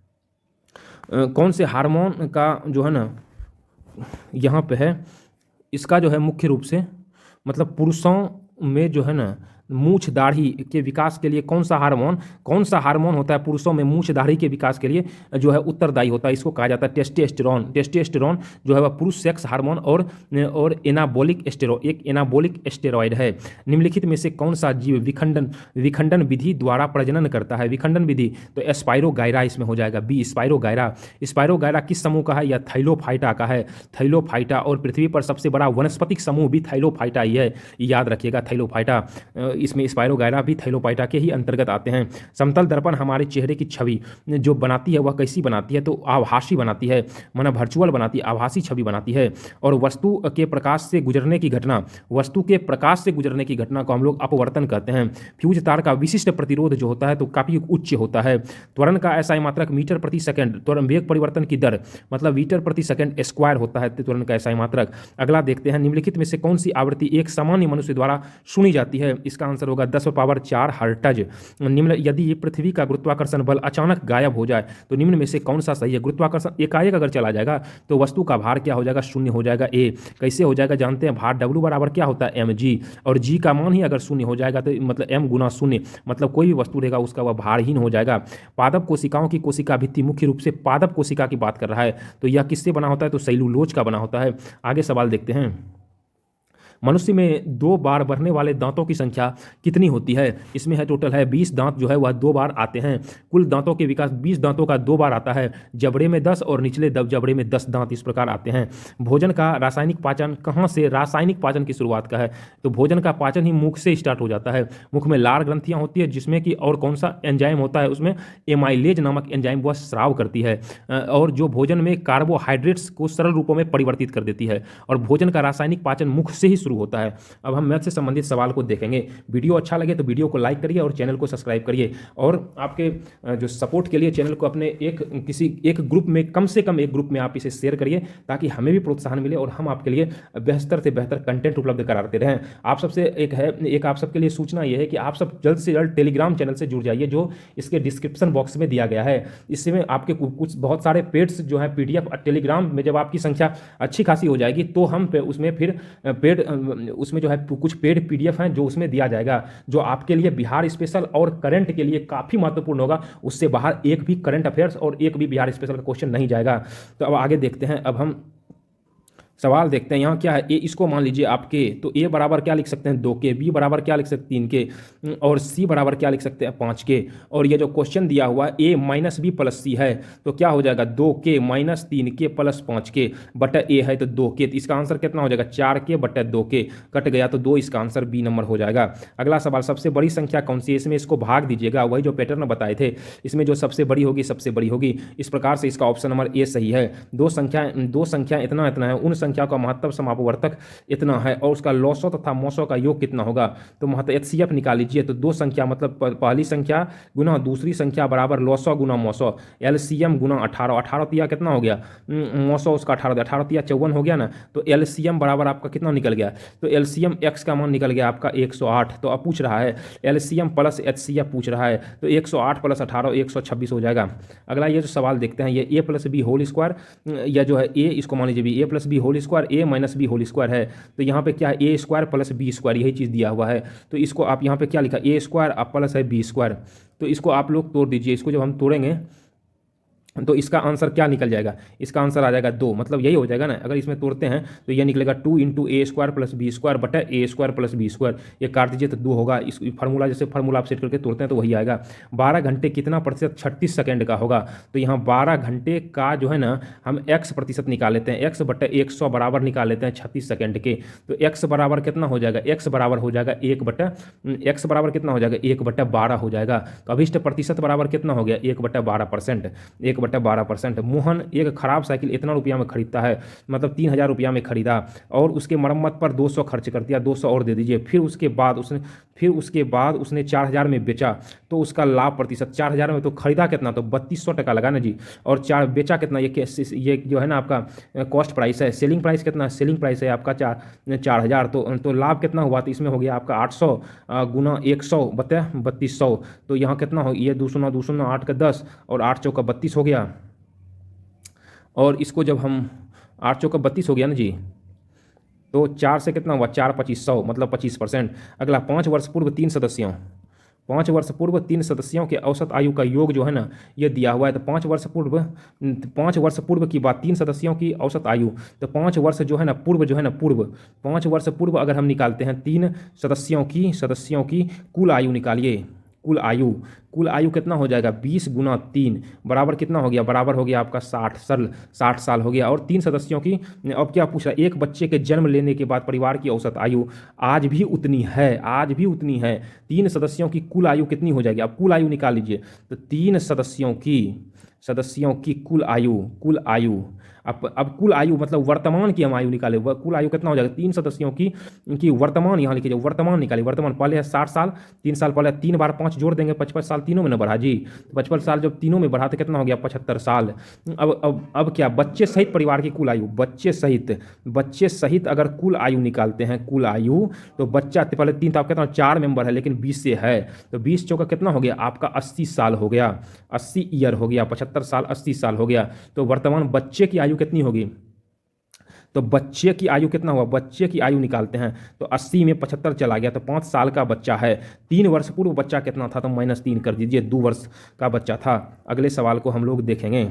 Speaker 1: कौन से हार्मोन का जो है ना यहाँ पे है, इसका जो है मुख्य रूप से मतलब पुरुषों में जो है ना मूछ दाढ़ी के विकास के लिए कौन सा हार्मोन होता है पुरुषों में मूछ दाढ़ी के विकास के लिए जो है उत्तरदायी होता है? इसको कहा जाता है टेस्टोस्टेरोन। टेस्टोस्टेरोन जो है वह पुरुष सेक्स हार्मोन और एनाबॉलिक स्टेरॉइड है। निम्नलिखित में से कौन सा जीव विखंडन विधि द्वारा प्रजनन करता है? विखंडन विधि तो स्पाइरोगाइरा इसमें हो जाएगा, बी स्पाइरोगाइरा। स्पाइरोगाइरा किस समूह का है? यह थाइलोफाइटा का है, थाइलोफाइटा। और पृथ्वी पर सबसे बड़ा वनस्पतिक समूह भी थाइलोफाइटा ही है, याद रखिएगा थाइलोफाइटा। इसमें स्पायरोगायरा भी थैलोपाइटा के ही अंतर्गत आते हैं। समतल दर्पण हमारे चेहरे की छवि जो बनाती है वह कैसी बनाती है, तो आभासी बनाती है, माना वर्चुअल बनाती है, आभासी छवि बनाती है। और वस्तु के प्रकाश से गुजरने की घटना, वस्तु के प्रकाश से गुजरने की घटना को हम लोग अपवर्तन कहते हैं। फ्यूज तार का विशिष्ट प्रतिरोध जो होता है तो काफ़ी उच्च होता है। त्वरण का SI मात्रक मीटर प्रति सेकंड, त्वरण वेग परिवर्तन की दर मतलब मीटर प्रति सेकंड स्क्वायर होता है त्वरण का SI मात्रक। अगला देखते हैं, निम्नलिखित में से कौन सी आवृत्ति एक सामान्य मनुष्य द्वारा सुनी जाती है। इसका आंसर होगा 10⁴ हर्ट्ज। निम्न, यदि पृथ्वी का गुरुत्वाकर्षण बल अचानक गायब हो जाए तो निम्न में से कौन सा सही है। गुरुत्वाकर्षण एकाएक अगर चला जाएगा तो वस्तु का भार क्या हो जाएगा, शून्य हो जाएगा। ए कैसे हो जाएगा जानते हैं, भार W बराबर क्या होता है mg, और g का मान ही अगर शून्य हो जाएगा तो मतलब m गुना शून्य, मतलब कोई भी वस्तु रहेगा उसका वह भारहीन हो जाएगा। पादप कोशिकाओं की कोशिका भित्ति मुख्य रूप से पादप कोशिका की बात कर रहा है, तो यह किससे बना होता है, तो सेलुलोज का बना होता है। आगे सवाल देखते हैं, मनुष्य में 2 बार बढ़ने वाले दांतों की संख्या कितनी होती है। इसमें है टोटल है 20 दांत जो है वह 2 बार आते हैं। कुल दांतों के विकास 20 दांतों का 2 बार आता है। जबड़े में 10 और निचले जबड़े में 10 दांत इस प्रकार आते हैं। भोजन का रासायनिक पाचन कहाँ से, रासायनिक पाचन की शुरुआत का है, तो भोजन का पाचन ही मुख से स्टार्ट हो जाता है। मुख में लार ग्रंथियाँ होती है जिसमें कि और कौन सा एंजाइम होता है, उसमें एमाइलेज नामक एंजाइम वह स्राव करती है और जो भोजन में कार्बोहाइड्रेट्स को सरल रूपों में परिवर्तित कर देती है। और भोजन का रासायनिक पाचन मुख से ही शुरू होता है। अब हम मैथ से संबंधित सवाल को देखेंगे। वीडियो अच्छा लगे तो वीडियो को लाइक करिए और चैनल को सब्सक्राइब करिए, और आपके जो सपोर्ट के लिए चैनल को अपने किसी एक ग्रुप में, कम से कम एक ग्रुप में आप इसे शेयर करिए ताकि हमें भी प्रोत्साहन मिले और हम आपके लिए बेहतर से बेहतर कंटेंट उपलब्ध कराते रहें। आप सबसे एक आप सबके लिए सूचना यह है कि आप सब जल्द से जल्द टेलीग्राम चैनल से जुड़ जाइए जो इसके डिस्क्रिप्शन बॉक्स में दिया गया है। इसमें आपके कुछ बहुत सारे पेड्स जो है PDF टेलीग्राम में जब आपकी संख्या अच्छी खासी हो जाएगी तो हम उसमें फिर पेड उसमें जो है कुछ पेड PDF हैं जो उसमें दिया जाएगा, जो आपके लिए बिहार स्पेशल और करंट के लिए काफ़ी महत्वपूर्ण होगा। उससे बाहर एक भी करंट अफेयर्स और एक भी बिहार स्पेशल का क्वेश्चन नहीं जाएगा। तो अब आगे देखते हैं, अब हम सवाल देखते हैं। यहाँ क्या है, ए इसको मान लीजिए आपके, तो ए बराबर क्या लिख सकते हैं 2 के, बी बराबर क्या लिख सकते हैं 3 के, और सी बराबर क्या लिख सकते हैं 5 के। और ये जो क्वेश्चन दिया हुआ है ए माइनस बी प्लस सी है तो क्या हो जाएगा 2 के माइनस 3 के प्लस 5 के बटा ए है तो 2 के, तो इसका आंसर कितना हो जाएगा 4 के बटा 2 के, कट गया तो 2, इसका आंसर बी नंबर हो जाएगा। अगला सवाल, सबसे बड़ी संख्या कौन सी है, इसमें इसको भाग दीजिएगा, वही जो पैटर्न बताए थे, इसमें जो सबसे बड़ी होगी सबसे बड़ी होगी। इस प्रकार से इसका ऑप्शन नंबर ए सही है। दो संख्या इतना इतना है, उन संख्या का महत्व समापवर्तक इतना है और उसका लॉसो तथा मोसो का योग कितना होगा, तो महत्व HCF निकाल लीजिए। तो 2 संख्या मतलब पहली संख्या गुना दूसरी संख्या बराबर लॉसो गुना मोसो, LCM गुना 18, 18 तिया कितना हो गया, मोसो उसका 18, 18 तिया 54 हो गया ना, तो LCM बराबर आपका कितना निकल गया, तो LCM X का मान निकल गया आपका 108। तो अब पूछ रहा है LCM प्लस HCF पूछ रहा है, तो 108 प्लस 18 126 हो जाएगा। अगला ये जो सवाल देखते हैं, ये A plus B whole square, या जो है A इसको मान लीजिए भी A plus B whole square, A minus B whole square है, तो यहाँ पे क्या है A square plus B square, यही चीज़ दिया हुआ है। तो इसको आप यहाँ पे क्या लिखा, ए स्क्वायर प्लस है बी स्क्वायर, तो इसको आप लोग तोड़ दीजिए। इसको जब हम तोड़ेंगे तो इसका आंसर क्या निकल जाएगा, इसका आंसर आ जाएगा 2, मतलब यही हो जाएगा ना। अगर इसमें तोड़ते हैं तो ये निकलेगा 2 इंटू ए स्क्वायर प्लस बी स्क्वायर बटा ए स्क्वायर प्लस बी स्क्वायर, ये काट दीजिए तो 2 होगा। इस फार्मूला जैसे फार्मूला आप सेट करके तोड़ते हैं तो वही आएगा। 12 घंटे कितना प्रतिशत 36 सेकेंड का होगा, तो यहाँ 12 घंटे का जो है ना हम x प्रतिशत निकाल लेते हैं, x बटा 100 बराबर निकाल लेते हैं 36 सेकेंड के, तो x बराबर कितना हो जाएगा, x बराबर हो जाएगा 1 बराबर कितना हो जाएगा 1/12 हो जाएगा। तो अभिष्ट प्रतिशत बराबर कितना हो गया 1/12%, 1/12%। मोहन एक खराब साइकिल इतना रुपया में खरीदता है, मतलब 3000 रुपया में खरीदा और उसके मरम्मत पर 200 खर्च कर दिया, 200 और दे दीजिए। फिर उसके बाद उसने 4000 में बेचा, तो उसका लाभ प्रतिशत 4000 में तो खरीदा कितना, तो 3200 लगा ना जी, और बेचा कितना, ये जो है ना आपका कॉस्ट प्राइस है। सेलिंग प्राइस कितना, सेलिंग प्राइस है आपका 4000, तो लाभ कितना हुआ, तो इसमें हो गया आपका 800 गुना 100 बता 3200, तो यहाँ कितना हो, ये 200 200 8 का 10 और 8 चौका 32 हो गया। और इसको जब हम 8 चौका 32 हो गया ना जी, तो 4 से कितना हुआ 4 2500 मतलब 25%। अगला 5 वर्ष पूर्व 3 सदस्यों, 5 वर्ष पूर्व 3 सदस्यों के औसत आयु का योग जो है ना ये दिया हुआ है। तो 5 वर्ष पूर्व की बात, 3 सदस्यों की औसत आयु, तो 5 वर्ष जो है ना पूर्व, 5 वर्ष पूर्व अगर हम निकालते हैं 3 सदस्यों की कुल आयु निकालिए, कुल आयु कितना हो जाएगा 20 गुना 3 बराबर कितना हो गया, बराबर हो गया आपका 60 साल हो गया। और 3 सदस्यों की, अब क्या पूछ रहा है, एक बच्चे के जन्म लेने के बाद परिवार की औसत आयु आज भी उतनी है। 3 सदस्यों की कुल आयु कितनी हो जाएगी, अब कुल आयु निकाल लीजिए। तो 3 सदस्यों की कुल आयु अब कुल आयु मतलब वर्तमान की हम आयु निकाले, कुल आयु कितना हो जाएगा, 3 सदस्यों की वर्तमान यहाँ लिखिए, वर्तमान निकालिए। वर्तमान पहले है 60 साल, 3 साल पहले, 3 बार 5 जोड़ देंगे, 55 साल तीनों में न बढ़ा जी, 55 साल जब तीनों में बढ़ा तो कितना हो गया 75 साल। अब क्या, बच्चे सहित परिवार की कुल आयु, बच्चे सहित अगर कुल आयु निकालते हैं, कुल आयु, तो बच्चा पहले 3 था, कितना 4 मेंबर है लेकिन 20 से है, तो 20 चौका कितना हो गया आपका 80 साल हो गया, 80 ईयर हो गया, 75 साल 80 साल हो गया। तो वर्तमान बच्चे की आयु कितनी होगी, तो बच्चे की आयु कितना हुआ, बच्चे की आयु निकालते हैं तो 80 में 75 चला गया, तो 5 साल का बच्चा है। 3 वर्ष पूर्व बच्चा कितना था, तो -3 कर दीजिए, 2 वर्ष का बच्चा था। अगले सवाल को हम लोग देखेंगे।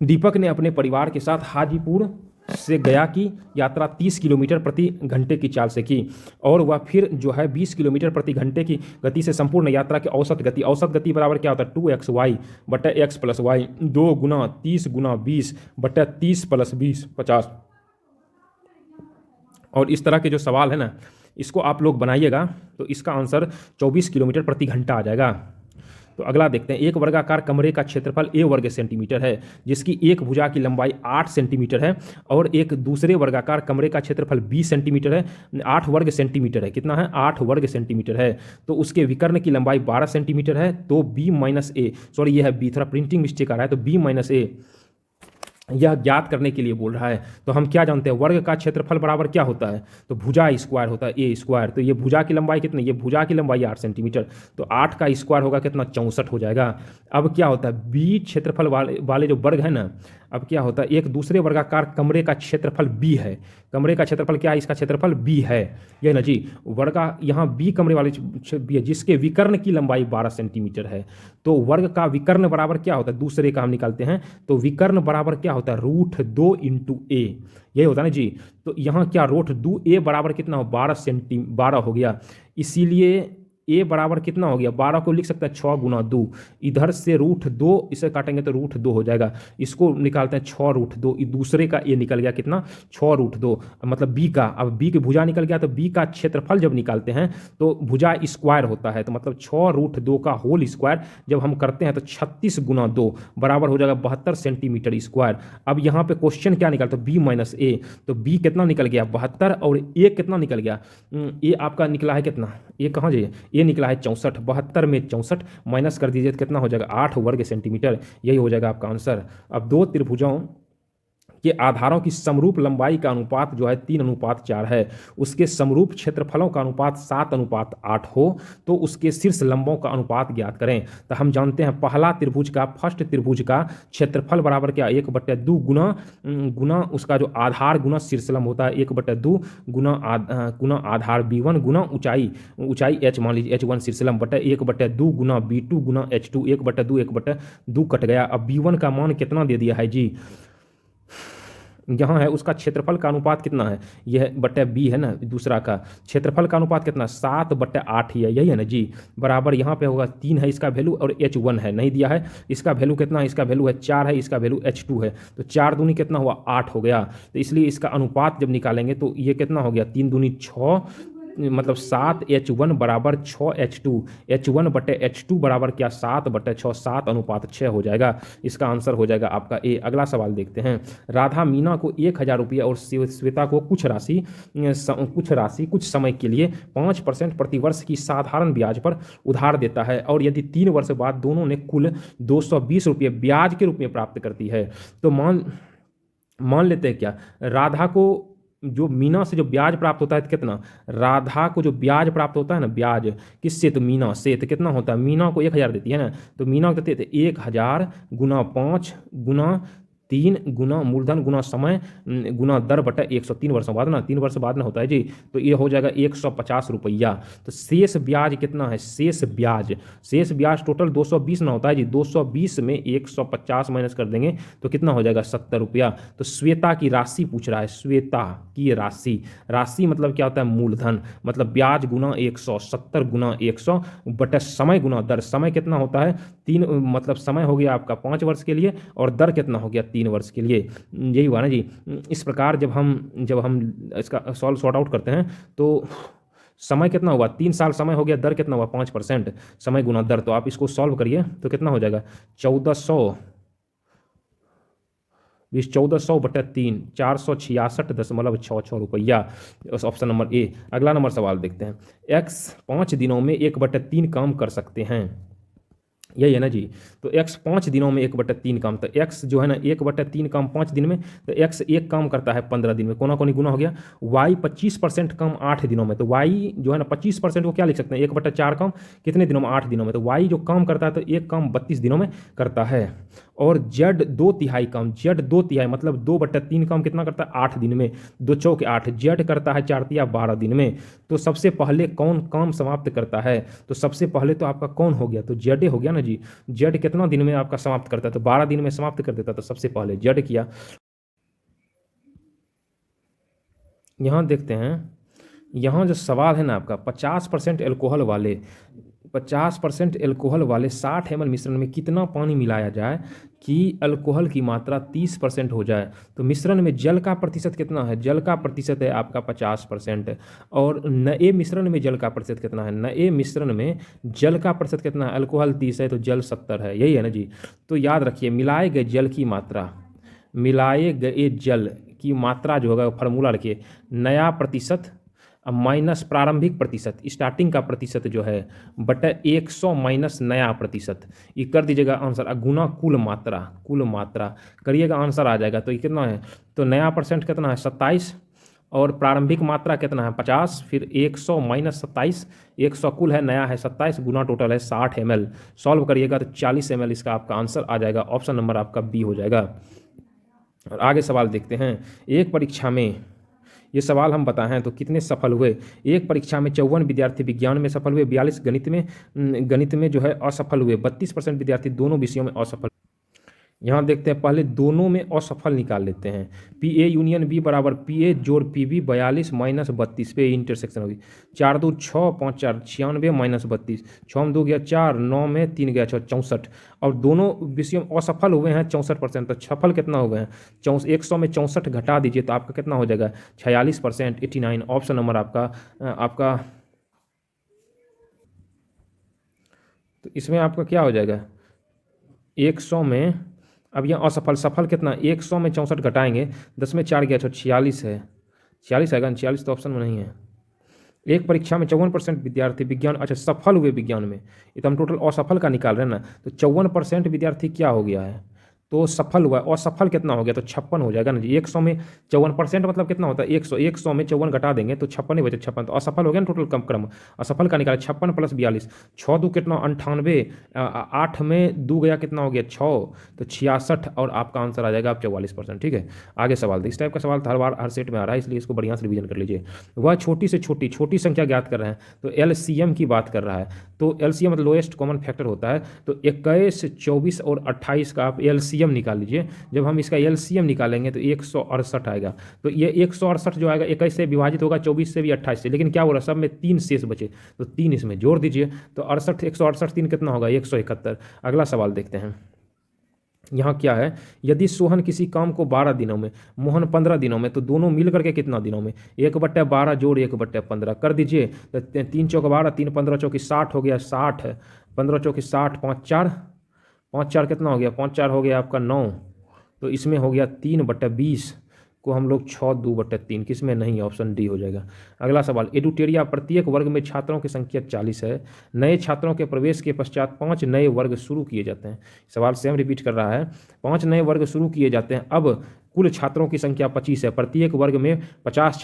Speaker 1: दीपक ने अपने परिवार के साथ हाजीपुर से गया की यात्रा 30 किलोमीटर प्रति घंटे की चाल से की, और वह फिर जो है 20 किलोमीटर प्रति घंटे की गति से संपूर्ण यात्रा की औसत गति बराबर क्या होता है, 2xy बटा x प्लस वाई, 2 गुना 30 गुना 20 बटा 30 प्लस 20 50। और इस तरह के जो सवाल है ना, इसको आप लोग बनाइएगा तो इसका आंसर 24 किलोमीटर प्रति घंटा आ जाएगा। तो अगला देखते हैं। एक वर्गाकार कमरे का क्षेत्रफल a वर्ग सेंटीमीटर है, जिसकी एक भुजा की लंबाई 8 सेंटीमीटर है, और एक दूसरे वर्गाकार कमरे का क्षेत्रफल 20 सेंटीमीटर है, 8 वर्ग सेंटीमीटर है, कितना है 8 वर्ग सेंटीमीटर है। तो उसके विकर्ण की लंबाई 12 सेंटीमीटर है, तो b माइनस ए, सॉरी ये है b, थोड़ा प्रिंटिंग मिस्टेक आ रहा है, तो b माइनस ए यह ज्ञात करने के लिए बोल रहा है। तो हम क्या जानते हैं, वर्ग का क्षेत्रफल बराबर क्या होता है, तो भुजा स्क्वायर होता है, ए स्क्वायर। तो ये भुजा की लंबाई कितनी, ये भुजा की लंबाई 8 सेंटीमीटर, तो 8 का स्क्वायर होगा कितना 64 हो जाएगा। अब क्या होता है, बी क्षेत्रफल वाले जो वर्ग है ना, अब क्या होता है, एक दूसरे वर्गाकार कमरे का क्षेत्रफल बी है, कमरे का क्षेत्रफल क्या है, इसका क्षेत्रफल बी है, यह ना जी, वर्गा यहाँ बी कमरे वाले बी है, जिसके विकर्ण की लंबाई 12 सेंटीमीटर है। तो वर्ग का विकर्ण बराबर क्या होता है, दूसरे का हम निकालते हैं, तो विकर्ण बराबर क्या होता है, √2 इंटू ए, यही होता है ना जी। तो यहाँ क्या √2 ए बराबर कितना हो, 12 हो गया, इसीलिए ए बराबर कितना हो गया, 12 को लिख सकते हैं 6 गुना 2, इधर से √2 इसे काटेंगे तो √2 हो जाएगा, इसको निकालते हैं 6 √2, दूसरे का ए निकल गया कितना 6 √2, मतलब बी का, अब बी की भुजा निकल गया, तो बी का क्षेत्रफल जब निकालते हैं तो भुजा स्क्वायर होता है, तो मतलब 6 √2 का होल स्क्वायर जब हम करते हैं तो 36 गुना 2 बराबर हो जाएगा 72 सेंटीमीटर स्क्वायर। अब यहाँ पे क्वेश्चन क्या निकलता है, बी माइनस ए, तो बी कितना निकल गया 72, और ए कितना निकल गया, ए आपका निकला है कितना, ए कहाँ जाइए, ये निकला है 64, 72 में 64 माइनस कर दीजिए तो कितना हो जाएगा 8 वर्ग सेंटीमीटर, यही हो जाएगा आपका आंसर। अब दो त्रिभुजों के आधारों की समरूप लंबाई का अनुपात जो है 3:4 है, उसके समरूप क्षेत्रफलों का अनुपात 7:8 हो, तो उसके शीर्ष लंबों का अनुपात ज्ञात करें। तो हम जानते हैं पहला त्रिभुज का, फर्स्ट त्रिभुज का क्षेत्रफल बराबर क्या, 1/2 गुना उसका जो आधार गुना शीर्ष लंब होता है, 1/2 गुना आधार b1 गुना ऊंचाई h, मान लीजिए h1 शीर्ष लंब, बटा 1/2 गुना b2 गुना h2, 1/2 कट गया। अब b1 का मान कितना दे दिया है जी, यहाँ है उसका क्षेत्रफल का अनुपात कितना है, यह बटा बी है ना, दूसरा का क्षेत्रफल का अनुपात कितना 7/8 ही है, यही है ना जी, बराबर यहाँ पे होगा 3 है इसका वैल्यू, और h1 है नहीं दिया है, इसका वैल्यू कितना है, इसका वैल्यू है 4 है, इसका वैल्यू h2 है, तो 4 दूनी कितना हुआ 8 हो गया। तो इसलिए इसका अनुपात जब निकालेंगे तो ये कितना हो गया, 3 दूनी 6, मतलब 7h1 बराबर 6h2, h1 बटे h2 बराबर क्या 7/6, 7:6 हो जाएगा, इसका आंसर हो जाएगा आपका ए। अगला सवाल देखते हैं। राधा मीना को 1000 रुपये और श्वेता को कुछ राशि कुछ समय के लिए 5% प्रतिवर्ष की साधारण ब्याज पर उधार देता है, और यदि 3 वर्ष बाद दोनों ने कुल 220 रुपये ब्याज के रूप में प्राप्त करती है, तो मान लेते हैं क्या, राधा को जो मीना से जो ब्याज प्राप्त होता है तो कितना, राधा को जो ब्याज प्राप्त होता है ना, ब्याज किससे, तो मीना से, तो कितना होता है, मीना को 1000 देती है ना, तो मीना को देते 1000 गुना 5 गुना 3 गुना मूलधन गुना समय गुना दर बटा 100, 3 वर्षों बाद ना, 3 वर्ष बाद ना होता है जी, तो ये हो जाएगा 150 रुपया। तो शेष ब्याज कितना है, शेष ब्याज टोटल 220 ना होता है जी, 220 में 150 माइनस कर देंगे तो कितना हो जाएगा 70 रुपया। तो श्वेता की राशि पूछ रहा है, श्वेता की राशि मतलब क्या होता है, मूलधन, मतलब ब्याज गुना 100, 70 गुना 100 बटा समय गुना दर। समय कितना होता है, 3, मतलब समय हो गया आपका 5 वर्ष के लिए और दर कितना हो गया 3 वर्ष के लिए। यही हुआ ना जी। इस प्रकार जब हम इसका सॉर्ट आउट करते हैं तो समय कितना हुआ, 3 साल समय हो गया, दर कितना हुआ 5%, समय गुना दर। तो आप इसको सॉल्व करिए तो कितना हो जाएगा 1400 बटा 3, 466.66 रुपया, ऑप्शन नंबर ए। अगला नंबर सवाल देखते हैं। एक्स 5 दिनों में 1/3 काम कर सकते हैं, यही है ना जी। तो x 5 दिनों में 1/3 काम, तो x जो है ना 1/3 काम 5 दिन में, तो x एक काम करता है 15 दिन में, कोना कोनी गुना हो गया। y 25% काम 8 दिनों में, तो y जो है ना 25% को क्या लिख सकते हैं, 1/4 काम कितने दिनों में, 8 दिनों में। तो y जो काम करता है तो एक काम 32 दिनों में करता है। और z 2/3 काम, z 2/3 मतलब 2/3 काम कितना करता है, 8 दिन में, 2 चौक 8, z करता है 4 तिया 12 दिन में। तो सबसे पहले कौन काम समाप्त करता है, तो सबसे पहले तो आपका कौन हो गया, तो z हो गया ना जी। z कितना दिन में आपका समाप्त करता है, तो 12 दिन में समाप्त कर देता, तो सबसे पहले z किया। यहां देखते हैं, यहाँ जो सवाल है ना आपका 50% एल्कोहल वाले 60 ml मिश्रण में कितना पानी मिलाया जाए कि अल्कोहल की मात्रा 30% हो जाए। तो मिश्रण में जल का प्रतिशत कितना है, जल का प्रतिशत है आपका 50%। और नए मिश्रण में जल का प्रतिशत कितना है, नए मिश्रण में जल का प्रतिशत कितना है, अल्कोहल 30 है तो जल 70 है, यही है ना जी। तो याद रखिए मिलाए गए जल की मात्रा जो होगा फार्मूला रखिए, नया प्रतिशत माइनस प्रारंभिक प्रतिशत, स्टार्टिंग का प्रतिशत जो है बटा 100 माइनस नया प्रतिशत, ये कर दीजिएगा आंसर, गुना कुल मात्रा करिएगा, आंसर आ जाएगा। तो ये कितना है, तो नया परसेंट कितना है 27 और प्रारंभिक मात्रा कितना है 50, फिर 100 माइनस 27, 100 कुल है, नया है 27, गुना टोटल है 60 ml। सॉल्व करिएगा तो 40 ml इसका आपका आंसर आ जाएगा, ऑप्शन नंबर आपका बी हो जाएगा। और आगे सवाल देखते हैं। एक परीक्षा में, ये सवाल हम बताएं तो कितने सफल हुए, एक परीक्षा में 54 विद्यार्थी विज्ञान में सफल हुए, 42 गणित में जो है असफल हुए, 32% विद्यार्थी दोनों विषयों में असफल। यहाँ देखते हैं, पहले दोनों में असफल निकाल लेते हैं। पी ए यूनियन बी बराबर पी ए जोड़ पी बी 42 माइनस 32 पे इंटरसेक्शन होगी, 4 2 6 5 4 96 माइनस 32, 6 में 2 गया 4, 9 में 3 गया 6, 64। और दोनों विषयों में असफल हुए हैं 64%, तो सफल कितना हो गए हैं 100 में 64 घटा दीजिए तो आपका कितना हो जाएगा 46%, 89। ऑप्शन नंबर आपका तो इसमें आपका क्या हो जाएगा 100 में, अब यहाँ असफल सफल कितना 100 में 64 घटाएंगे, 10 में 4 गया 46 है, 46 आएगा, 46 तो ऑप्शन में नहीं है। एक परीक्षा में 54% विद्यार्थी विज्ञान, अच्छा सफल हुए विज्ञान में, ये तो हम टोटल असफल का निकाल रहे हैं ना, तो 54% विद्यार्थी क्या हो गया है, तो सफल हुआ, असफल कितना हो गया तो 56 हो जाएगा ना जी। 100 में 54% मतलब कितना होता है 100 में 54 घटा देंगे तो 56 ही बचे, 56 तो असफल हो गया ना टोटल कम क्रम। असफल का निकाला 56 प्लस 42, 6 2 कितना 98, 8 में 2 गया कितना हो गया 6, तो 66 और आपका आंसर आ जाएगा आप 44%। ठीक है, आगे सवाल, इस टाइप का सवाल हर बार हर सेट में आ रहा है, इसलिए इसको बढ़िया से रिवीजन कर लीजिए। वह छोटी से छोटी संख्या ज्ञात कर रहे हैं, तो एलसीएम की बात कर रहा है, तो एलसीएम मतलब लोएस्ट कॉमन फैक्टर होता है, तो 21, 24 और 28 का आप एलसीएम निकाल लीजिए। जब हम इसका एलसीएम निकालेंगे तो 168 आएगा, तो ये 168 जो आएगा 21 से विभाजित होगा, 24 से भी 28 से, लेकिन क्या हो रहा है सब में 3 शेष बचे, तो 3 इसमें जोड़ दीजिए, तो 68 168 3 कितना होगा 171। अगला सवाल देखते हैं। यहाँ क्या है, यदि सोहन किसी काम को 12 दिनों में, मोहन 15 दिनों में, तो दोनों मिल करके कितना दिनों में, 1/12 जोड़ 1/15 कर दीजिए, तो 3 चौक 12, 3 15 चौकी 60 हो गया 60, 15 चौकी 60, 5 4 कितना हो गया 5 4 हो गया आपका 9, तो इसमें हो गया 3/20 को हम लोग 6 2/3, किस में नहीं, ऑप्शन डी हो जाएगा। अगला सवाल, एडुटेरिया प्रत्येक वर्ग में छात्रों की संख्या 40 है, नए छात्रों के प्रवेश के पश्चात 5 नए वर्ग शुरू किए जाते हैं। सवाल सेम रिपीट कर रहा है, 5 नए वर्ग शुरू किए जाते हैं। अब कुल छात्रों की संख्या 25 है, प्रत्येक वर्ग में 50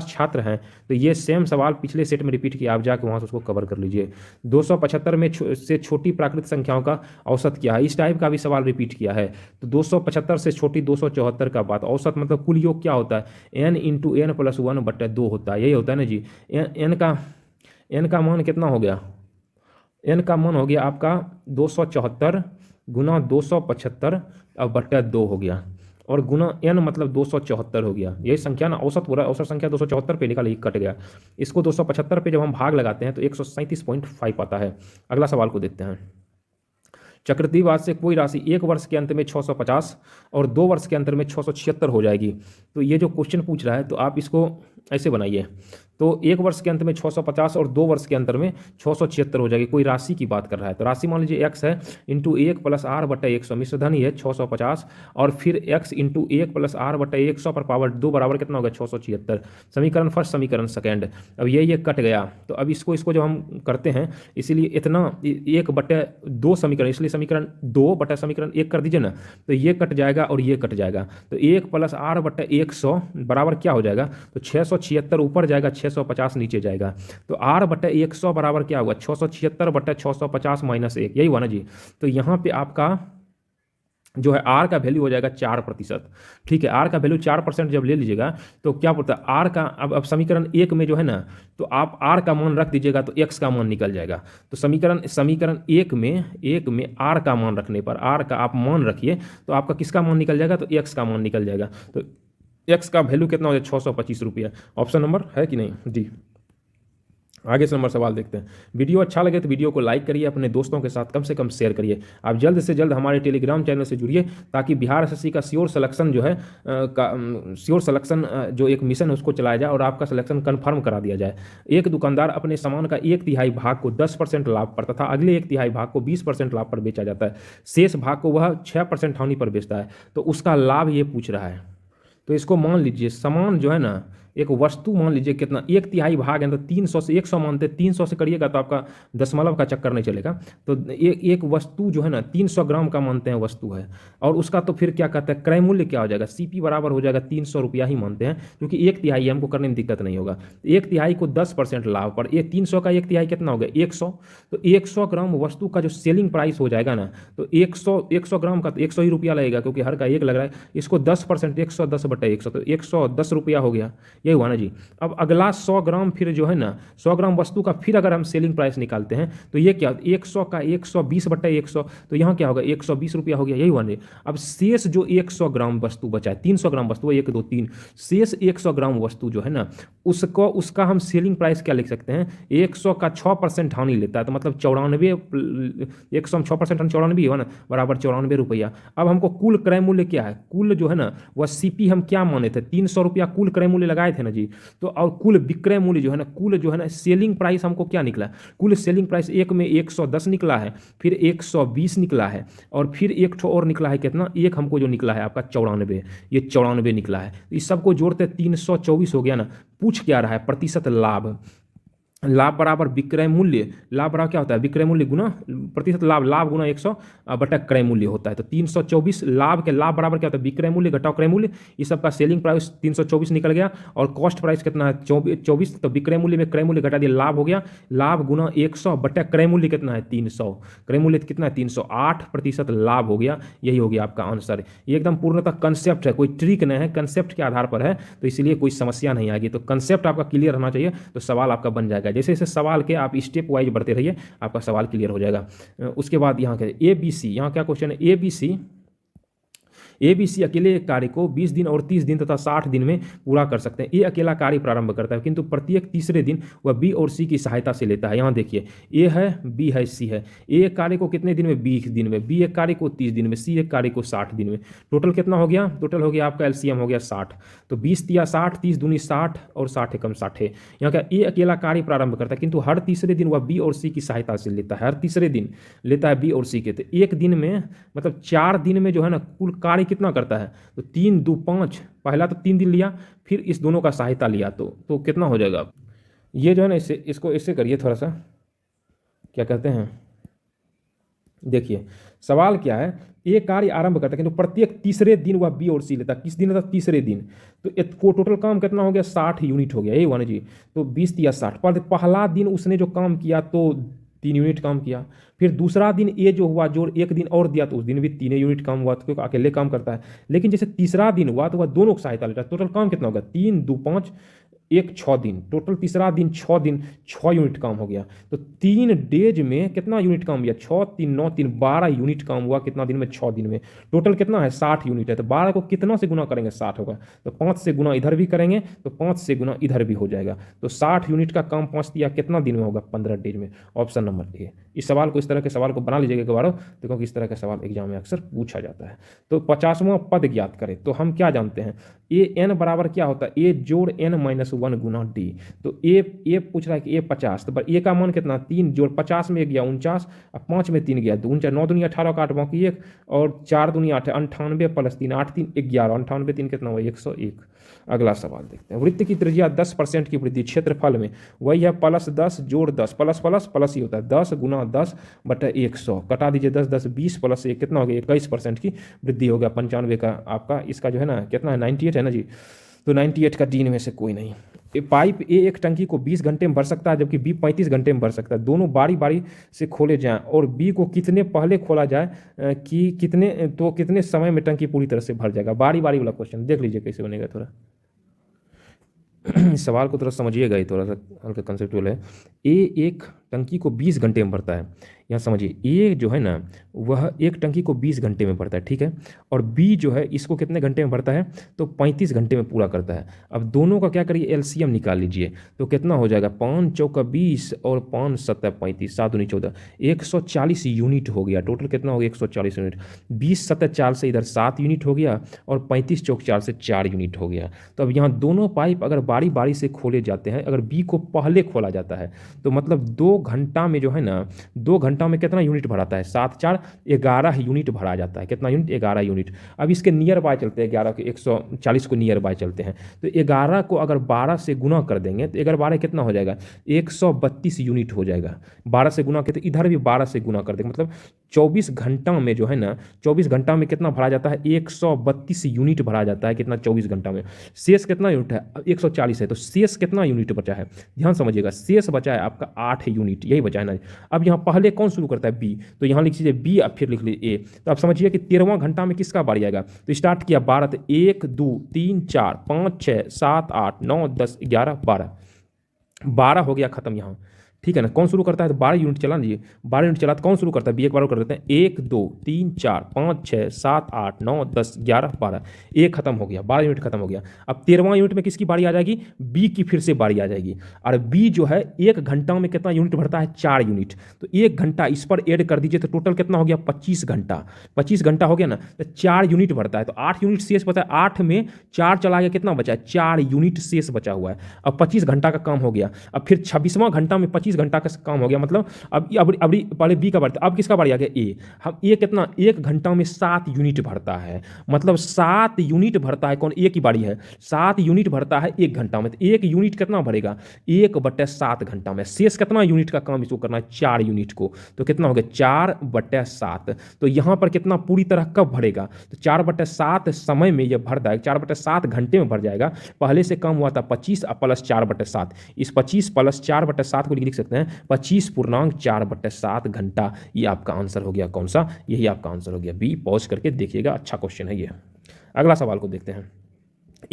Speaker 1: छात्र हैं। तो ये सेम सवाल पिछले सेट में रिपीट किया, आप जाके वहाँ से उसको कवर कर लीजिए। 275 में से छोटी प्राकृतिक संख्याओं का औसत क्या है, इस टाइप का भी सवाल रिपीट किया है। तो 275 से छोटी 274 का बात, औसत मतलब कुल योग क्या होता है, n इंटू एन प्लस 1/2 होता है, यही होता है ना जी। n का मान कितना हो गया, n का मान हो गया आपका 274 गुना 275 अब बट्टा 2 हो गया, और गुना n मतलब 274 हो गया। यही संख्या ना औसत पूरा, औसत संख्या 274 पे निकाल, कट गया। इसको 275 पे जब हम भाग लगाते हैं तो 137.5 आता है। अगला सवाल को देखते हैं। चक्रवृद्धि ब्याज से कोई राशि एक वर्ष के अंत में 650 और 2 वर्ष के अंतर में 676 हो जाएगी। तो ये जो क्वेश्चन पूछ रहा है तो आप इसको ऐसे बनाइए, तो एक वर्ष के अंत में 650 और 2 वर्ष के अंतर में 676 हो जाएगी। कोई राशि की बात कर रहा है, तो राशि मान लीजिए x है इंटू 1 प्लस आर बटा 100, मिश्रधन ही है 650, और फिर x इंटू 1 प्लस आर बटा 100 पर पावर 2 बराबर कितना होगा 676। समीकरण फर्स्ट, समीकरण सेकेंड। अब ये कट गया, तो अब इसको जब हम करते हैं, इसीलिए इतना 1/2 समीकरण, इसलिए समीकरण 2 बटा समीकरण 1 कर दीजिए ना, तो ये कट जाएगा और ये कट जाएगा। तो 1 प्लस आर बटा 100 बराबर क्या हो जाएगा, तो 676 ऊपर जाएगा, 650 नीचे जाएगा। तो आर बटा 100 बराबर क्या होगा, 676 बटा 650 माइनस 1, यही हुआ ना जी। तो यहाँ पे आपका जो है आर का वैल्यू हो जाएगा 4%। ठीक है, आर का वैल्यू 4% जब ले लीजिएगा तो क्या पड़ता है आर का, अब समीकरण 1 में जो है ना, तो आप आर का मान रख दीजिएगा तो एक्स का मान निकल जाएगा। तो समीकरण 1 में आर का मान रखने पर, आर का आप मान रखिए तो आपका किसका मान निकल जाएगा, तो एक्स का मान निकल जाएगा। तो एक्स का वैल्यू कितना हो जाएगा 625 रुपया। ऑप्शन नंबर है कि नहीं जी। आगे से नंबर सवाल देखते हैं। वीडियो अच्छा लगे तो वीडियो को लाइक करिए, अपने दोस्तों के साथ कम से कम शेयर करिए। आप जल्द से जल्द हमारे टेलीग्राम चैनल से जुड़िए, ताकि बिहार एसएससी का श्योर सिलेक्शन जो है श्योर सिलेक्शन जो एक मिशन है उसको चलाया जाए और आपका सिलेक्शन कन्फर्म करा दिया जाए। एक दुकानदार अपने सामान का 1/3 भाग को 10% लाभ पर तथा अगले 1/3 भाग को 20% लाभ पर बेचा जाता है। शेष भाग को वह 6% हानि पर बेचता है, तो उसका लाभ ये पूछ रहा है। तो इसको मान लीजिए सामान जो है ना, एक वस्तु मान लीजिए कितना 1/3 भाग है, तो 300 से 100 मानते, 300 से करिएगा तो आपका दशमलव का चक्कर नहीं चलेगा। तो एक वस्तु जो है ना 300 ग्राम का मानते हैं वस्तु है, और उसका तो फिर क्या कहते हैं क्रय मूल्य क्या हो जाएगा, सीपी बराबर हो जाएगा 300 रुपया ही मानते हैं, क्योंकि 1/3 हमको करने में दिक्कत नहीं होगा। 1/3 को 10% लाभ पर, ये 300 का 1/3 कितना हो गया 100, तो 100 ग्राम वस्तु का जो सेलिंग प्राइस हो जाएगा ना, तो 100 ग्राम का तो 100 ही रुपया लगेगा, क्योंकि हर का 1 लग रहा है। इसको 10% 110/100, तो 110 रुपया हो गया, यही हुआ ना जी। अब अगला 100 ग्राम फिर जो है ना, 100 ग्राम वस्तु का फिर अगर हम सेलिंग प्राइस निकालते हैं तो ये क्या 100 का 120/100, तो यहाँ क्या होगा 120 रुपया हो गया, यही हुआ ना। अब शेष जो 100 ग्राम वस्तु बचा है, 300 ग्राम वस्तु 1 2 3, शेष 100 ग्राम वस्तु जो है ना, उसका हम सेलिंग प्राइस क्या लिख सकते हैं, 100 का 6% हानि लेता है, तो मतलब 94, 100 में 6% हानि 94 हुआ ना, बराबर 94 रुपया। अब हमको कुल क्रय मूल्य क्या है, कुल जो है ना वह सीपी हम क्या माने थे 300 रुपया कुल क्रय मूल्य लगाए थे ना जी। तो और कुल विक्रय मूल्य जो है ना, कुल जो है ना सेलिंग प्राइस हमको क्या निकला, कुल सेलिंग प्राइस एक में 110 निकला है, फिर 120 निकला है, और फिर एक ठो और निकला है कितना, एक हमको जो निकला है आपका 94, ये 94 निकला है। तो इस सबको जोड़ते 324 हो गया ना। पूछ क्या रहा है, प्रतिशत लाभ, लाभ बराबर विक्रय मूल्य, लाभ बराबर क्या होता है विक्रय मूल्य गुना प्रतिशत लाभ, लाभ गुना 100 बटा क्रय मूल्य होता है। तो 324 लाभ के लाभ बराबर क्या होता है विक्रय मूल्य घटाओ क्रय मूल्य, इस सब का सेलिंग प्राइस 324 निकल गया, और कॉस्ट प्राइस कितना है 24, तो विक्रय मूल्य में क्रय मूल्य घटा दिया, लाभ हो गया, लाभ गुना 100 बटा क्रय मूल्य कितना है 300, क्रय मूल्य कितना है 308% लाभ हो गया, यही हो गया आपका आंसर। ये एकदम पूर्णतः कंसेप्ट है, कोई ट्रिक नहीं है, कंसेप्ट के आधार पर है, तो इसलिए कोई समस्या नहीं आएगी। तो कंसेप्ट आपका क्लियर होना चाहिए, तो सवाल आपका बन जाएगा। जैसे जैसे सवाल के आप स्टेप वाइज बढ़ते रहिए, आपका सवाल क्लियर हो जाएगा। उसके बाद यहाँ के ABC, यहाँ क्या क्वेश्चन है, ABC अकेले एक कार्य को 20 दिन और 30 दिन तथा 60 दिन में पूरा कर सकते हैं। ए अकेला कार्य प्रारंभ करता है, किंतु प्रत्येक तीसरे दिन वह बी और सी की सहायता से लेता है। यहाँ देखिए ए है, बी है, सी है। ए एक कार्य को कितने दिन में 20 दिन में, बी एक कार्य को 30 दिन में, सी एक कार्य को 60 दिन में। टोटल कितना हो गया, टोटल हो गया आपका एलसीएम हो गया 60। तो 20 तिया 60, 30 दूनी 60 और 60 एकम 60 है। यहाँ का ए अकेला कार्य प्रारंभ करता है, किंतु हर तीसरे दिन वह बी और सी की सहायता से लेता है, हर तीसरे दिन लेता है बी और सी के। तो एक दिन में मतलब 4 दिन में जो है ना कुल कार्य कितना करता है, तो 3 2 5, पहला तो 3 दिन लिया, फिर इस दोनों का सहायता लिया, तो कितना हो जाएगा। ये जो है ना इसको इससे करिए थोड़ा सा, क्या कहते हैं देखिए सवाल क्या है, ए कार्य आरंभ करता है किंतु प्रत्येक तीसरे दिन वह बी और सी लेता है। किस दिन लेता है? तीसरे दिन। तो टोटल काम कितना हो गया? 60 यूनिट हो गया। यही हुआ ना जी। तो 20 या 60 पर पहला दिन उसने जो काम किया तो 3 यूनिट काम किया। फिर दूसरा दिन ए जो हुआ जो एक दिन और दिया तो उस दिन भी 3 यूनिट काम हुआ, तो क्योंकि अकेले काम करता है। लेकिन जैसे तीसरा दिन हुआ तो वह दोनों की सहायता लेता है। टोटल काम कितना होगा? 3 2 5 एक 6 दिन। टोटल तीसरा दिन 6 दिन 6 यूनिट काम हो गया। तो 3 डेज में कितना यूनिट काम हुआ? 6 3 9 3 12 यूनिट काम हुआ। कितना दिन में? 6 दिन में। टोटल कितना है? 60 यूनिट है। तो 12 को कितना से गुना करेंगे? 60 होगा। तो 5 से गुना इधर भी करेंगे तो 5 से गुना इधर भी हो जाएगा। तो 60 यूनिट का काम 5 दिया कितना दिन में होगा? 15 डेज में। Option number A. इस सवाल को, इस तरह के सवाल को बना लीजिएगा एक बार, तो क्योंकि इस तरह का सवाल एग्जाम में अक्सर पूछा जाता है। तो 50वां पद ज्ञात करें। तो हम क्या जानते हैं? ए एन बराबर क्या होता है? ए जोड़ एन माइनस 1 गुना डी। तो ए पूछ रहा है कि ए 50, तो ए का मान कितना? 3 जोड़ 50 में गया 49 और 5 में 3 गया 49, 9 दूनी 18 का 8 बाकी 1 और 4 दूनी 8 98 प्लस 3 8 3 11 98 3 कितना हुआ? 101। अगला सवाल देखते हैं। वृत्त की त्रिज्या 10% की वृद्धि क्षेत्रफल में वही है प्लस 10 जोड़ 10 प्लस प्लस प्लस ही होता है 10 गुना 10 बटा 100। कटा दीजिए 10 10 20 प्लस 1 कितना हो गया? 21% की वृद्धि हो गया। 95 का आपका इसका जो है ना कितना है? 98 है ना जी। तो 98 का डी में से कोई नहीं। पाइप ए एक टंकी को 20 घंटे में भर सकता है जबकि बी 35 घंटे में भर सकता है। दोनों बारी बारी से खोले जाएं और बी को कितने पहले खोला जाए कि कितने समय में टंकी पूरी तरह से भर जाएगा? बारी बारी वाला क्वेश्चन देख लीजिए कैसे बनेगा थोड़ा। इस सवाल को थोड़ा समझिएगा, ये थोड़ा सा हल्का कंसेप्चुअल है। ए एक टंकी को 20 घंटे में भरता है। यहाँ समझिए ए जो है ना वह एक टंकी को 20 घंटे में भरता है, ठीक है। और बी जो है इसको कितने घंटे में भरता है? तो 35 घंटे में पूरा करता है। अब दोनों का क्या करिए? एलसीएम निकाल लीजिए। तो कितना हो जाएगा? 5 चौका 20 और 5 सत्ता 35 7 दूनी 14 140 यूनिट हो गया। टोटल कितना हो गया? 140 यूनिट। 20 सत्ता 4 से इधर 7 यूनिट हो गया और 35 चौक 4 से 4 यूनिट हो गया। तो अब यहाँ दोनों पाइप अगर बारी बारी से खोले जाते हैं, अगर बी को पहले खोला जाता है तो मतलब 2 घंटा में जो है ना 2 घंटा में कितना यूनिट भराता है? 7 4 11 यूनिट भरा जाता है। कितना यूनिट? 11 यूनिट। अब इसके नियर बाय चलते हैं, 11 के 140 को नियर बाय चलते हैं। तो 11 को अगर 12 से गुना कर देंगे तो 11 12 कितना हो जाएगा? 132 यूनिट हो जाएगा। 12 से गुना करते इधर भी 12 से गुना कर देंगे, मतलब 24 घंटा में जो है ना 24 घंटा में कितना भरा जाता है? 132 यूनिट भरा जाता है। कितना? 24 घंटा में। शेष कितना यूनिट है? 140 है। तो शेष कितना यूनिट बचा है? ध्यान समझिएगा, शेष बचा है आपका 8 यूनिट। यही बचा है ना। अब यहाँ पहले कौन शुरू करता है? बी। तो यहाँ लिख लीजिए बी और फिर लिख लीजिए ए। तो आप समझिए कि 13वां घंटा में किसका बारी आएगा? तो स्टार्ट किया 12 तो 1 2 3 4 5 6 7 8 9 10 11 12 12 हो गया खत्म यहाँ, ठीक है ना। कौन शुरू करता है? तो 12 यूनिट चला लीजिए। 12 यूनिट चला तो कौन शुरू करता है? बी। एक बार कर देते हैं 1 2 3 4 5 6 7 8 9 10 11 12 एक खत्म हो गया। 12 यूनिट खत्म हो गया। अब 13वां यूनिट में किसकी बारी आ जाएगी? बी की फिर से बारी आ जाएगी। और बी जो है 1 घंटा में कितना यूनिट भरता है? 4 यूनिट। तो 1 घंटा इस पर ऐड कर दीजिए तो टोटल कितना हो गया? 25 घंटा। 25 घंटा हो गया ना, तो 4 यूनिट भरता है। तो 8 यूनिट शेष बचा है। 8 में 4 चला गया, कितना बचा है? 4 यूनिट शेष बचा हुआ है। अब 25 घंटा का काम हो गया। अब फिर 26वां घंटा में 25 घंटा का काम हो गया, मतलब अब पहले बी का बढ़ता, अब किसका बारी आ गया? ए। हम ए कितना? 1 घंटा में 7 यूनिट भरता है, मतलब 7 यूनिट भरता है। कौन? ए की बारी है। 7 यूनिट भरता है 1 घंटा में। तो 1 यूनिट कितना भरेगा? 1/7 घंटा में। शेष कितना यूनिट का काम इसको करना है? 4 यूनिट को। तो कितना हो गया? 4/7। तो यहां पर कितना पूरी तरह कब भरेगा? तो 4/7 समय में यह भर जाएगा। 4/7 घंटे में भर जाएगा। पहले से काम हुआ था 25 प्लस 4/7। इस 25 प्लस 4/7 को लिख सकते हैं 25.4/7 घंटा। ये आपका आंसर हो गया कौन सा? यही आपका आंसर हो गया बी। पॉज करके देखिएगा, अच्छा क्वेश्चन है ये। अगला सवाल को देखते हैं।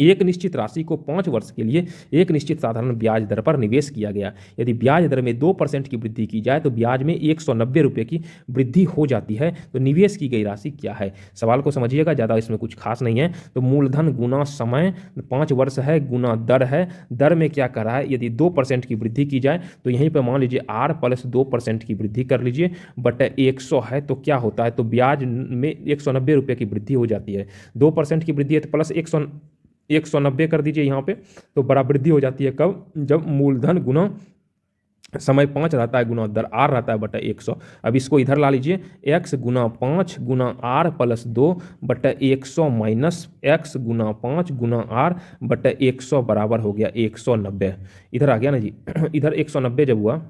Speaker 1: एक निश्चित राशि को 5 वर्ष के लिए एक निश्चित साधारण ब्याज दर पर निवेश किया गया। यदि ब्याज दर में 2% की वृद्धि की जाए तो ब्याज में 190 रुपये की वृद्धि हो जाती है। तो निवेश की गई राशि क्या है? सवाल को समझिएगा, ज़्यादा इसमें कुछ खास नहीं है। तो मूलधन गुना समय 5 वर्ष है गुना दर है। दर में क्या कर रहा है? यदि 2% की वृद्धि की जाए तो यहीं पर मान लीजिए R + 2% की वृद्धि कर लीजिए बटे 100 है तो क्या होता है? तो ब्याज में 190 रुपये की वृद्धि हो जाती है। 2% की वृद्धि है तो प्लस 190 कर दीजिए यहाँ पे, तो बड़ा वृद्धि हो जाती है कब? जब मूलधन गुना समय 5 रहता है गुना दर R रहता है बटा 100। अब इसको इधर ला लीजिए, x गुना 5 गुना R + 2 बटा 100 माइनस x गुना 5 गुना R बटा 100 बराबर हो गया 190। इधर आ गया ना जी। इधर 190 जब हुआ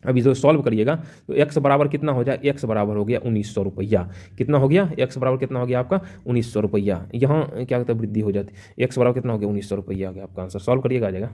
Speaker 1: अभी जो सॉल्व करिएगा तो x बराबर कितना हो जाए, x बराबर हो गया 1900 रुपया। कितना हो गया, x बराबर कितना हो गया आपका 1900 रुपया। यहाँ क्या कहते हैं वृद्धि हो जाती है, x बराबर कितना हो गया 1900 रुपया आ गया आपका आंसर। सॉल्व करिएगा आ जाएगा।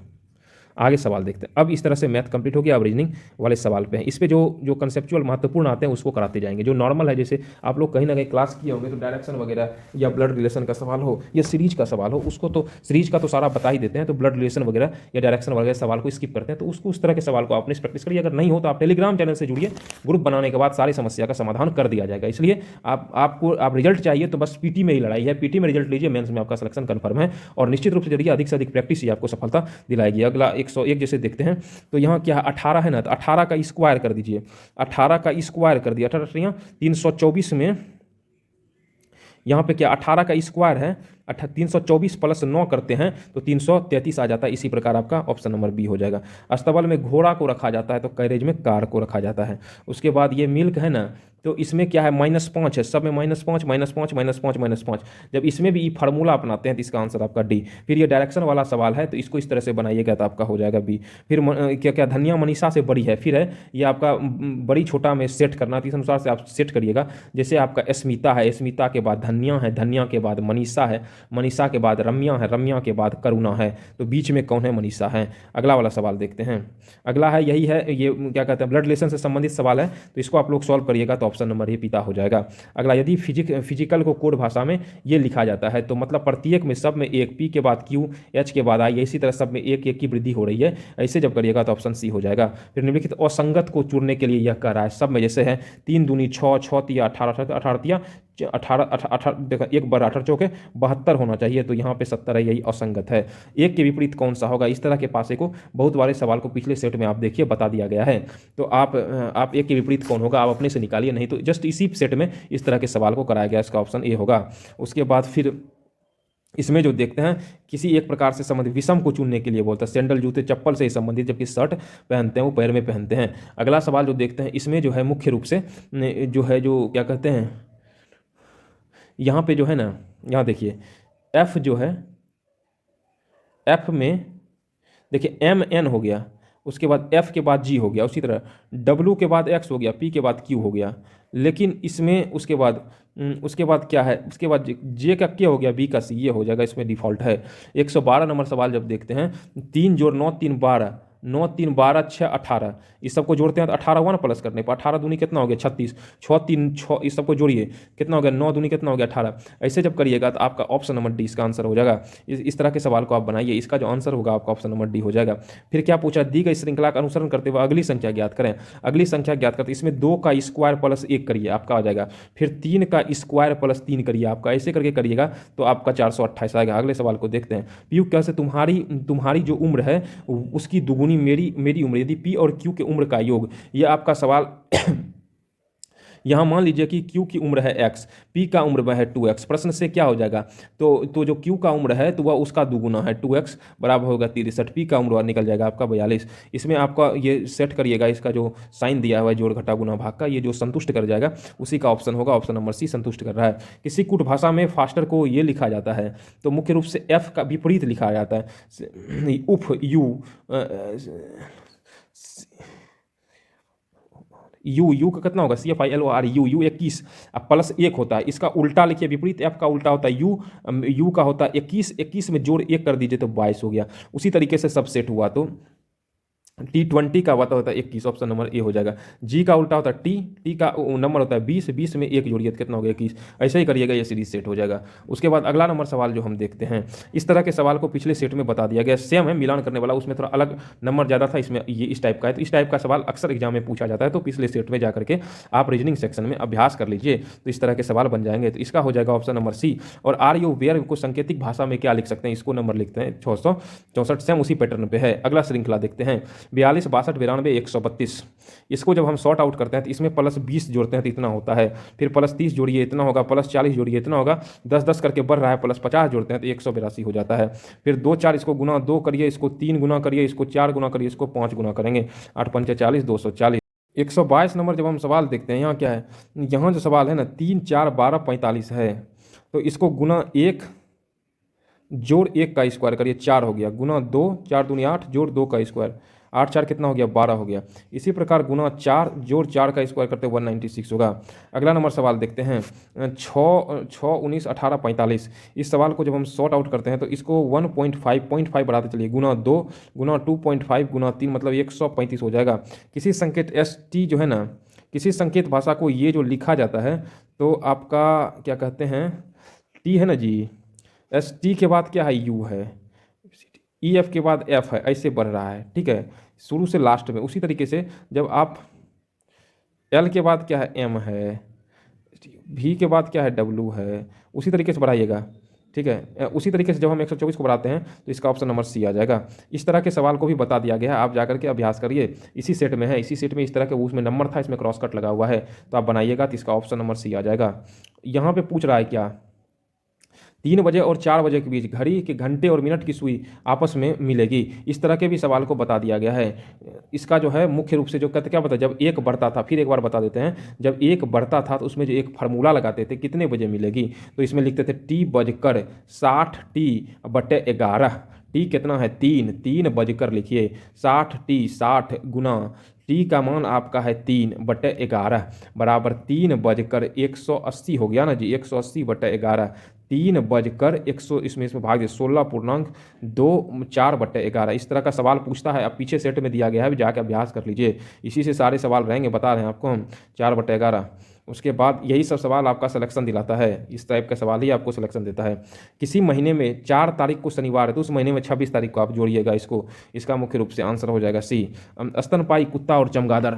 Speaker 1: आगे सवाल देखते हैं। अब इस तरह से मैथ कंप्लीट हो गया। अब रीजनिंग वाले सवाल पे हैं। इस पे जो जो कंसेप्चुअल महत्वपूर्ण आते हैं उसको कराते जाएंगे। जो नॉर्मल है, जैसे आप लोग कहीं ना कहीं क्लास किए होंगे तो डायरेक्शन वगैरह या ब्लड रिलेशन का सवाल हो या सीरीज का सवाल हो, उसको तो सीरीज का तो सारा बता ही देते हैं, तो ब्लड रिलेशन वगैरह या डायरेक्शन वगैरह सवाल को स्किप करते हैं। तो उसको उस तरह के सवाल को आपने प्रैक्टिस करिए। अगर नहीं हो तो आप टेलीग्राम चैनल से जुड़िए, ग्रुप बनाने के बाद सारी समस्या का समाधान कर दिया जाएगा। इसलिए आप रिजल्ट चाहिए तो बस पीटी में ही लड़ाई है, पीटी में रिजल्ट लीजिए, मेंस में आपका सिलेक्शन कंफर्म है। और निश्चित रूप से जरिए अधिक से अधिक प्रैक्टिस ही आपको सफलता दिलाएगी। अगला 101 जैसे देखते हैं तो यहाँ क्या है 18 है ना, तो 18 का स्क्वायर कर दीजिए। 18 का स्क्वायर कर दिया, 18 324 में यहाँ पे क्या 18 का स्क्वायर है, 324 प्लस 9 करते हैं तो 333 आ जाता है। इसी प्रकार आपका ऑप्शन नंबर बी हो जाएगा। अस्तबल में घोड़ा को रखा जाता है तो कैरेज में कार को रखा जाता है। उसके बाद ये मिल्क है ना, तो इसमें क्या है -5 है, सब में -5 -5 -5 -5। जब इसमें भी फार्मूला अपनाते हैं तो इसका आंसर आपका डी। फिर ये डायरेक्शन वाला सवाल है तो इसको इस तरह से बनाइएगा तो आपका हो जाएगा बी। फिर क्या क्या धनिया मनीषा से बड़ी है, फिर है ये आपका बड़ी छोटा में सेट करना, तो इस अनुसार से आप सेट करिएगा। जैसे आपका स्मिता है, स्मिता के बाद धनिया है, धनिया के बाद मनीषा है, मनीषा के बाद रम्या है, रम्या के बाद करुणा है, तो बीच में कौन है, मनीषा है। अगला वाला सवाल देखते हैं। अगला है यही है, ये क्या कहते हैं ब्लड रिलेशन से संबंधित सवाल है, तो इसको आप लोग सॉल्व करिएगा तो ऑप्शन नंबर ए पिता हो जाएगा। अगला यदि फिजिकल को कोड भाषा में ये लिखा जाता है तो मतलब प्रत्येक में सब में एक, पी के बाद क्यू, एच के बाद आई, इसी तरह सब में एक एक की वृद्धि हो रही है, ऐसे जब करिएगा तो ऑप्शन सी हो जाएगा। फिर निम्नलिखित असंगत को चुनने के लिए यह कह रहा है, सब में जैसे है 3 दूनी 6, 6 तिया 18, 18 तिया 18 देखा 1 bar 18 चौके 72 होना चाहिए, तो यहाँ पे 70 है, यही असंगत है। एक के विपरीत कौन सा होगा, इस तरह के पासे को बहुत बारे सवाल को पिछले सेट में आप देखिए बता दिया गया है। तो आप एक के विपरीत कौन होगा आप अपने से निकालिए, नहीं तो जस्ट इसी सेट में इस तरह के सवाल को कराया गया, इसका ऑप्शन ए होगा। उसके बाद फिर इसमें जो देखते हैं किसी एक प्रकार से संबंधित विषम को चुनने के लिए बोलता है, सैंडल जूते चप्पल से ही संबंधित, जबकि शर्ट पहनते हैं वो पैर में पहनते हैं। अगला सवाल जो देखते हैं इसमें जो है मुख्य रूप से जो है जो क्या कहते हैं यहाँ पे जो है ना, यहाँ देखिए एफ जो है, एफ में देखिए एम एन हो गया, उसके बाद एफ के बाद जी हो गया, उसी तरह डब्ल्यू के बाद एक्स हो गया, पी के बाद क्यू हो गया। लेकिन इसमें उसके बाद क्या है, उसके बाद जे का क्या हो गया, बी का सी, ये हो जाएगा, इसमें डिफॉल्ट है। 112 नंबर सवाल जब देखते हैं 3 जोड़ 9 3 12, 9 3 12 6 18, इस सबको जोड़ते हैं तो 18 1 प्लस करने पर 18 दूनी कितना हो गया 36, 6 3 6, इस सबको जोड़िए कितना हो गया 9 दूनी कितना हो गया 18। ऐसे जब करिएगा तो आपका ऑप्शन नंबर डी इसका आंसर हो जाएगा। इस तरह के सवाल को आप बनाइए, इसका जो आंसर होगा आपका ऑप्शन नंबर डी हो जाएगा। फिर क्या पूछा, दी गई श्रृंखला का अनुसरण करते हुए अगली संख्या ज्ञात करें। अगली संख्या ज्ञात करते इसमें 2 का स्क्वायर प्लस 1 करिए, आपका आ जाएगा। फिर 3 का स्क्वायर प्लस 3 करिए, आपका ऐसे करके करिएगा तो आपका 428 आएगा। अगले सवाल को देखते हैं। पीयू कैसे तुम्हारी जो उम्र है उसकी दुगुनी मेरी उम्र, यदि पी और क्यू के उम्र का योग, यह आपका सवाल यहाँ मान लीजिए कि Q की उम्र है x, P का उम्र है 2x। प्रश्न से क्या हो जाएगा, तो जो Q का उम्र है तो वह उसका दुगुना है, 2x बराबर होगा 63, P का उम्र निकल जाएगा आपका 42। इसमें आपका ये सेट करिएगा, इसका जो साइन दिया हुआ है जोड़ घटा गुना भाग का, ये जो संतुष्ट कर जाएगा उसी का ऑप्शन होगा, ऑप्शन नंबर सी संतुष्ट कर रहा है। किसी कूट भाषा में फास्टर को ये लिखा जाता है तो मुख्य रूप से F का विपरीत लिखा जाता है, उफ यू यू का कितना होगा CFILOR यू 21 प्लस 1 होता है, इसका उल्टा लिखिए, विपरीत एफ का उल्टा होता है यू का होता है 21 में जोड़ 1 कर दीजिए तो 22 हो गया। उसी तरीके से सब सेट हुआ तो T20 का होता है 21, ऑप्शन नंबर ए हो जाएगा। जी का उल्टा होता है टी का नंबर होता है 20 में 1 जोड़िए तो कितना हो गया 21, ऐसे ही करिएगा ये सीरीज सेट हो जाएगा। उसके बाद अगला नंबर सवाल जो हम देखते हैं, इस तरह के सवाल को पिछले सेट में बता दिया गया, सेम है मिलान करने वाला, उसमें थोड़ा अलग नंबर ज़्यादा था, इसमें ये इस टाइप का है। तो इस टाइप का सवाल अक्सर एग्जाम में पूछा जाता है, तो पिछले सेट में जाकर के आप रीजनिंग सेक्शन में अभ्यास कर लीजिए तो इस तरह के सवाल बन जाएंगे। तो इसका हो जाएगा ऑप्शन नंबर सी। और आर यू वेयर को सांकेतिक भाषा में क्या लिख सकते हैं, इसको नंबर लिखते हैं 664, सेम उसी पैटर्न पे है। अगला श्रृंखला देखते हैं 42 62 92 132। इसको जब हम सॉर्ट आउट करते हैं तो इसमें प्लस 20 जोड़ते हैं तो इतना होता है, फिर प्लस 30 जोड़िए इतना होगा, प्लस 40 जोड़िए इतना होगा, 10 करके बढ़ रहा है, प्लस 50 जोड़ते हैं तो 182 हो जाता है। फिर 2 4 इसको गुना 2 करिए, इसको 3 गुना करिए, इसको 4 गुना करिए, इसको 5 गुना करेंगे, 8 पंचे 40 240। 122 नंबर जब हम सवाल देखते हैं, यहाँ क्या है, यहाँ जो सवाल है ना 3 4 12 45 है, तो इसको गुना 1 जोड़ 1 का स्क्वायर करिए 4 हो गया, गुना 2 4 दूनी 8 जोड़ 2 का स्क्वायर 8 4 कितना हो गया, 12 हो गया। इसी प्रकार गुना 4 जोड़ 4 का स्क्वायर करते 196 होगा। अगला नंबर सवाल देखते हैं, 6 19 18 45। इस सवाल को जब हम सॉर्ट आउट करते हैं तो इसको 1.5 बढ़ाते चलिए, गुना 2 गुना 2.5 गुना 3 मतलब 135 हो जाएगा। किसी संकेत एस टी जो है ना, किसी संकेत भाषा को ये जो लिखा जाता है तो आपका क्या कहते हैं, टी है ना जी, एस टी के बाद क्या है, यू है, ई एफ के बाद एफ है, ऐसे बढ़ रहा है, ठीक है, शुरू से लास्ट में। उसी तरीके से जब आप एल के बाद क्या है, एम है, भी के बाद क्या है, डब्लू है, उसी तरीके से बढ़ाइएगा, ठीक है। उसी तरीके से जब हम 124 को बढ़ाते हैं तो इसका ऑप्शन नंबर सी आ जाएगा। इस तरह के सवाल को भी बता दिया गया है, आप जाकर के अभ्यास करिए। इसी सेट में है, इसी सेट में इस तरह के उसमें नंबर था, इसमें क्रॉस कट लगा हुआ है, तो आप बनाइएगा तो इसका ऑप्शन नंबर सी आ जाएगा। यहाँ पे पूछ रहा है क्या, 3 बजे और 4 बजे के बीच घड़ी के घंटे और मिनट की सुई आपस में मिलेगी। इस तरह के भी सवाल को बता दिया गया है। इसका जो है मुख्य रूप से जो कहते क्या बता, जब एक बढ़ता था, फिर एक बार बता देते हैं, जब एक बढ़ता था तो उसमें जो एक फार्मूला लगाते थे कितने बजे मिलेगी, तो इसमें लिखते थे टी बजकर 60 टी बटे 11। टी कितना है, 3 बजकर लिखिए 60 टी 60 गुना टी का मान आपका है 3 बटे 11 बराबर 3 बजकर 180 हो गया ना जी, 180 बटे 11, 3 बजकर 100, इसमें भाग दे 16.24 इस तरह का सवाल पूछता है। अब पीछे सेट में दिया गया है, जाके अभ्यास कर लीजिए, इसी से सारे सवाल रहेंगे, बता रहे हैं आपको हम, 4/11। उसके बाद यही सब सवाल आपका सिलेक्शन दिलाता है, इस टाइप का सवाल ही आपको सिलेक्शन देता है। किसी महीने में 4 तारीख को शनिवार है तो उस महीने में 26 तारीख को आप जोड़िएगा इसको, इसका मुख्य रूप से आंसर हो जाएगा सी। स्तनपाई कुत्ता और चमगादड़,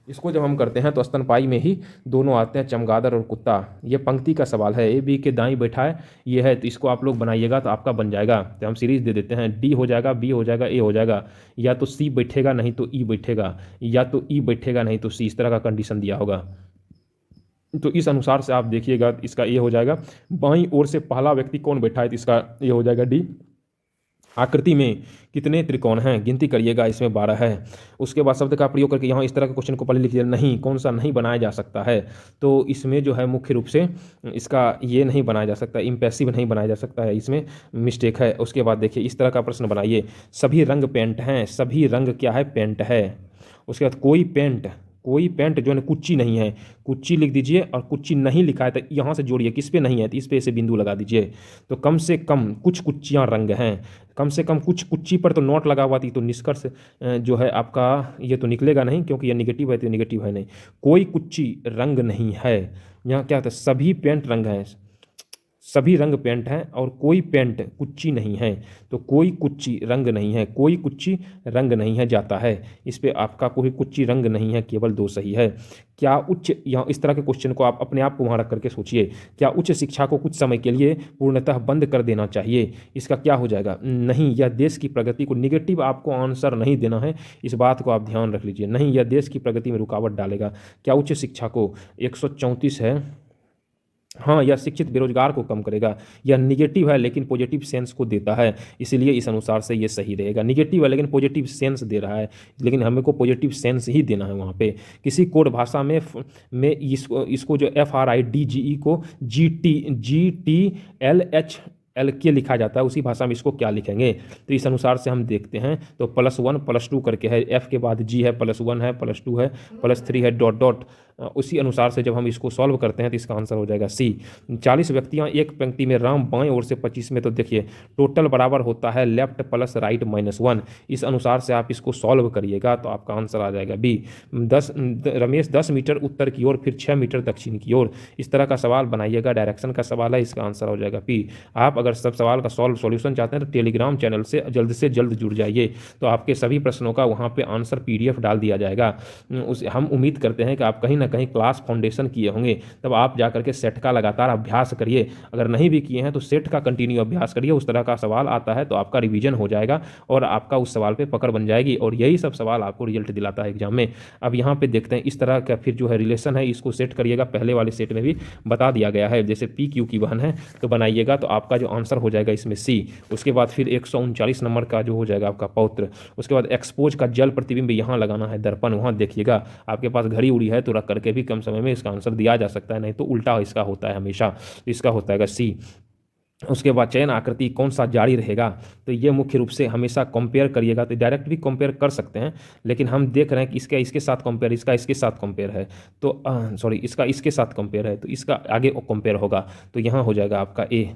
Speaker 1: इसको जब हम करते हैं तो स्तनपाई में ही दोनों आते हैं, चमगादड़ और कुत्ता। ये पंक्ति का सवाल है, ए बी के दाईं बैठा है, ये है, तो इसको आप लोग बनाइएगा तो आपका बन जाएगा। तो हम सीरीज दे देते हैं, डी हो जाएगा, बी हो जाएगा, ए हो जाएगा, या तो सी बैठेगा नहीं तो ई बैठेगा, या तो ई बैठेगा नहीं तो सी, इस तरह का कंडीशन दिया होगा। तो इस अनुसार से आप देखिएगा, इसका ये हो जाएगा। बाईं ओर से पहला व्यक्ति कौन बैठा है, तो इसका ये हो जाएगा डी। आकृति में कितने त्रिकोण हैं, गिनती करिएगा, इसमें 12 है। उसके बाद शब्द का प्रयोग करके यहाँ इस तरह के क्वेश्चन को पहले लिखिए, नहीं कौन सा नहीं बनाया जा सकता है, तो इसमें जो है मुख्य रूप से इसका ये नहीं बनाया जा सकता, इम्पैसिव नहीं बनाया जा सकता है, इसमें मिस्टेक है। उसके बाद देखिए इस तरह का प्रश्न बनाइए, सभी रंग पेंट हैं, सभी रंग क्या है, पेंट है। उसके बाद कोई पेंट जो है कुच्ची नहीं है, कुच्ची लिख दीजिए, और कुच्ची नहीं लिखा है तो यहाँ से जोड़िए, किस पे नहीं है तो इस पे से बिंदु लगा दीजिए। तो कम से कम कुछ कुच्चियाँ रंग हैं, कम से कम कुछ कुच्ची पर तो नोट लगा हुआ थी, तो निष्कर्ष जो है आपका ये तो निकलेगा नहीं, क्योंकि ये निगेटिव है तो निगेटिव है नहीं। कोई कुच्ची रंग नहीं है, यहाँ क्या होता है, सभी पेंट रंग हैं, सभी रंग पेंट हैं और कोई पेंट कुच्ची नहीं है, तो कोई कुच्ची रंग नहीं है, कोई कुच्ची रंग नहीं है जाता है, इस पे आपका कोई कुच्ची रंग नहीं है, केवल 2 सही है। क्या उच्च, यहाँ इस तरह के क्वेश्चन को आप अपने आप को वहाँ रख करके सोचिए, क्या उच्च शिक्षा को कुछ समय के लिए पूर्णतः बंद कर देना चाहिए, इसका क्या हो जाएगा, नहीं, यह देश की प्रगति को, निगेटिव आपको आंसर नहीं देना है, इस बात को आप ध्यान रख लीजिए, नहीं यह देश की प्रगति में रुकावट डालेगा। क्या उच्च शिक्षा को, 134 है, हाँ, यह शिक्षित बेरोजगार को कम करेगा, यह निगेटिव है लेकिन पॉजिटिव सेंस को देता है, इसीलिए इस अनुसार से ये सही रहेगा। निगेटिव है लेकिन पॉजिटिव सेंस दे रहा है, लेकिन हमें को पॉजिटिव सेंस ही देना है वहाँ पे। किसी कोड भाषा में इसको जो FRIDGE को GTLHLK लिखा जाता है, उसी भाषा में इसको क्या लिखेंगे, तो इस अनुसार से हम देखते हैं। तो +1 +2 करके है, F के बाद G है, +1 है, +2 है, +3 है, डॉट डॉट, उसी अनुसार से जब हम इसको सॉल्व करते हैं तो इसका आंसर हो जाएगा सी। 40 व्यक्तियां एक पंक्ति में, राम बाएं ओर से 25 में, तो देखिए टोटल बराबर होता है लेफ्ट प्लस राइट -1, इस अनुसार से आप इसको सॉल्व करिएगा तो आपका आंसर आ जाएगा बी। रमेश 10 मीटर उत्तर की ओर, फिर 6 मीटर दक्षिण की ओर, इस तरह का सवाल बनाइएगा, डायरेक्शन का सवाल है, इसका आंसर हो जाएगा पी। आप अगर सब सवाल का सॉल्यूशन चाहते हैं तो टेलीग्राम चैनल से जल्द जुड़ जाइए, तो आपके सभी प्रश्नों का वहाँ पर आंसर PDF डाल दिया जाएगा। हम उम्मीद करते हैं कि आप कहीं ना कहीं क्लास फाउंडेशन किए होंगे, तब आप जाकर के सेट का लगातार अभ्यास करिए। अगर नहीं भी किए हैं तो सेट का कंटिन्यू अभ्यास करिए, उस तरह का सवाल आता है तो आपका रिवीजन हो जाएगा और आपका उस सवाल पे पकड़ बन जाएगी, और यही सब सवाल आपको रिजल्ट दिलाता है एग्जाम में। अब यहाँ पे देखते हैं इस तरह का फिर जो है रिलेशन है, इसको सेट करिएगा, पहले वाले सेट में भी बता दिया गया है, जैसे PQ की बहन है तो बनाइएगा, तो आपका जो आंसर हो जाएगा इसमें सी। उसके बाद फिर 139 नंबर का जो हो जाएगा आपका पौत्र। उसके बाद एक्सपोज का जल प्रतिबिंब यहाँ लगाना है, दर्पण, वहाँ देखिएगा, आपके पास घड़ी उड़ी है तो रख करके भी कम समय में इसका आंसर दिया जा सकता है, नहीं तो उल्टा इसका होता है हमेशा, तो इसका होता है सी। उसके बाद चयन आकृति कौन सा जारी रहेगा, तो ये मुख्य रूप से हमेशा कंपेयर करिएगा। तो डायरेक्ट भी कंपेयर कर सकते हैं, लेकिन हम देख रहे हैं कि इसका इसके साथ कंपेयर, इसका इसके साथ कंपेयर है, तो सॉरी इसका इसके साथ कंपेयर है, तो इसका आगे कंपेयर होगा, तो यहाँ हो जाएगा आपका ए।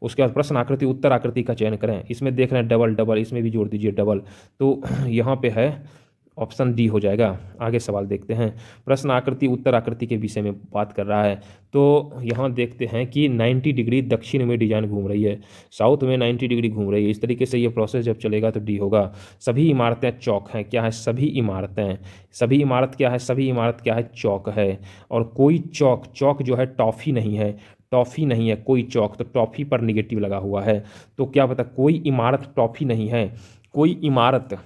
Speaker 1: उसके बाद प्रश्न आकृति उत्तर आकृति का चयन करें। इसमें देख रहे हैं डबल डबल, इसमें भी जोड़ दीजिए डबल, तो यहाँ पे है ऑप्शन डी हो जाएगा। आगे सवाल देखते हैं। प्रश्न आकृति उत्तर आकृति के विषय में बात कर रहा है, तो यहाँ देखते हैं कि 90 डिग्री दक्षिण में डिजाइन घूम रही है, साउथ में 90 डिग्री घूम रही है। इस तरीके से ये प्रोसेस जब चलेगा तो डी होगा। सभी इमारतें चौक हैं, क्या है सभी इमारतें, सभी इमारत क्या है, सभी इमारत क्या है चौक है। और कोई चौक, चौक जो है टॉफ़ी नहीं है, टॉफ़ी नहीं है कोई चौक, तो टॉफ़ी पर निगेटिव लगा हुआ है, तो क्या पता कोई इमारत टॉफ़ी नहीं है, कोई इमारत,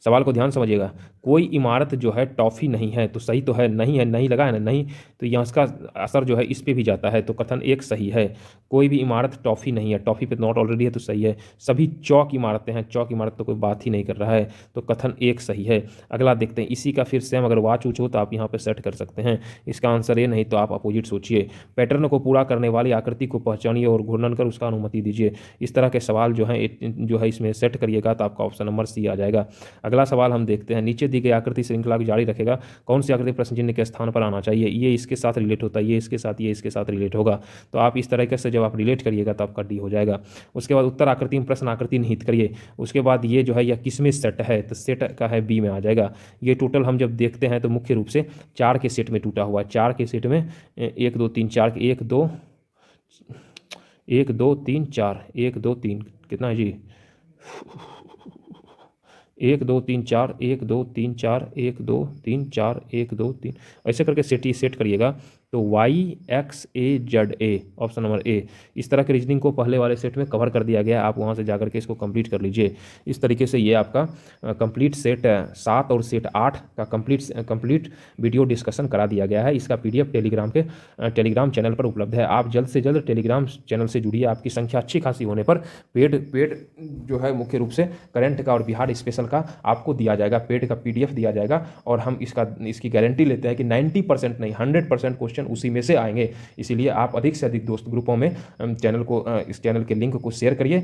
Speaker 1: सवाल को ध्यान समझिएगा, कोई इमारत जो है टॉफ़ी नहीं है, तो सही तो है, नहीं है, नहीं लगा है ना, नहीं, तो यहाँ इसका असर जो है इस पे भी जाता है, तो कथन एक सही है। कोई भी इमारत टॉफ़ी नहीं है, टॉफ़ी पे नॉट ऑलरेडी है तो सही है। सभी चौक इमारतें हैं, चौक इमारत तो कोई बात ही नहीं कर रहा है, तो कथन एक सही है। अगला देखते हैं, इसी का फिर सेम अगर वाच ऊँच हो तो आप यहाँ पर सेट कर सकते हैं। इसका आंसर ये, नहीं तो आप अपोजिट सोचिए। पैटर्न को पूरा करने वाली आकृति को पहचानिए और घूर्णन कर उसका अनुमति दीजिए। इस तरह के सवाल जो है इसमें सेट करिएगा तो आपका ऑप्शन नंबर सी आ जाएगा। अगला सवाल हम देखते हैं, नीचे दी गई आकृति श्रृंखला को जारी रखेगा, कौन सी आकृति प्रश्न चिन्ह के स्थान पर आना चाहिए। ये इसके साथ रिलेट होता है, ये इसके साथ, ये इसके साथ रिलेट होगा, तो आप इस तरीके से जब आप रिलेट करिएगा तो आपका डी हो जाएगा। उसके बाद उत्तर आकृति में प्रश्न आकृति निहित करिए। उसके बाद ये जो है यह किसमें सेट है, तो सेट का है बी में आ जाएगा। ये टोटल हम जब देखते हैं तो मुख्य रूप से 4 के सेट में टूटा हुआ है, 4 के सेट में 1 2 3 4, 1 2 3 4, 1 2 3 कितना है जी, 1 2 3 4, 1 2 3 4, 1 2 3 4, 1 2 3, ऐसे करके सेट करिएगा। तो YXAZA ऑप्शन नंबर ए। इस तरह के रीजनिंग को पहले वाले सेट में कवर कर दिया गया है, आप वहाँ से जाकर के इसको कंप्लीट कर लीजिए। इस तरीके से ये आपका कंप्लीट सेट 7 और सेट 8 का कंप्लीट वीडियो डिस्कशन करा दिया गया है। इसका PDF टेलीग्राम चैनल पर उपलब्ध है। आप जल्द से जल्द टेलीग्राम चैनल से जुड़िए। आपकी संख्या अच्छी खासी होने पर पेड जो है मुख्य रूप से करंट का और बिहार स्पेशल का आपको दिया जाएगा, पेड का PDF दिया जाएगा, और हम इसकी गारंटी लेते हैं कि 90% नहीं 100% क्वेश्चन उसी में से आएंगे। इसीलिए आप अधिक से अधिक दोस्त ग्रुपों में इस चैनल के लिंक को शेयर करिए,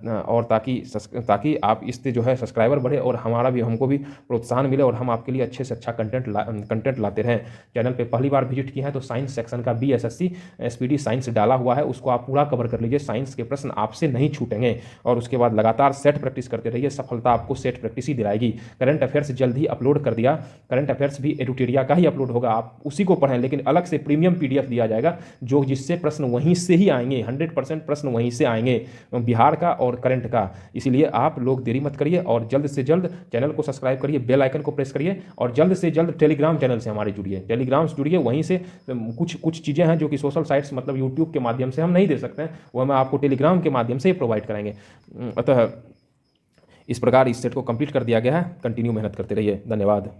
Speaker 1: और ताकि आप इससे जो है सब्सक्राइबर बढ़े और हमको भी प्रोत्साहन मिले और हम आपके लिए अच्छे से अच्छा कंटेंट लाते रहें। चैनल पे पहली बार विजिट किया है तो साइंस सेक्शन का BSSC SPD साइंस डाला हुआ है, उसको आप पूरा कवर कर लीजिए। साइंस के प्रश्न आपसे नहीं छूटेंगे, और उसके बाद लगातार सेट प्रैक्टिस करते रहिए, सफलता आपको सेट प्रैक्टिस ही दिलाएगी। करंट अफेयर्स जल्द ही अपलोड कर दिया, करंट अफेयर्स भी एडुटेरिया का ही अपलोड होगा, आप उसी को पढ़ें, लेकिन अलग से प्रीमियम PDF दिया जाएगा जिससे प्रश्न वहीं से ही आएंगे, 100% प्रश्न वहीं से आएंगे, बिहार का और करंट का। इसीलिए आप लोग देरी मत करिए और जल्द से जल्द चैनल को सब्सक्राइब करिए, बेल आइकन को प्रेस करिए, और जल्द से जल्द टेलीग्राम चैनल से हमारे जुड़िए। वहीं से कुछ चीज़ें हैं जो कि सोशल साइट्स मतलब यूट्यूब के माध्यम से हम नहीं दे सकते हैं, वो हम आपको टेलीग्राम के माध्यम से प्रोवाइड कराएंगे। अतः इस प्रकार इस सेट को कंप्लीट कर दिया गया है। कंटिन्यू मेहनत करते रहिए। धन्यवाद।